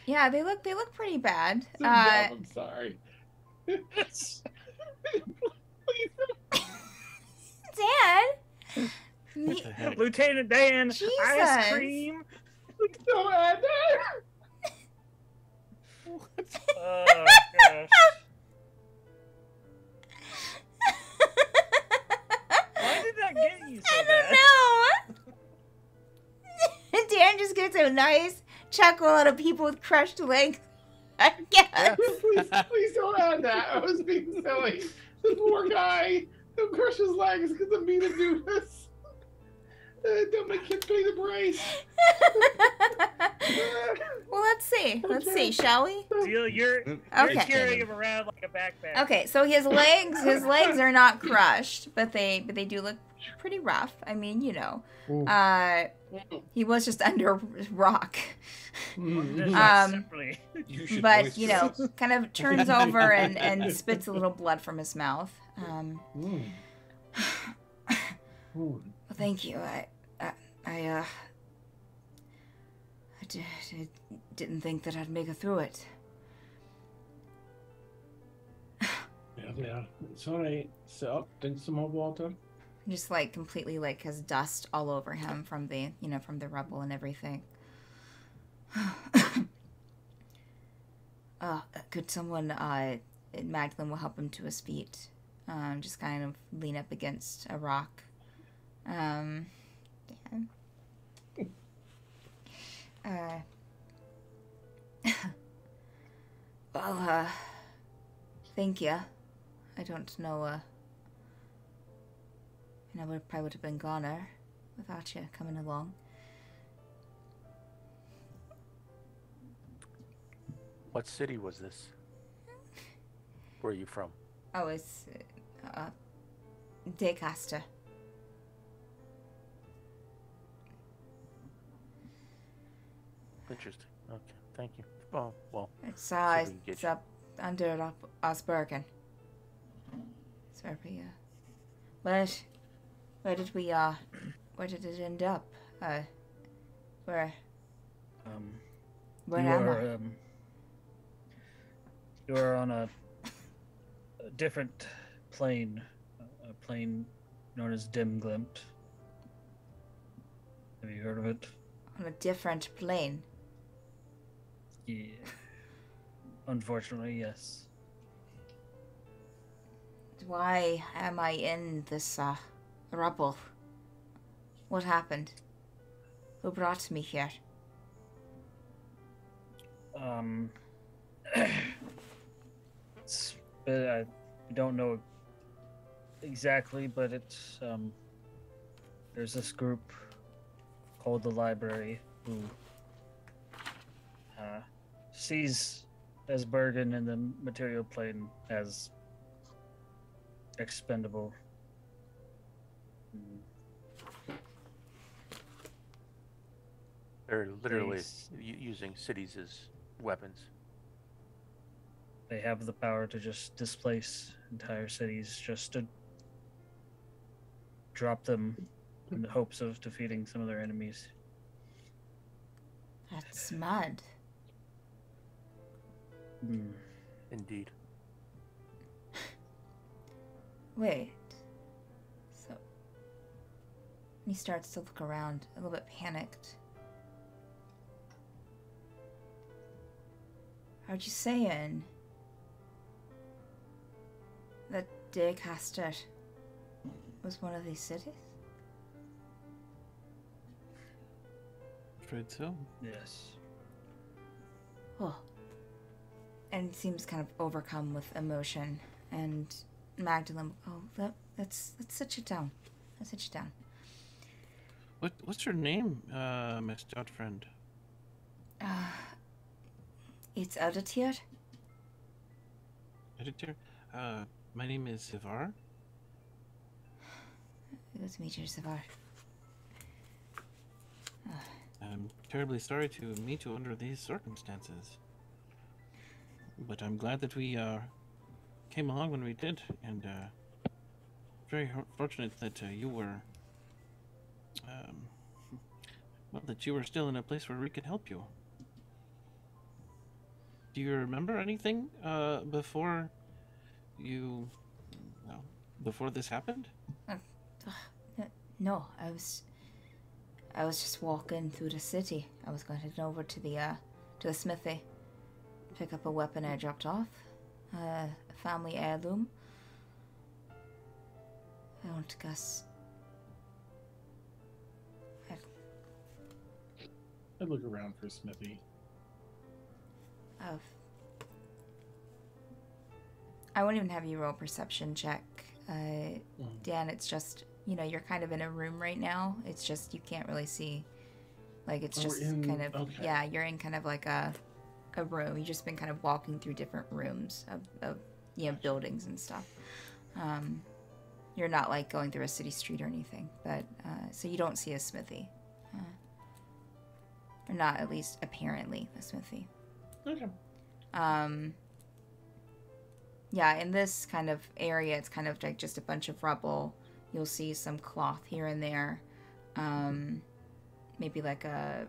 Yeah, they look pretty bad. I'm sorry. Dan. What the heck? Lieutenant Dan, Jesus. ice cream. Don't add that. Oh gosh. Why did that get you so I bad? don't know. Dan just gets a nice chuckle out of people with crushed legs. I guess. Please don't add that. I was being silly. This poor guy. Of course crush his legs because I'm mean to do this. Don't make him pay the price. Well, let's see. Let's see, shall we? You're Okay. carrying him around like a backpack. Okay, so his legs are not crushed, but they do look pretty rough. I mean, you know, he was just under a rock. Simply. But you know, kind of turns over and spits a little blood from his mouth. Well, thank you. I didn't think that I'd make it through it. Yeah, it's alright. So, drink some more water. Just like completely like has dust all over him from the from the rubble and everything. Could someone Magdalene will help him to his feet. Just kind of lean up against a rock. Yeah. Well, thank you. I don't know, I probably would have been goner without you coming along. What city was this? Where are you from? Oh, it's, Daycaster. Interesting. Okay, thank you. Oh, well. It's, see if we can get it's you. up under Osbergen. It's where we, where did it end up? Where You am I? are, you are on a different plane, a plane known as Dim Glimped. Have you heard of it? On a different plane. Yeah. Unfortunately, yes. Why am I in this, rubble? What happened? Who brought me here? I don't know exactly, but it's, there's this group called the Library who, sees Esbergen in the material plane as expendable. They're literally They- using cities as weapons. They have the power to just displace entire cities, just to drop them in the hopes of defeating some of their enemies. That's mad. Hmm. Indeed. Wait. So he starts to look around, a little bit panicked. Are you saying that Daycaster was one of these cities? Afraid so. Yes. Oh. And seems kind of overcome with emotion. And Magdalene, let's sit you down. Let's sit you down. What's your name, my stout friend? It's Editor. Editor? My name is Sivar. Good to meet you, Savar. I'm terribly sorry to meet you under these circumstances. But I'm glad that we came along when we did, and very fortunate that you were, well, that you were still in a place where we could help you. Do you remember anything before you, well, before this happened? No, I was just walking through the city. I was going to head over to the smithy, pick up a weapon I dropped off, a family heirloom. I don't guess. I look around for Smithy. I won't even have you roll a perception check. Dan, it's just, you're kind of in a room right now. It's just you can't really see. Like, it's just kind of, okay. yeah, you're in kind of like a room. You've just been kind of walking through different rooms of buildings and stuff. You're not like going through a city street or anything, but so you don't see a smithy. Or not, at least apparently, a smithy. Okay. Yeah, in this kind of area, it's kind of like just a bunch of rubble. You'll see some cloth here and there. Maybe like a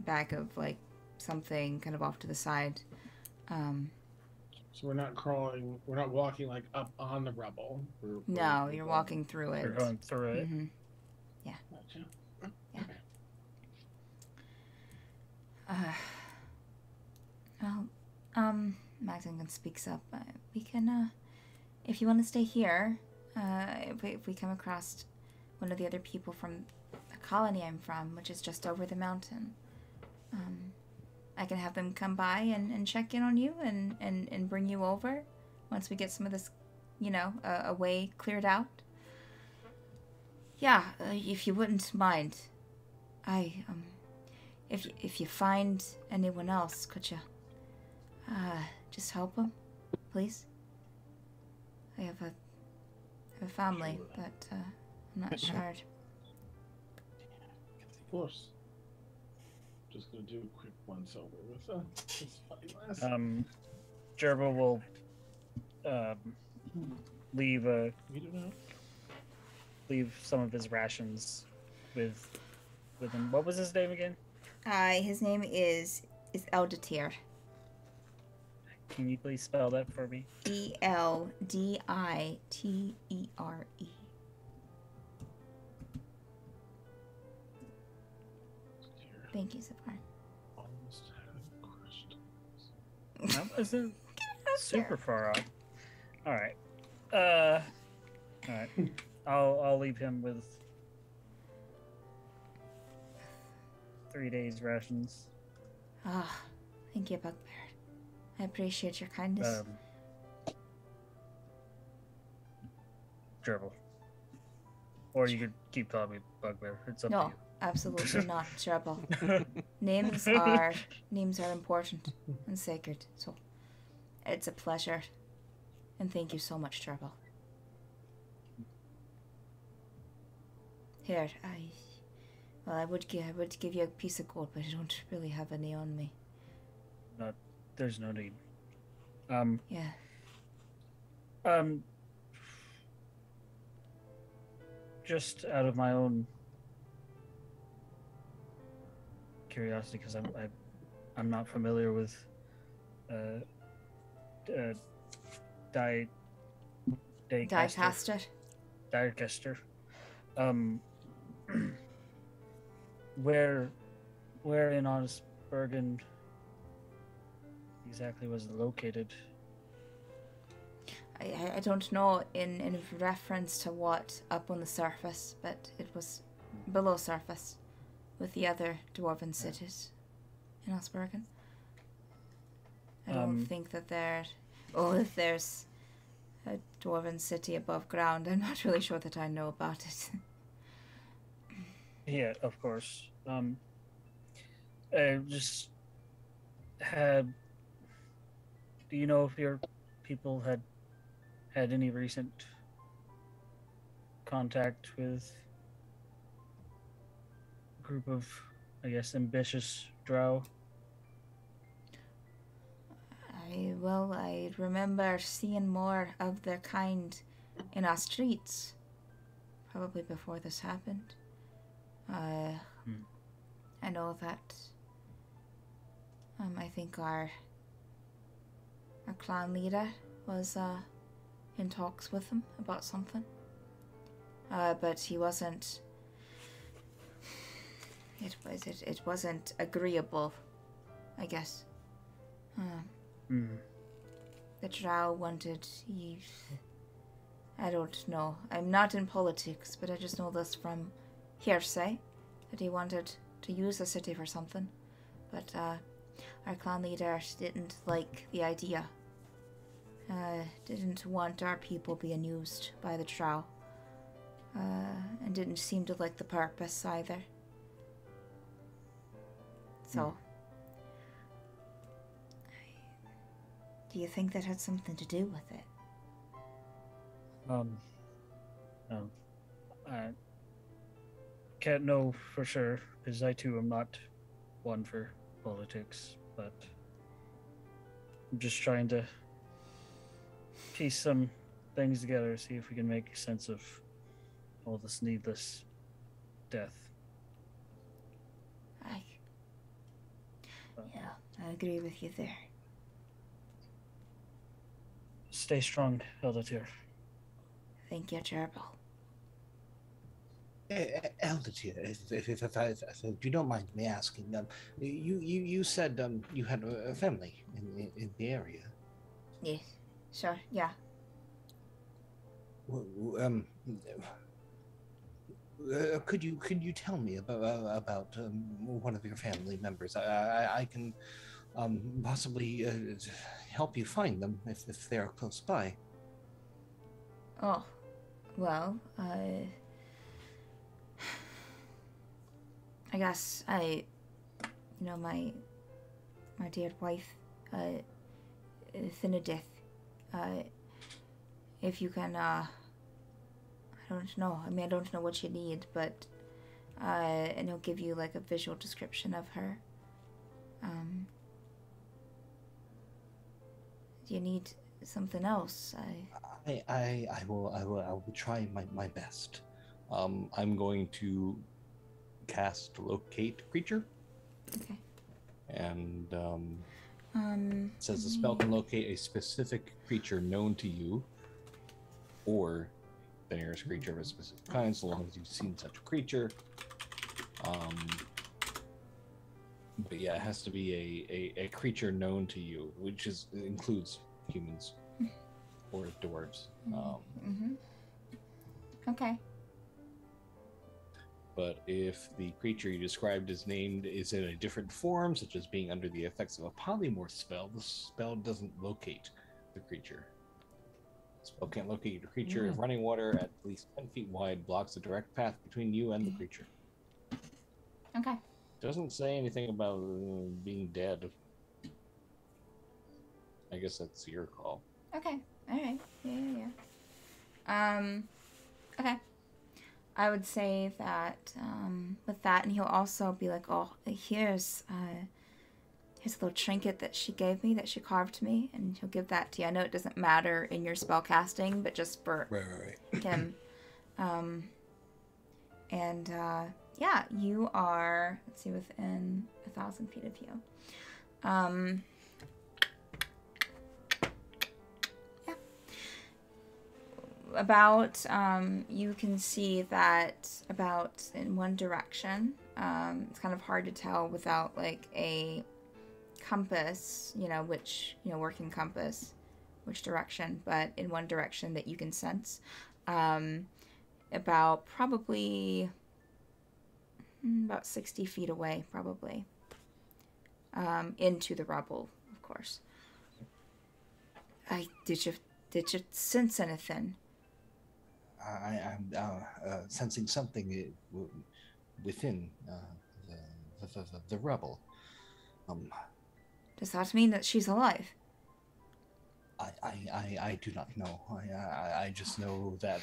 bag of like something kind of off to the side. So we're not crawling, we're not walking like up on the rubble. No, you're walking through it. You're going through it. Mm-hmm. Yeah. Gotcha. Yeah. Okay. Magdalene speaks up. We can, if you want to stay here, if we come across one of the other people from the colony I'm from, which is just over the mountain, I can have them come by and check in on you and bring you over once we get some of this, a way cleared out. Yeah, if you wouldn't mind, if you find anyone else, could you, just help them, please? I have a family, but I'm not sure. Of course. Just gonna do a quick once over with this spyglass. Gerbil will leave some of his rations with him. What was his name again? His name is Elditir. Can you please spell that for me? Elditere. Thank you, Safar. Almost had questions. That wasn't super far off. All right. All right. I'll leave him with 3 days rations. Ah, thank you, Bugbear. I appreciate your kindness. Gerbil. Or you could keep calling me Bugbear. It's up to No, you. absolutely not, Gerbil. Names are important and sacred, so it's a pleasure. And thank you so much, Gerbil. Here, I would give you a piece of gold, but I don't really have any on me. There's no need. Yeah. Just out of my own curiosity, because I'm not familiar with Diecaster. Diecaster. Where in Honestbergen exactly was it located? I don't know in reference to what up on the surface, but it was below surface with the other dwarven cities in Osbergen. I don't think that if there's a dwarven city above ground, I'm not really sure that I know about it. Yeah, of course. I just had. Do you know if your people had any recent contact with a group of, I guess, ambitious drow? I remember seeing more of their kind in our streets, probably before this happened. I know that I think our clan leader was in talks with them about something, but he wasn't. It wasn't agreeable, I guess. The drow wanted. I don't know. I'm not in politics, but I just know this from hearsay that he wanted to use the city for something, but our clan leader didn't like the idea, didn't want our people being used by the Drow. And didn't seem to like the purpose either. So, do you think that had something to do with it? No. I can't know for sure, because I too am not one for politics, but I'm just trying to piece some things together, see if we can make sense of all this needless death. I agree with you there. Stay strong, Eldatir. Thank you, Gerbil. Eldatir, if you don't mind me asking, you said you had a family in the area. Yes, sure, yeah. Could you tell me about one of your family members? I can possibly help you find them if they're close by. Oh, well, I guess my dear wife, Thinidith, if you can, I don't know. I mean, I don't know what you need, but, and he'll give you, like, a visual description of her. Do you need something else? I will try my best. I'm going to cast Locate Creature. Okay. And, it says the spell can locate a specific creature known to you, or the nearest creature of a specific kind, so long as you've seen such a creature. But yeah, it has to be a creature known to you, which includes humans or dwarves. Okay. But if the creature you described is in a different form, such as being under the effects of a polymorph spell, the spell doesn't locate the creature. The spell can't locate a creature. If running water at least 10 feet wide blocks the direct path between you and the creature. Okay. Doesn't say anything about being dead. I guess that's your call. Okay. All right. Yeah. Okay. I would say that with that, and he'll also be like, "Oh, here's a little trinket that she gave me, that she carved me," and he'll give that to you. I know it doesn't matter in your spell casting, but just for him. Yeah, you are, let's see, within 1,000 feet of you. About, you can see that about in one direction, it's kind of hard to tell without like a compass, working compass, which direction, but in one direction that you can sense, about probably about 60 feet away, probably, into the rubble, of course. Did you sense anything? I'm sensing something within the rubble. Does that mean that she's alive? I do not know. I just know that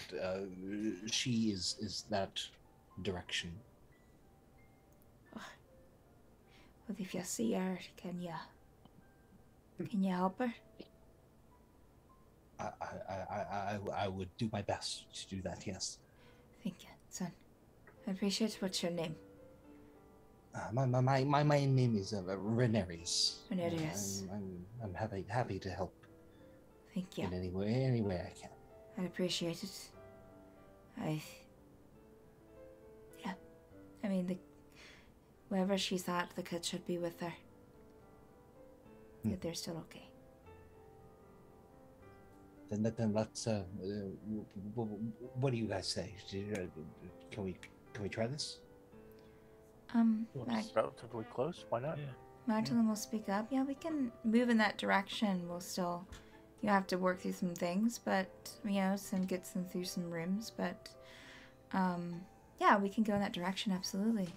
she is that direction. Well, if you see her, can you help her? I would do my best to do that, yes. Thank you, son. I appreciate it. What's your name? My name is Renarius. Renarius. I'm happy to help. Thank you. In any way I can. I appreciate it. I mean, wherever she's at, the kid should be with her. That they're still okay. Then let's. What do you guys say? Can we try this? Relatively close. Why not? Yeah. Magdalene will speak up. Yeah, we can move in that direction. We'll still, you have to work through some things, but get some through some rooms. But yeah, we can go in that direction, absolutely.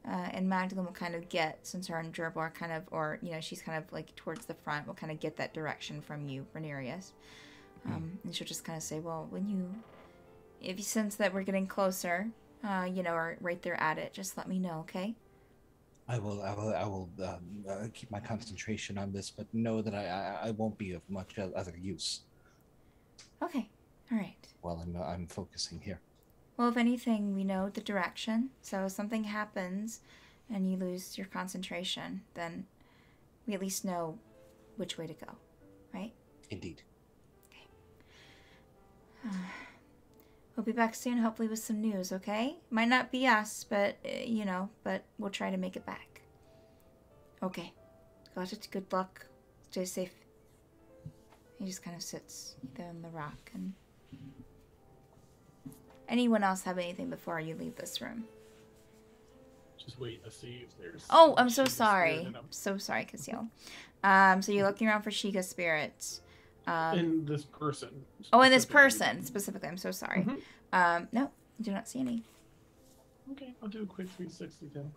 And Magdalene will kind of get, since her and Gerbil are kind of, or she's kind of like towards the front, will kind of get that direction from you, Renarius. And she'll just kind of say, well, if you sense that we're getting closer, or right there at it, just let me know, okay? I will keep my concentration on this, but know that I won't be of much other use. Okay, all right. Well, I'm focusing here. Well, if anything, we know the direction. So if something happens and you lose your concentration, then we at least know which way to go, right? Indeed. Okay. We'll be back soon, hopefully with some news, okay? Might not be us, but, but we'll try to make it back. Okay. Got it. Good luck. Stay safe. He just kind of sits there on the rock. And anyone else have anything before you leave this room? Just waiting to see if there's... Oh, I'm so sorry. So sorry, Casil. So you're looking around for Sheikah spirits. In this person. Oh, in this person specifically. I'm so sorry. No, do not see any. Okay, I'll do a quick 360 then.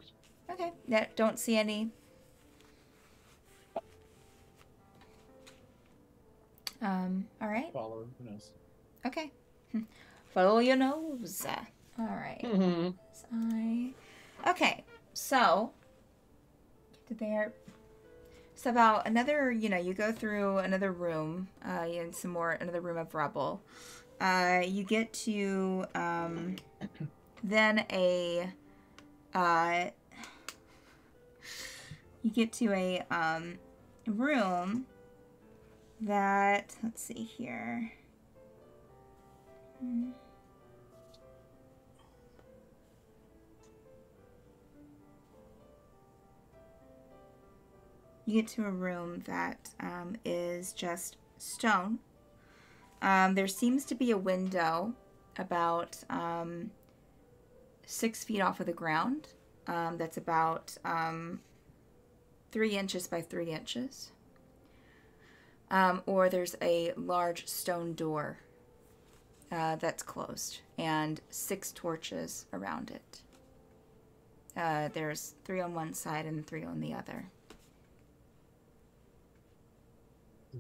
Okay, yeah, don't see any. All right. Follow who knows. Okay. Follow your nose. All right. Okay, so there. So about another, you go through another room, and another room of rubble. You get to then a room that, let's see here. You get to a room that is just stone. There seems to be a window about 6 feet off of the ground. That's about 3 inches by 3 inches. Or there's a large stone door that's closed and 6 torches around it. There's 3 on one side and 3 on the other.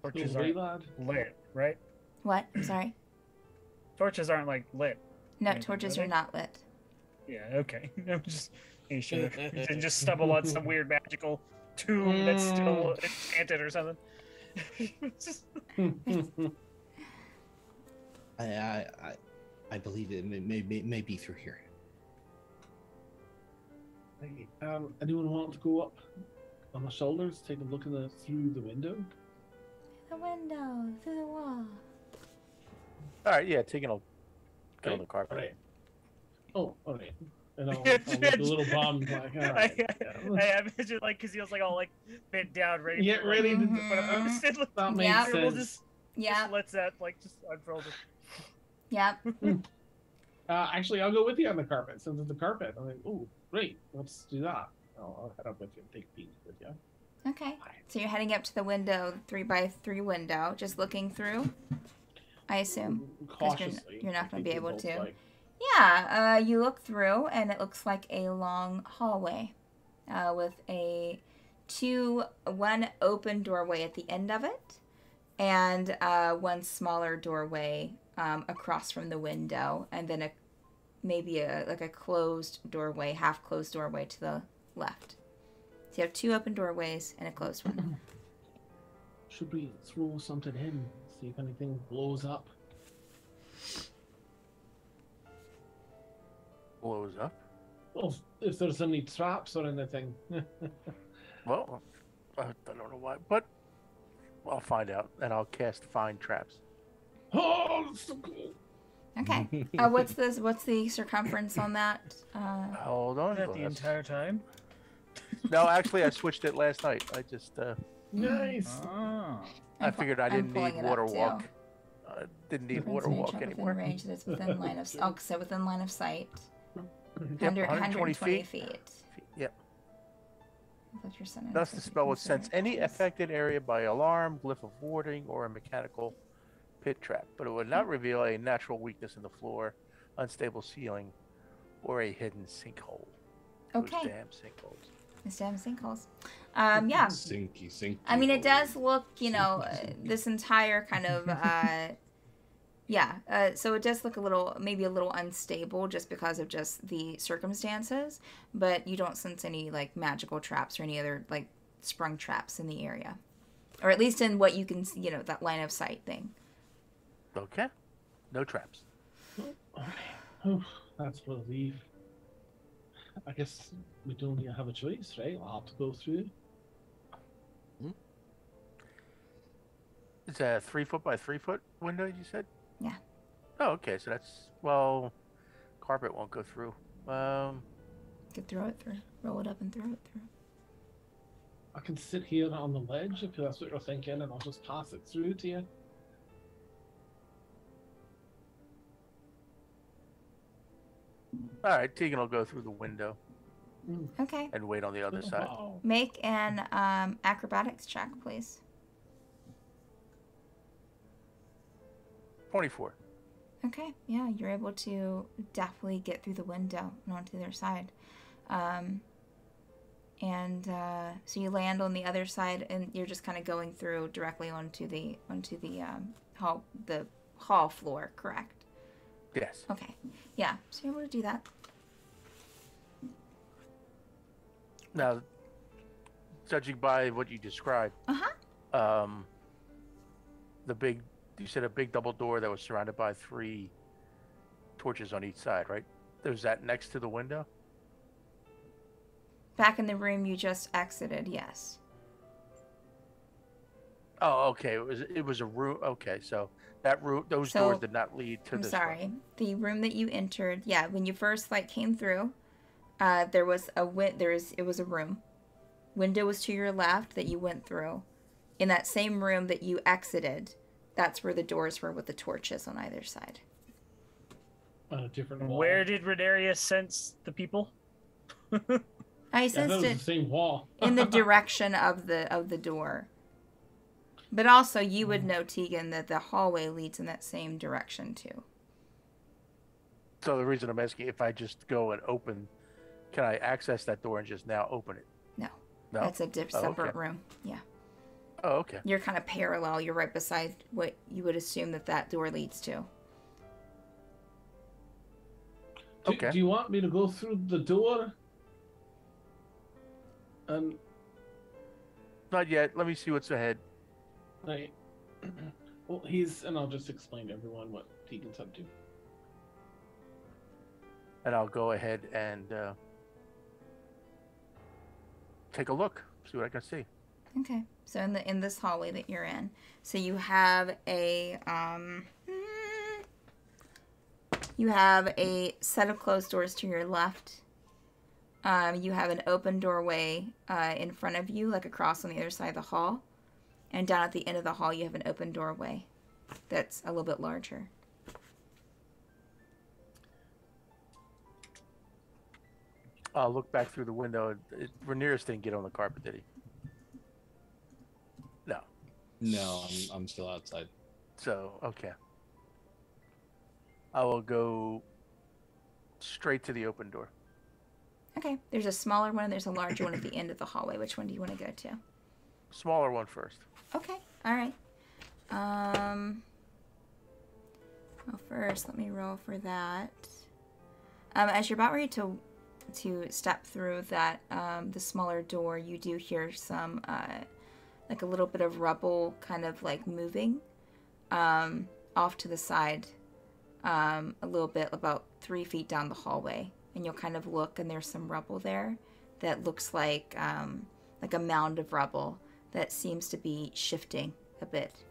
Torches aren't lit, right? What? I'm sorry? Torches aren't, lit. No, torches are not lit. Yeah, okay. I'm just making sure. Didn't just stumble on some weird magical tomb that's still enchanted or something. I believe it may be through here. Hey, anyone want to go up on the shoulders, take a look through the window? The window, through the wall. All right, yeah, taking a get on the carpet. Right. Oh, okay. And I'll make a little bomb. Like, all right. I imagine Casil's all bent down, ready. Get ready to. That makes sense. We'll just lets that just unfurl. Yep. Actually, I'll go with you on the carpet. Since it's a carpet, I'm like, oh, great. Let's do that. I'll head up with you and take a peek with you. Okay. So you're heading up to the window, 3x3 window, just looking through, I assume. Cautiously. You're not going to be able to. Yeah, you look through, and it looks like a long hallway with one open doorway at the end of it, and one smaller doorway across from the window, and then maybe a closed doorway, half-closed doorway to the left. So you have 2 open doorways and a closed one. Should we throw something in, see if anything blows up? Blows up? Well, if there's any traps or anything. Well, I don't know why, but I'll find out, and I'll cast Find Traps. Oh, that's so cool. Okay. What's the circumference on that? Hold on. That the entire time? No, actually, I switched it last night. I just nice. I figured I didn't need water walk. Didn't need water walk anymore. Within range that's within line of so within line of sight. Yep, 120 feet. Yep. That's your sentence. Thus, the spell would sense any affected area by alarm, glyph of warding, or a mechanical pit trap, but it would not reveal a natural weakness in the floor, unstable ceiling, or a hidden sinkhole. Those Okay. damn sinkholes. Those damn sinkholes. Yeah. Sinky. I mean, it does hole. look, you know, Sinky. this entire kind of, so it does look maybe a little unstable just because of just the circumstances, but you don't sense any, like, magical traps or any other, like, sprung traps in the area. Or at least in what you can, you know, that line of sight thing. Okay. No traps. Oh, that's a relief. I guess we don't really have a choice, right? I'll have to go through. It's a 3 foot by 3 foot window, you said? Yeah. Oh, okay. So that's, well, carpet won't go through. You could throw it through. Roll it up and throw it through. I can sit here on the ledge if that's what you're thinking, and I'll just pass it through to you. All right, Tegan will go through the window Okay. and wait on the other side. Wow. Make an acrobatics check, please. 24. Okay, yeah, you're able to definitely get through the window and onto the other side. So you land on the other side, and you're just kind of going through directly onto the hall floor, correct? Yes. Okay, yeah, so you're able to do that. Now, judging by what you described, you said a big double door that was surrounded by 3 torches on each side, right? There's that next to the window? Back in the room you just exited, yes. Oh, okay. It was a room. Okay, so that room, those doors did not lead to I'm this sorry. room. The room that you entered, yeah, when you first came through, there was a it was a room. Window was to your left that you went through. In that same room that you exited, that's where the doors were with the torches on either side. On a different wall. Where did Renarius sense the people? I Yeah, that sensed was it the same wall. in the direction of the door. But also, you would know, Tegan, that the hallway leads in that same direction too. So the reason I'm asking, if I just go and open, can I access that door and just now open it? No. No? That's a separate okay. room. Yeah. Oh, okay. You're kind of parallel. You're right beside what you would assume that door leads to. Okay. Do you want me to go through the door? Not yet. Let me see what's ahead. Right. Well, and I'll just explain to everyone what Tegan's up to. And I'll go ahead and take a look, see what I can see. Okay. So in this hallway that you're in, so you have a set of closed doors to your left. You have an open doorway in front of you, like across on the other side of the hall. And down at the end of the hall, you have an open doorway that's a little bit larger. I'll look back through the window. Rhaenyra's didn't get on the carpet, did he? No. No, I'm still outside. So, okay. I will go straight to the open door. Okay. There's a smaller one and there's a larger one at the end of the hallway. Which one do you want to go to? Smaller one first. Okay. All right. Well, first, let me roll for that. As you're about ready to step through that the smaller door, you do hear some like a little bit of rubble kind of like moving off to the side a little bit, about 3 feet down the hallway, and you'll kind of look and there's some rubble there that looks like a mound of rubble that seems to be shifting a bit.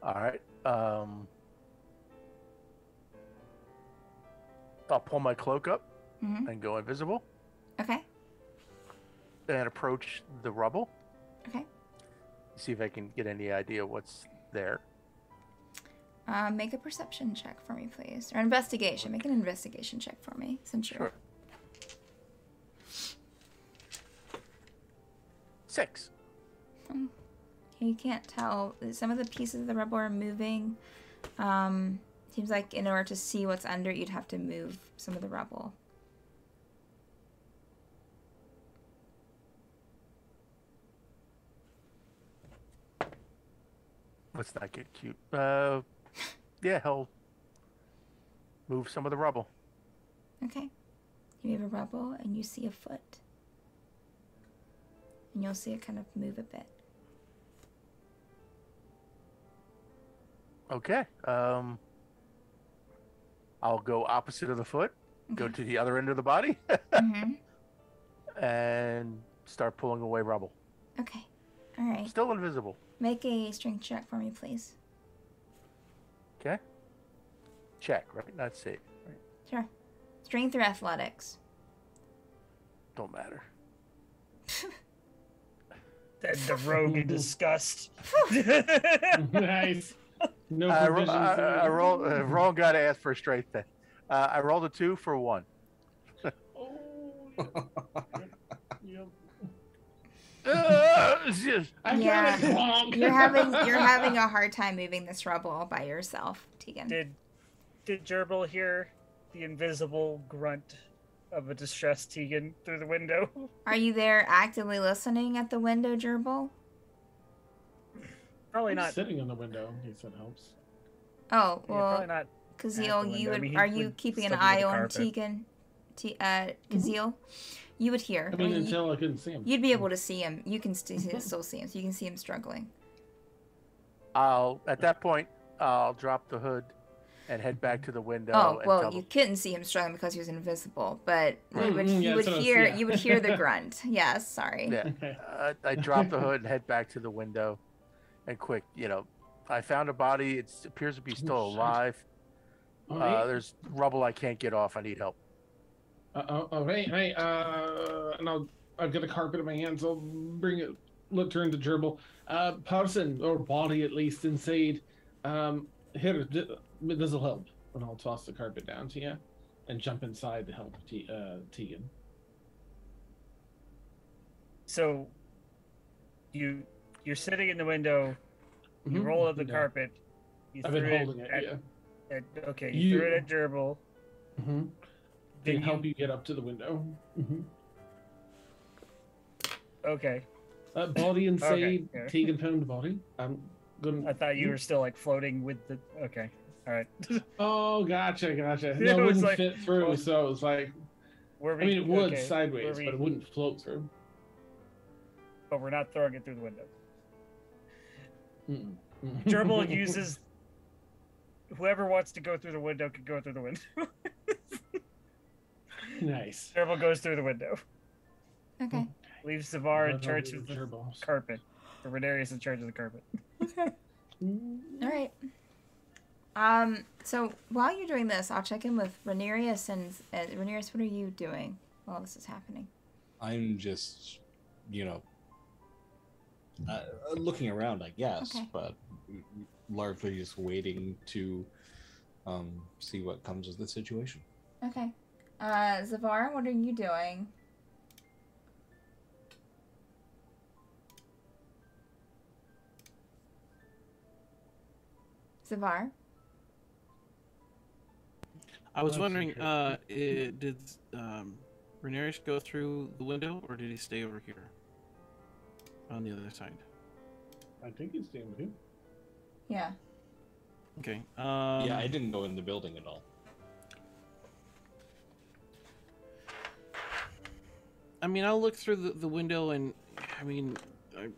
All right. I'll pull my cloak up and go invisible. Okay. And approach the rubble. Okay. See if I can get any idea what's there. Make a perception check for me, please. Or investigation. Make an investigation check for me, since you're... Sure. 6. You can't tell. Some of the pieces of the rubble are moving. Seems like in order to see what's under, you'd have to move some of the rubble. Let's not get cute. Yeah, he'll move some of the rubble. Okay. You move a rubble and you see a foot. And you'll see it kind of move a bit. Okay. I'll go opposite of the foot, go to the other end of the body, and start pulling away rubble. Okay. All right. Still invisible. Make a strength check for me, please. Okay. Check, right? Not safe. Right? Sure. Strength or athletics? Don't matter. The rogue in disgust. Nice. No I provisions. roll. Wrong guy to ask for a straight thing. I rolled a 2 for 1. Oh, yep. I Yeah. got it wrong. You're having a hard time moving this rubble all by yourself, Tegan. Did Gerbil hear the invisible grunt of a distressed Tegan through the window? Are you there actively listening at the window, Gerbil? Probably I'm not. sitting in the window. He said helps. Oh, Yeah, well, probably not. Kazeel, the you window. would. I mean, he Are you would keeping an still be eye with the on carpet. Tegan? Kazeel, you would hear. I mean, you, until I couldn't see him. you'd be able to see him. You can still see him, so you can see him struggling. At that point, I'll drop the hood and head back to the window. Oh, and well, tell you them- couldn't see him struggling because he was invisible, but you would, Yeah, you would that's what I was- hear yeah. you would hear the grunt. Yes, sorry. Yeah. Okay. I drop the hood and head back to the window, and quick, I found a body. It appears to be still Oh, shit. alive. All right. There's rubble I can't get off. I need help. Hey, and I've got a carpet in my hands. I'll bring it. Look, turn to Gerbil. Person or body at least inside. Here, this will help. And I'll toss the carpet down to you, and jump inside to help Tegan. So, you're sitting in the window. You Mhm. roll up the Yeah. carpet. You I've been threw holding it. Yeah. Okay, You- you threw it at Gerbil. Mm-hmm. Did To help you get up to the window. Mm-hmm. Okay, Body inside. Okay, yeah. Tegan found the body. I'm gonna. I thought you were still like floating with the. Okay, all right. Oh, gotcha. No, It it was wouldn't like- fit through, well, so it was like. Were I we- mean, it would okay, sideways, were we- but it wouldn't float through. But we're not throwing it through the window. Mm-mm. Gerbil uses. Whoever wants to go through the window can go through the window. Nice. Gerbil goes through the window. Okay. Leaves Zavar in Run charge over of to the Gerbils. carpet. Or Renarius in charge of the carpet. All right. So while you're doing this, I'll check in with Renarius and Renarius. What are you doing while this is happening? I'm just, looking around, I guess, Okay. but largely just waiting to see what comes of the situation. Okay. Zavar, what are you doing? Zavar? I was Let's wondering, see did Renarius go through the window, or did he stay over here on the other side? I think he's staying with you. Yeah. Okay. Yeah, I didn't go in the building at all. I mean, I'll look through the window, and I mean, I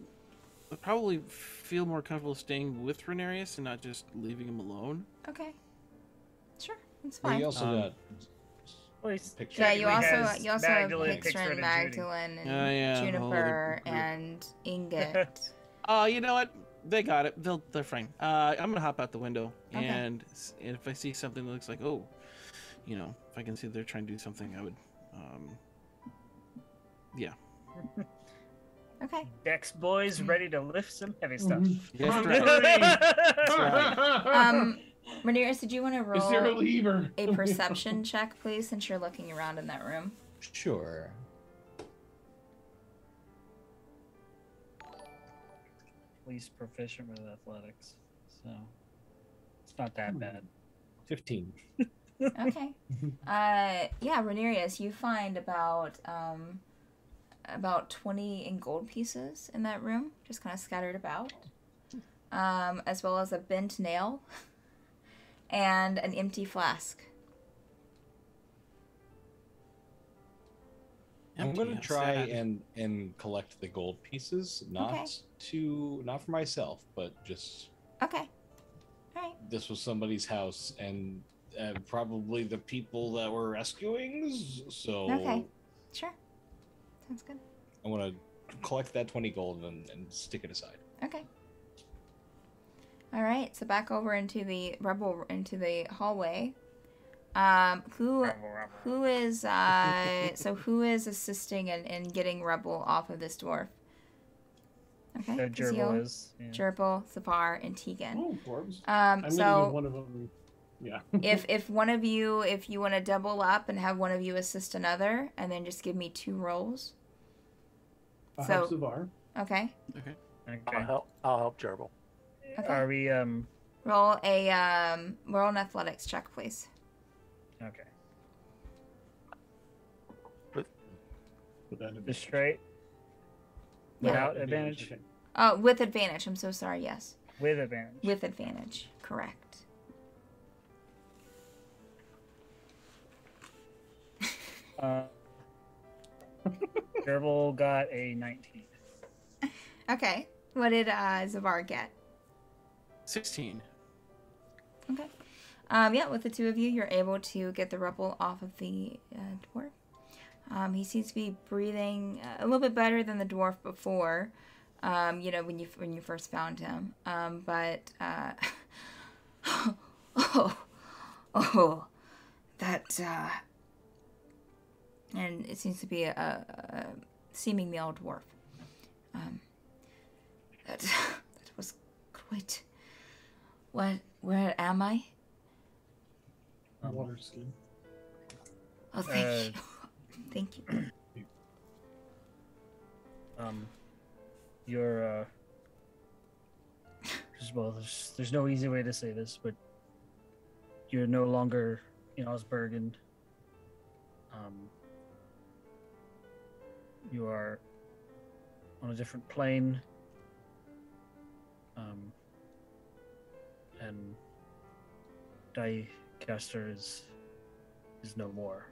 probably feel more comfortable staying with Renarius and not just leaving him alone. Okay. Sure, that's Well, fine. you also got Well, he's pictures. Yeah, you technically also has you also have Magdalene, Pixar and Judy. Magdalene and Yeah, the whole other Juniper group. and Ingot. Oh, you know what? They got it. They're fine. I'm gonna hop out the window, Okay. and if I see something that looks like, if I can see they're trying to do something, I would, yeah. Okay. Dex boys ready to lift some heavy stuff. Yes, right. Renarius, did you want to Is there a roll lever? a perception check, please, since you're looking around in that room? Sure. least proficient with athletics, so it's not that bad. 15. Okay. Yeah, Renarius, you find about 20 in gold pieces in that room, just kind of scattered about, as well as a bent nail and an empty flask. I'm going to Empty, try sad. and collect the gold pieces, not Okay. not for myself, but just Okay. All right. this was somebody's house and probably the people that were rescuing. So Okay. Sure. Sounds good. I want to collect that 20 gold and stick it aside. Okay. All right. So back over into the hallway. Who is who is assisting in getting Rebel off of this dwarf? Okay. Gerbil Kazeel, is. Yeah. Gerbil, Safar, and Tegan. Oh, Forbes. I'm gonna So give one of them. Yeah. if one of you, if you want to double up and have one of you assist another, and then just give me 2 rolls. I'll So- help Zavar. Okay. Okay. Okay. I'll help Gerbil. Okay. Are we Roll an athletics check, please. okay? With that Just advantage. straight Yeah. without advantage. Okay. Oh, with advantage. I'm so sorry. Yes, With advantage. with advantage. Correct. Gerbil got a 19. Okay. What did Zavar get? 16. Okay. Yeah, with the 2 of you, you're able to get the Rebel off of the dwarf. He seems to be breathing a little bit better than the dwarf before. You know, when you first found him. But that and it seems to be a seeming male dwarf. That was quite. Where am I? Water skin. Oh, thank you. Thank you. You're well, there's no easy way to say this, but you're no longer in Osbergen. You are on a different plane. And Diecaster is no more.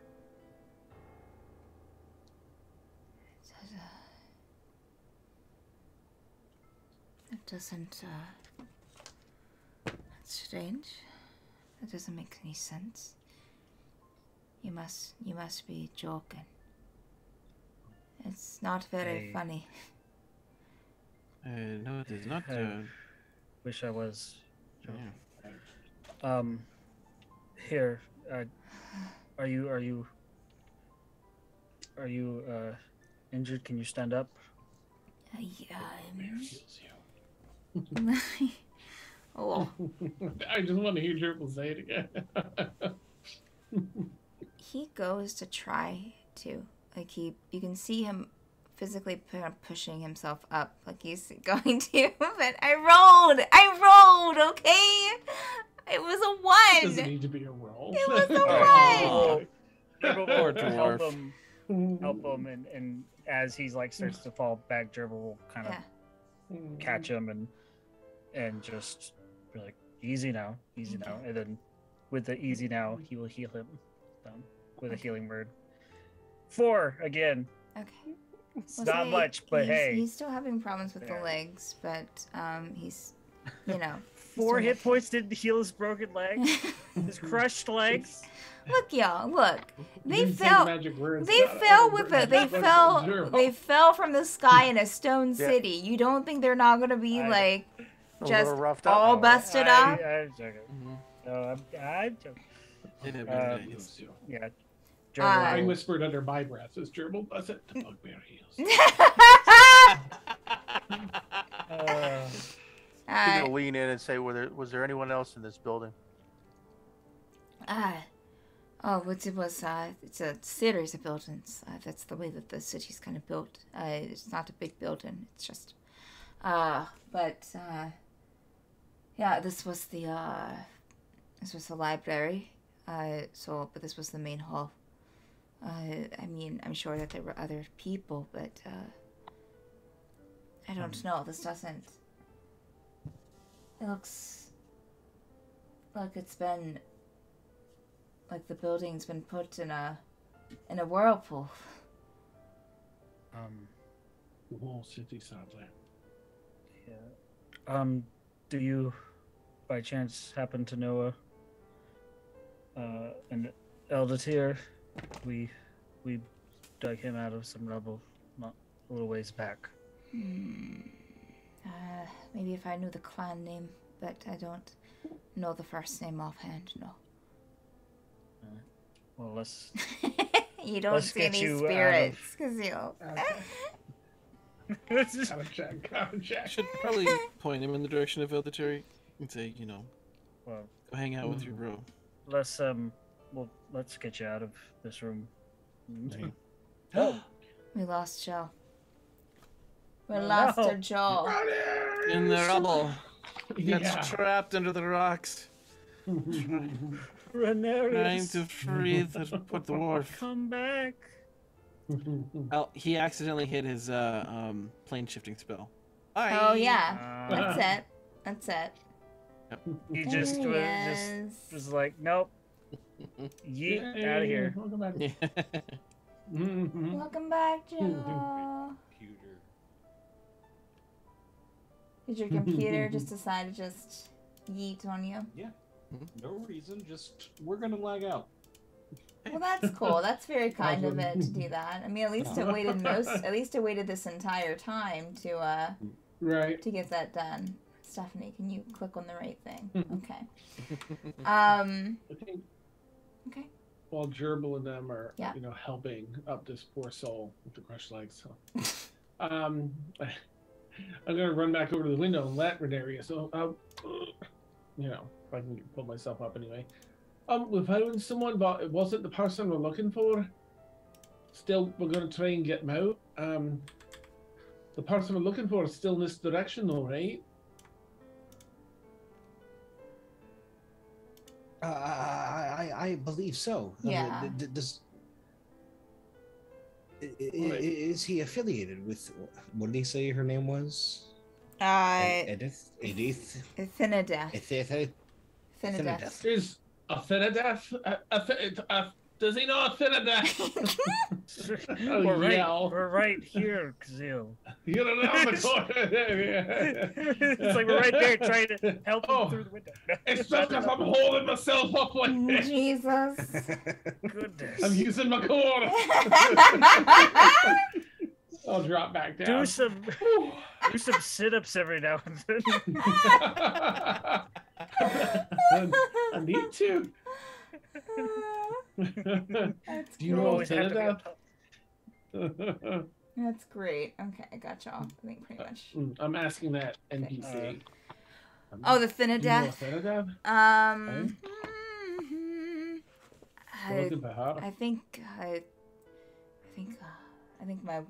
That doesn't, that's strange. That doesn't make any sense. You must be joking. It's not very funny. No, it is not. Wish I was. Yeah. Here, are you injured? Can you stand up? Yeah, Heals you. oh, I just want to hear Gerbil say it again. he goes to try to, like, you can see him physically kind of pushing himself up, like he's going to, but I rolled, okay? It was a 1. Doesn't need to be a roll. It was a Oh. Gerbil Poor will help dwarf. him, and as he's like starts to fall back, Gerbil will kind of Yeah. catch him and just be like, easy now, and then with the easy now, he will heal him with a healing word. 4 again. Okay. It's Well, not say much, but hey, he's still having problems with the There. legs, but he's, you know. 4 he's hit points didn't heal his broken leg, his crushed legs. Look, y'all, look. They Didn't say fell. the magic words, They but fell I- with the. They but fell. Gerbil. They fell from the sky in a stone Yeah. city. You don't think they're not gonna be I- like A just little roughed up. all though. busted up? I'm joking. Mhm. No, I'm joking. It had Uh, been Heals you. Yeah. I Gerbil- whispered under my breath as Gerbil does it. The bugbear heals. He's gonna lean in and say, was there anyone else in this building? It was. It's a series of buildings. That's the way that the city's kind of built. It's not a big building. It's just But yeah, this was the library. But this was the main hall. I mean, I'm sure that there were other people, but I don't know. This doesn't. It looks like it's been like the building's been put in a whirlpool. The whole city, sadly. Yeah. Do you, by chance, happen to know an Eldatir? We dug him out of some rubble not a little ways back. Maybe if I knew the clan name, but I don't know the first name offhand. No. Well, let's. You don't Let's see get any you out spirits, because you. Gotta Should probably point him in the direction of Eldatir and say, you know, Well, go hang out with your bro. let's get you out of this room. We lost Joe. We Oh, lost no. our Joe. In the rubble. He got Yeah. trapped under the rocks. Trying to free the dwarf. Come back. Oh, he accidentally hit his plane shifting spell. Oh yeah, that's it. He just was like, nope. Yeet, out of here. Welcome back. Yeah. Welcome back, Joe. Computer. Did your computer just decide to just yeet on you? No reason, just we're gonna lag out. Well, that's cool. That's very kind of it to do that. I mean, at least it waited this entire time to Right. to get that done. Stephanie, can you click on the right thing? Okay. I think Okay. while Gerbil and them are, Yeah. helping up this poor soul with the crushed legs. So, I'm gonna run back over to the window and let Renaria. So, if I can pull myself up anyway. We found someone, but it wasn't the person we're looking for. Still, we're gonna try and get him out. The person we're looking for is still in this direction, though, right? I believe so. Yeah. Is he affiliated with? What did he say her name was? Edith. Finideth. Edith. Finideth. Is Affinideth? Does he know Affinideth? We're right here, Kazil. You're around the corner. It's like we're right there trying to help him through the window. It's just because I'm holding myself up like this. Jesus. Goodness. I'm using my core. I'll drop back down. Do some sit-ups every now and then. I need to. That's Do you great. know Always have to Affinideth? That's great. Okay, I got y'all. I think pretty much. I'm asking that NPC. Oh, the Do you know Finideth. Affinideth? Looking for her. I think my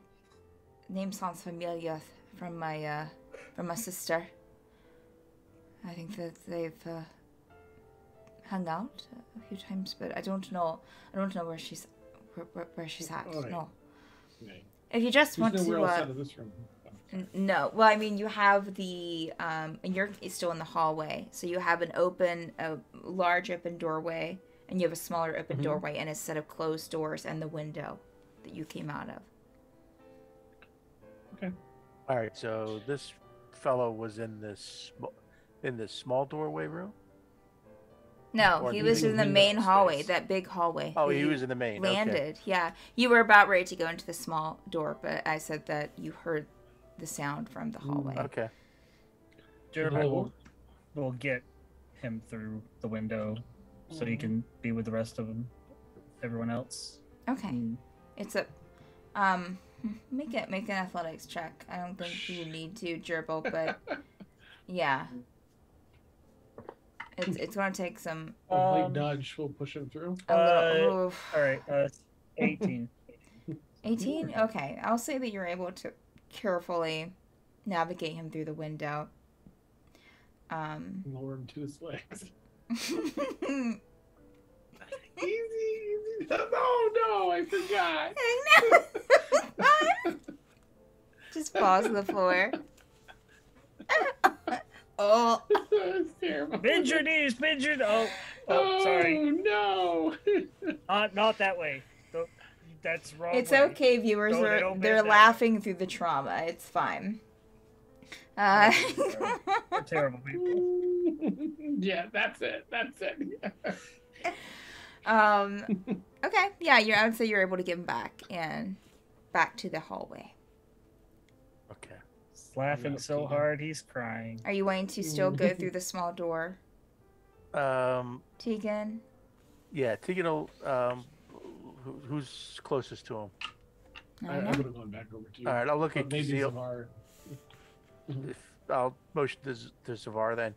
name sounds familiar from my sister. I think that they've hung out a few times, but I don't know where she's at. All right. No. Okay. If you just want There's nowhere else to out of this room. no. Well, I mean, you have the and you're still in the hallway, so you have a large open doorway, and you have a smaller open doorway and a set of closed doors and the window that you came out of. Okay. All right, so this fellow was in this small doorway room. No, Or he do was you in the mean main window hallway, space? that big hallway. Oh, he was in the main. Okay. Landed, yeah. You were about ready to go into the small door, but I said that you heard the sound from the hallway. Okay. Gerbil will get him through the window so he can be with the rest of them, everyone else. Okay. It's a make an athletics check. I don't think you need to, Gerbil, but yeah. It's gonna take some A light nudge will push him through. a little oof. All right, 18. 18? Okay. I'll say that you're able to carefully navigate him through the window. Lower him to his legs. Easy. No, I forgot. Just falls to the floor. Oh. That's terrible. Bend your knees, bend your... Oh, sorry. No. Not that way. That's wrong It's way. okay, viewers. Don't bend They're that laughing through the trauma. It's fine. We're terrible people. Yeah, that's it. Okay, yeah, I would say you're able to give him back and back to the hallway. Okay. He's laughing so hard, he's crying. Are you wanting to still go through the small door, Tegan? Yeah, Tegan will. Who's closest to him? I would have gone back over to you. All right, I'll look at maybe Kazeel. Zavar. I'll motion to Zavar then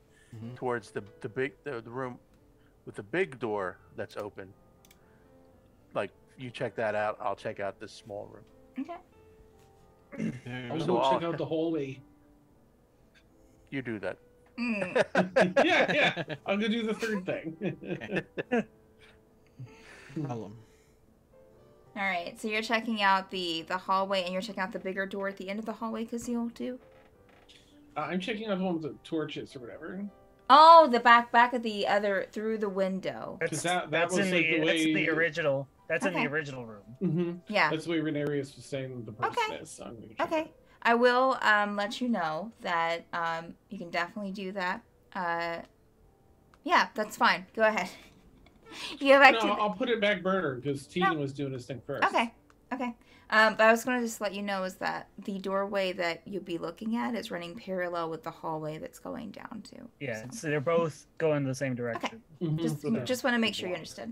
towards the room with the big door that's open. Like, you check that out, I'll check out this small room. Okay. I was So going to I'll- check out the hallway. You do that. Yeah. I'm going to do the third thing. Problem. All right, so you're checking out the hallway, and you're checking out the bigger door at the end of the hallway, Kazeel, too? I'm checking out the one with the torches or whatever. Oh, the back of the other, through the window. That That's was in like the that's way- the original. That's in Okay. the original room. Mm-hmm. Yeah. That's the way Renarius was saying the person is. So I'm gonna check Okay. I will let you know that you can definitely do that. Yeah, that's fine. Go ahead. You go back No, to the... I'll put it back burner because Tegan was doing his thing first. Okay. But I was going to just let you know is that the doorway that you'll be looking at is running parallel with the hallway that's going down to. Yeah, so they're both going the same direction. Mhm. Just want to make sure you understood.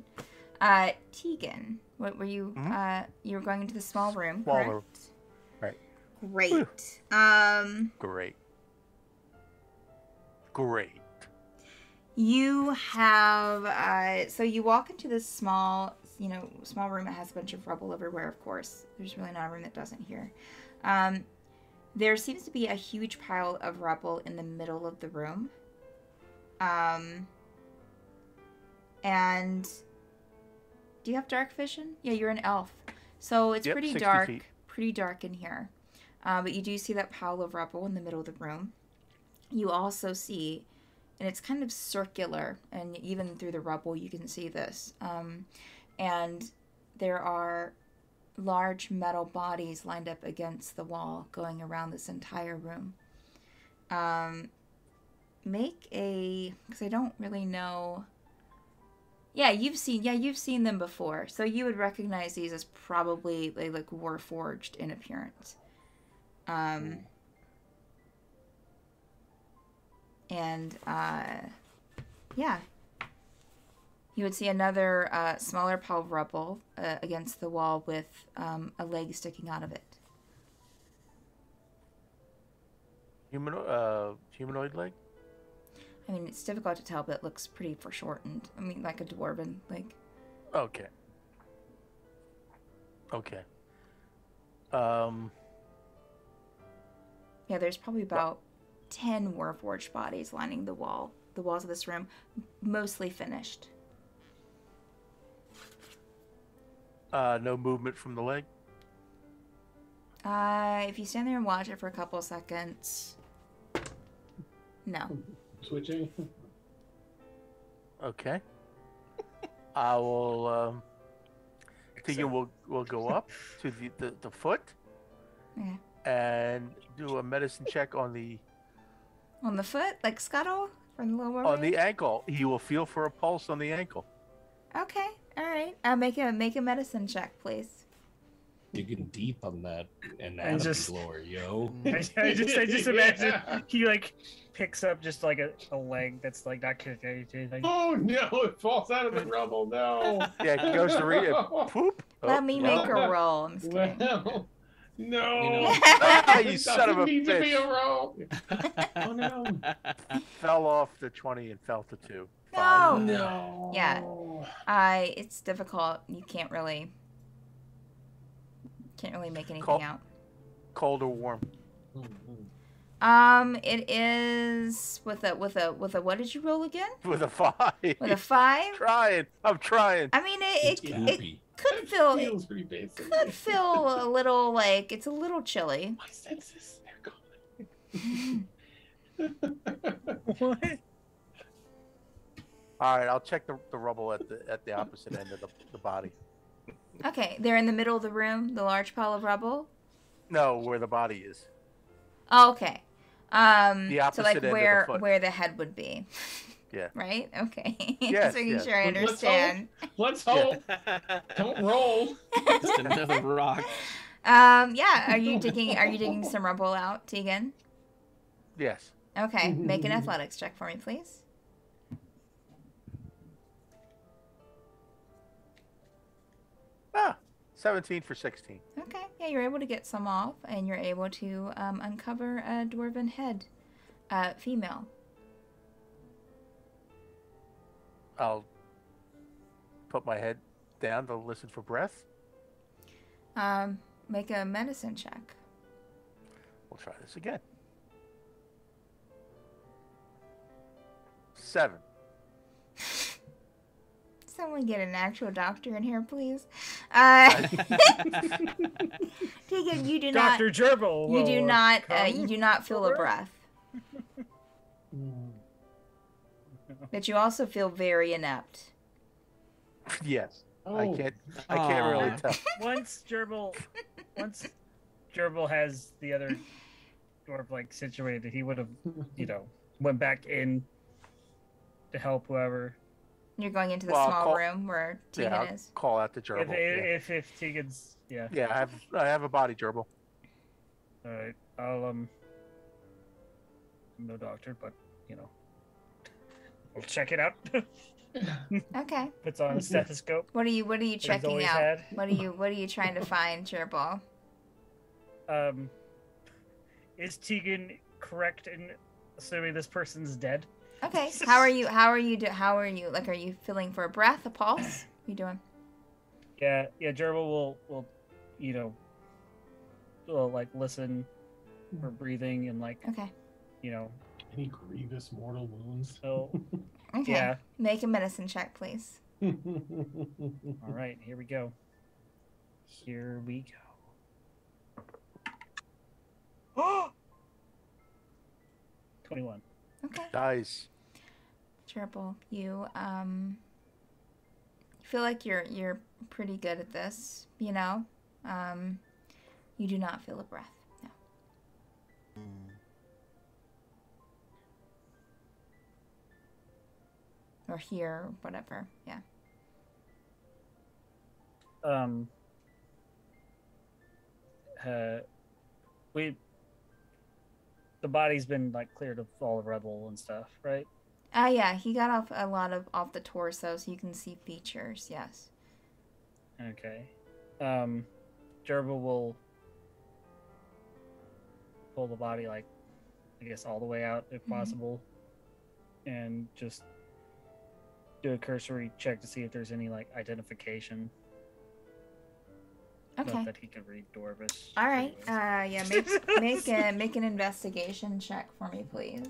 Tegan, what were you? You were going into the small room, Small correct? room. Right. Great. Great. You have so you walk into this small room that has a bunch of rubble everywhere. Of course, there's really not a room that doesn't here. There seems to be a huge pile of rubble in the middle of the room. And do you have dark vision? Yeah, you're an elf, so it's Yep, pretty 60 dark. feet. Pretty dark in here. But you do see that pile of rubble in the middle of the room. You also see, and it's kind of circular, and even through the rubble you can see this. And there are large metal bodies lined up against the wall going around this entire room. Make a, because I don't really know. Yeah, you've seen them before, so you would recognize these as probably like Warforged in appearance. And yeah, you would see another smaller pile of rubble against the wall with a leg sticking out of it. Humanoid leg? I mean, it's difficult to tell, but it looks pretty foreshortened. I mean, like a dwarven, like. Okay. Yeah, there's probably about 10 Warforged bodies lining the walls of this room, mostly finished. No movement from the leg? If you stand there and watch it for a couple of seconds, no. Switching. Okay. I will. Tegan will go up to the foot Okay. and do a medicine check on the On the foot, like Scuttle from the lower. on the ankle. He will feel for a pulse on the ankle. Okay, all right. Make a medicine check, please. Digging deep on that anatomy just- lore, yo. I just imagine Yeah. he like picks up just like a leg that's like not connected. Like, Oh no! It falls out of the rubble. No. Yeah, he goes to read it. Poop. Let me well. make a roll. I'm just kidding. Well, no. You know. Ah, you It son of a doesn't need to be a bitch. roll. Oh no. Fell off the 20 and fell to 2. No. No. Yeah. It's difficult. You can't really make anything Cold. out. Cold or warm? It is with a what did you roll again? With a 5. With a 5? I'm trying. I mean, it Goopy. could feel Feels pretty basic. could feel a little like it's a little chilly. My senses, they're gone. What? All right, I'll check the rubble at the opposite end of the body. Okay, they're in the middle of the room, the large pile of rubble. No, where the body is. Oh, okay. The opposite so like end of the where foot. the head would be. Yeah. Right? Okay. Yes, Just making yes. sure I Let's understand. Let's hope. Don't roll. Just another rock. Yeah. Are you digging some rubble out, Tegan? Yes. Okay. Make an athletics check for me, please. Ah, 17 for 16. Okay. Yeah, you're able to get some off, and you're able to uncover a dwarven head, female. I'll put my head down to listen for breath. Make a medicine check. We'll try this again. 7. Someone get an actual doctor in here, please. Tegan, you do not. Dr. Gerbil. You do will not. come You do not feel a over. breath. But you also feel very inept. Yes. Oh. I can't really Aw. tell. Once Gerbil has the other dwarf like situated, he would have, went back in to help whoever. You're going into the Well, I'll small call- room where Tegan I'll is. call out the gerbil. If Tegan's Yeah, I have a body gerbil. All right, I'll I'm no doctor, but we'll check it out. Okay. Puts on a stethoscope. What are you he's checking always out? had. What are you trying to find, Gerbil? Is Tegan correct in assuming this person's dead? Okay. How are you? Like, are you feeling for a breath, a pulse? What are you doing? Yeah. Gerbil will like listen for breathing and like Okay. Any grievous mortal wounds? so Okay. yeah. Make a medicine check, please. All right, here we go. Here we go. 21. Okay. Nice. Gerbil, you feel like you're pretty good at this, you do not feel a breath. No. Or hear, whatever. Yeah. The body's been like cleared of all the rubble and stuff, right? Yeah, he got off a lot off the torso so you can see features, yes. Okay. Gerbil will pull the body like I guess all the way out if possible. And just do a cursory check to see if there's any like identification. Okay. Not that he can read Dwarvish. All right. anyways. Make an investigation check for me, please.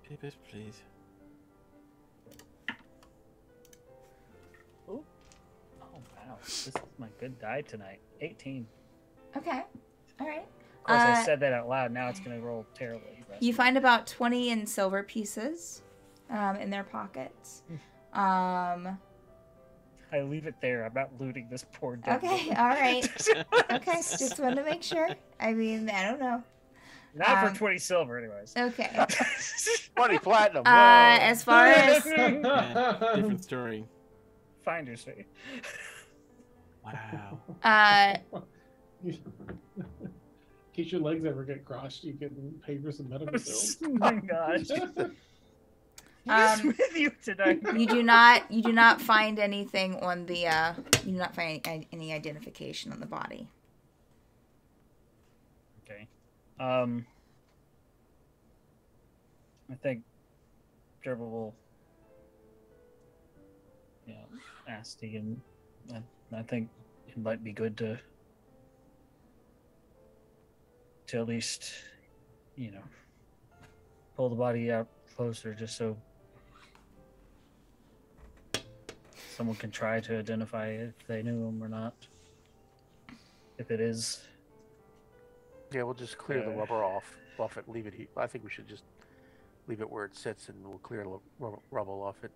Papers, please. Oh wow, this is my good die tonight. 18. Okay. All right. Of course, I said that out loud. Now it's gonna roll terribly. But... You find about 20 in silver pieces in their pockets. I leave it there. I'm not looting this poor dead Okay, woman. all right. Okay, just wanted to make sure. I mean, I don't know. Not for 20 silver, anyways. Okay. 20 platinum. Whoa. As far as Yeah, different story. Finder's fee. Wow. In case your legs ever get crushed, you can pay for some medical bills. Oh my gosh. What's with you tonight? you do not find anything on the you do not find any identification on the body. Okay. I think Gerbil will ask Tegan. I think it might be good to at least, you know, pull the body out closer just so someone can try to identify if they knew him or not. If it is. Yeah, we'll just clear the rubber off it, leave it here. I think we should just leave it where it sits, and we'll clear the rubble off it.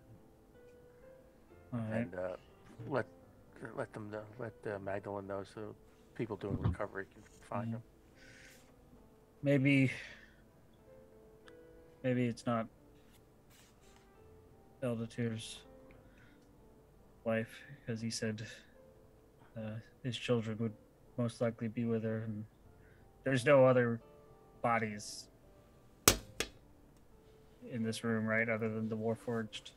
All right. And let them know, let Magdalene know, so people doing recovery can find them. Maybe it's not Eldatir's wife, because he said his children would most likely be with her, and there's no other bodies in this room, right, other than the Warforged.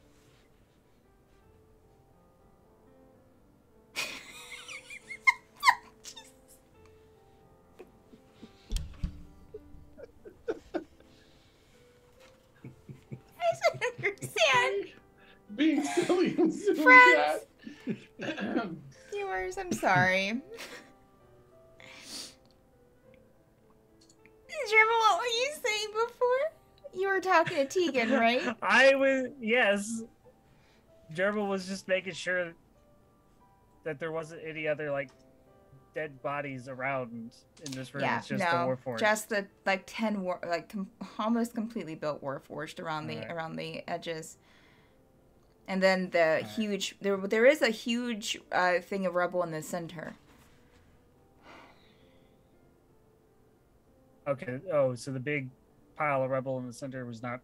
Understand. Being silly and super Friends. chat. Viewers, I'm sorry. Dribble, what were you saying before? You were talking to Tegan, right? Yes. Gerbil was just making sure that there wasn't any other, like, dead bodies around in this room. Yeah, It's just no, the Warforged. just the like 10 almost completely built Warforged around the edges, and then the huge there is a huge thing of rubble in the center. Okay. Oh, so the big pile of rubble in the center was not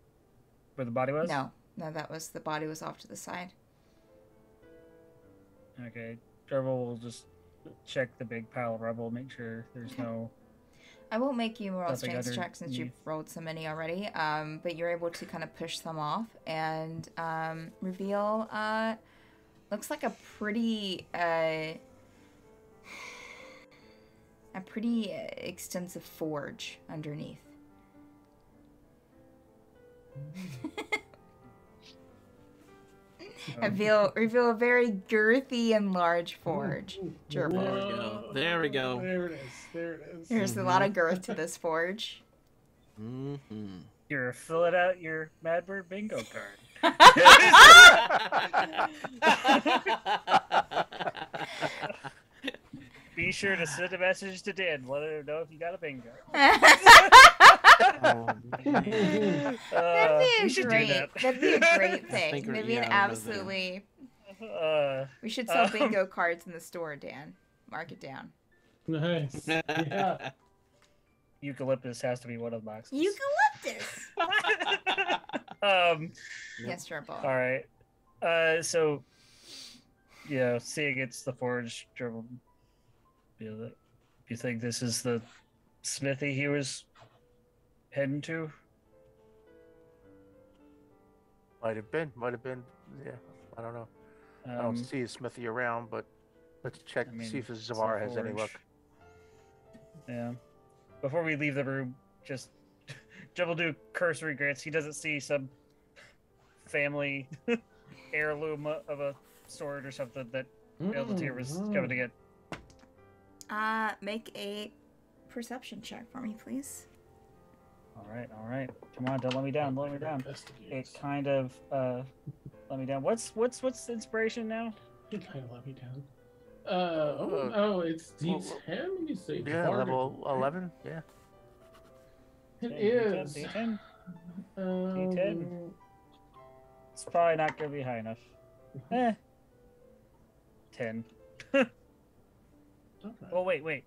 where the body was? No, the body was off to the side. Okay. Gerbil will just check the big pile of rubble, make sure there's no... I won't make you roll Nothing strength check since you've underneath. rolled so many already, but you're able to kind of push them off and reveal, looks like a pretty extensive forge underneath. Reveal a very girthy and large forge. Gerbil. There we go. There it is. There's a lot of girth to this forge. Mm-hmm. You're filling out your Madbird bingo card. Be sure to send a message to Dan. Let him know if you got a bingo. That'd be a great thing. think That'd we're- be an yeah, I remember that. absolutely. We should sell bingo cards in the store, Dan. Mark it down. Nice. Yeah. Eucalyptus has to be one of the boxes. Eucalyptus. Yes, Gerbil. All right. So, yeah, seeing it's the forge, Gerbil. You think this is the smithy he was heading to? Might have been. Yeah, I don't know. I don't see a smithy around, but let's check see if Zavar has any luck. Yeah. Before we leave the room, just Gerbil do cursory grants. He doesn't see some family heirloom of a sword or something that Eldatir was coming to get. Make a perception check for me, please. All right. Come on, don't let me down. It kind of let me down. What's the inspiration now? You kind of let me down. It's D10. You say Yeah, level 11. Yeah. It is. D10. D10. It's probably not gonna be high enough. 10. Okay. Oh wait.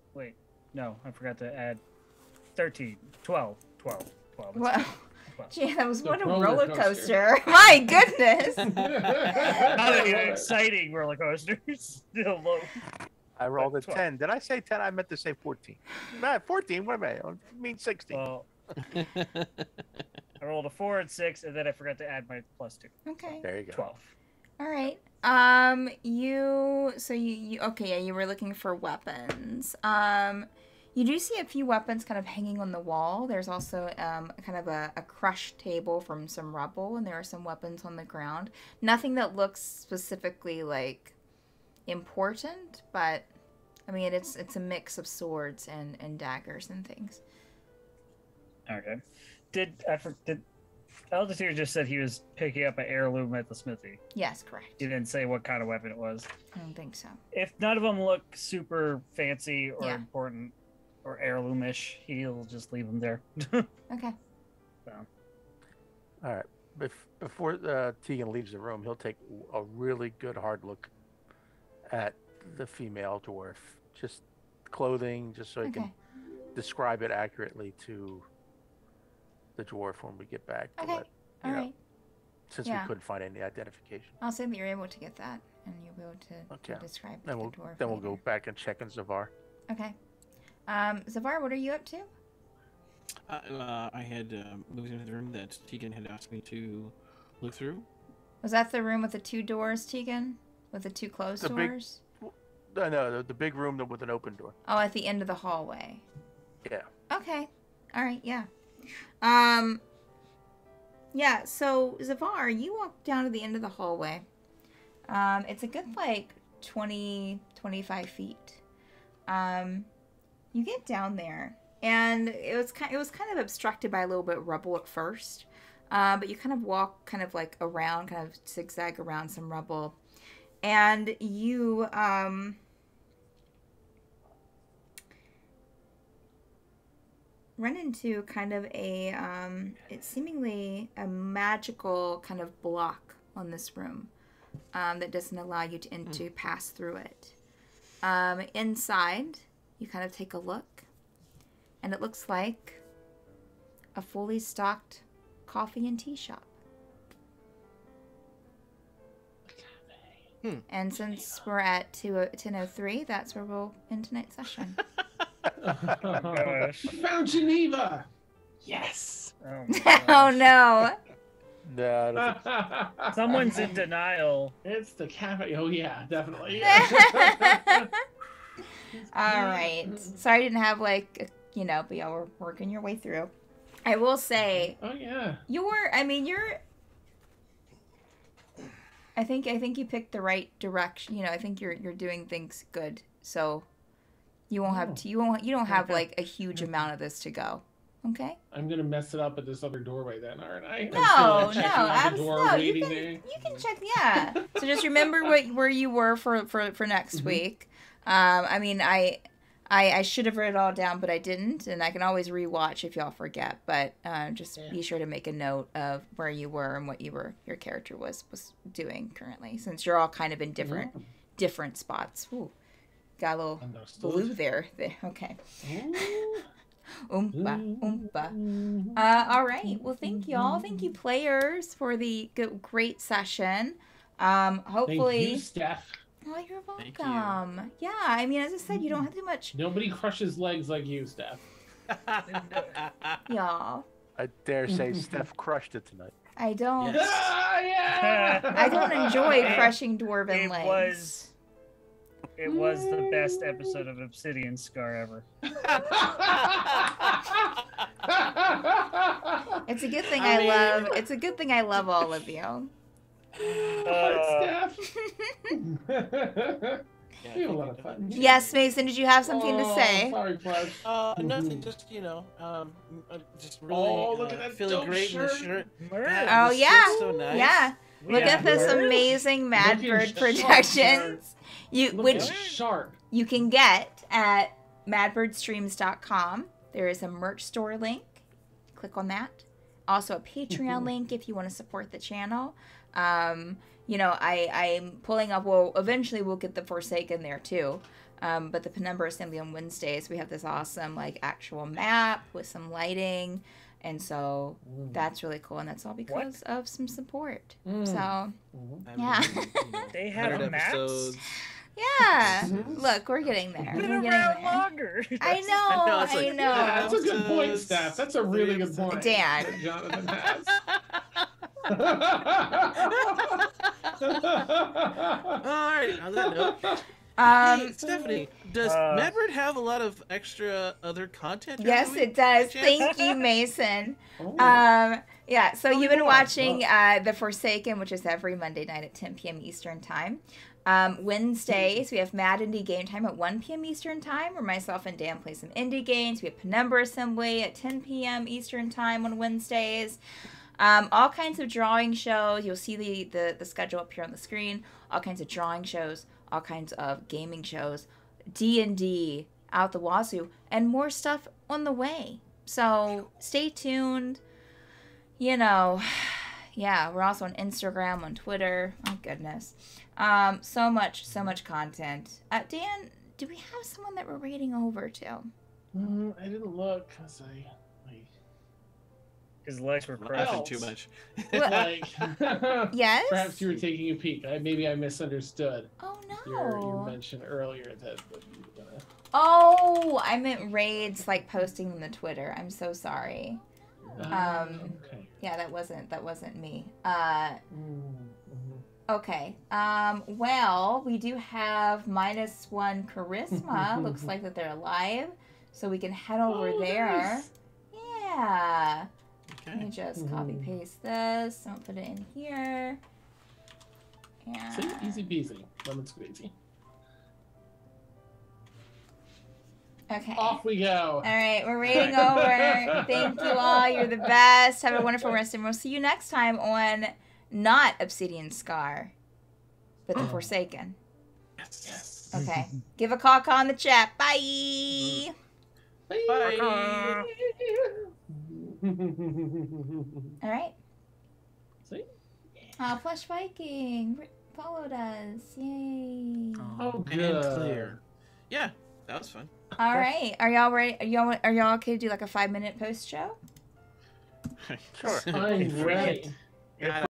No, I forgot to add 13. 12. Wow. 12. Gee, that was The what a roller roller coaster. coaster. My goodness. Not an exciting roller coaster. Still low. I rolled a 12. 10. Did I say 10? I meant to say 14. 14? What am I? I mean 16. Well, I rolled a 4 and 6, and then I forgot to add my +2. Okay. There you go. 12. All right. You were looking for weapons. You do see a few weapons kind of hanging on the wall. There's also kind of a crushed table from some rubble, and there are some weapons on the ground. Nothing that looks specifically like important, but I mean it's a mix of swords and daggers and things. Okay. Did Aldatir just said he was picking up an heirloom at the smithy? Yes, correct. He didn't say what kind of weapon it was. I don't think so. If none of them look super fancy or Yeah. important or heirloomish, he'll just leave them there. Okay. So, All right. Before Tegan leaves the room, he'll take a really good hard look at the female dwarf. Just clothing, just so he Okay. can describe it accurately to the dwarf when we get back. Okay. All right. Since Yeah. we couldn't find any identification. I'll say that you're able to get that, and you'll be able to Okay. describe Then the we'll dwarf. then we'll go later. back and check in Zavar. Okay. Zavar, what are you up to? I had moved into the room that Tegan had asked me to look through. Was that the room with the 2 doors, Tegan? With the 2 closed The big- doors? No, the big room with an open door. Oh, at the end of the hallway. Yeah. Okay. All right. Yeah. Yeah. So Zavar, you walk down to the end of the hallway. It's a good 20, 25 feet. You get down there, and it was kind of obstructed by a little bit of rubble at first. But you kind of walk around, kind of zigzag around some rubble, and you run into kind of it's seemingly a magical kind of block on this room that doesn't allow you to pass through it. Inside, you kind of take a look, and it looks like a fully stocked coffee and tea shop. And since we're at 10:03, that's where we'll end tonight's session. gosh. I found Geneva. Yes. Oh, my Oh gosh. no! No, I don't Someone's in denial. It's the cafe. Oh yeah, definitely. All right. Sorry I didn't have but y'all were working your way through. I will say, Oh yeah. I think you picked the right direction. I think you're doing things good. So you won't have to. You don't have a huge amount of this to go. Okay. I'm gonna mess it up at this other doorway then, aren't I? No, I'm still, checking out the door, no. You waiting can there. you can check. Yeah. So just remember where you were for next week. I should have written it all down, but I didn't, and I can always rewatch if y'all forget. But just be sure to make a note of where you were and what your character was doing currently, since you're all kind of in different spots. Ooh, got a little Understood. blue there. Okay. Ooh. Oompa. All right. Well, thank y'all. Thank you, players, for the great session. Hopefully. Thank you, Steph. Oh, you're Thank you. welcome. Yeah, as I said, you don't have to do much, Nobody crushes legs like you, Steph. y'all. I dare say Steph crushed it tonight. I don't. Yes. Ah, yeah. I don't enjoy crushing dwarven It legs. It was the best episode of Obsidian Scar ever. It's a good thing I I mean- love. It's a good thing I love all of you. Steph. Yeah, We have a thank lot you. of fun. Yes, Mason. Did you have something to Oh, say? Sorry, Flash. Nothing. Just just really Oh, look at that feeling dope great in the shirt. shirt. Oh this yeah, shirt's so nice. yeah. Look Yeah. at this Word. amazing Mad Looking Bird sharp, Productions. Looking Which sharp. you can get at madbirdstreams.com. There is a merch store link. Click on that. Also a Patreon link if you want to support the channel. I'm pulling up. Well, eventually we'll get the Forsaken there too. But the Penumbra Assembly on Wednesdays, we have this awesome actual map with some lighting, and so that's really cool. And that's all because of some support. So I yeah. They have 100 maps? episodes. yeah. Look, we're getting there. Been We're getting around there. longer. I know. it's I like- know. Yeah, that's a good point, Steph. That's a really good point. Dan. that Jonathan has. Alright, on that note. Hey, Stephanie, does Madbird have a lot of extra other content? Yes, it does. Chance? Thank you, Mason. Oh. Yeah, so Tell me you've been more. watching The Forsaken, which is every Monday night at 10 p.m. Eastern Time. Wednesdays, we have Mad Indie Game Time at 1 p.m. Eastern Time, where myself and Dan play some indie games. We have Penumbra Assembly at 10 p.m. Eastern Time on Wednesdays. All kinds of drawing shows. You'll see the schedule up here on the screen. All kinds of drawing shows, all kinds of gaming shows, D&D out the wazoo, and more stuff on the way. So stay tuned. You know, yeah, we're also on Instagram, on Twitter. Oh, goodness. So much content. Dan, do we have someone that we're reading over to? I didn't look because His legs were Laughing crushed. too much. like. Yes? Perhaps you were taking a peek. Maybe I misunderstood Oh, your no. mention earlier that you were gonna. Oh, I meant raids, like posting them to Twitter. I'm so sorry. Okay. Yeah, that wasn't me. Mhm. Okay. Well, we do have -1 charisma. Looks like that they're alive. So we can head over Oh, there. nice. Yeah. Let me Okay. just copy paste this. I'll put it in here. Yeah. See, easy peasy, lemon squeezy. Okay. Off we go. All right, we're raiding over. Thank you all. You're the best. Have a wonderful rest, and we'll see you next time on not Obsidian Scar, but The Forsaken. Yes. Okay. Give a caw in the chat. Bye. Bye. All right. See? Plush Viking followed us. Yay. Oh, And good. clear. Yeah, that was fun. All right. Are y'all ready? Are y'all okay to do like a 5-minute post show? Sure. I'm ready. Yeah,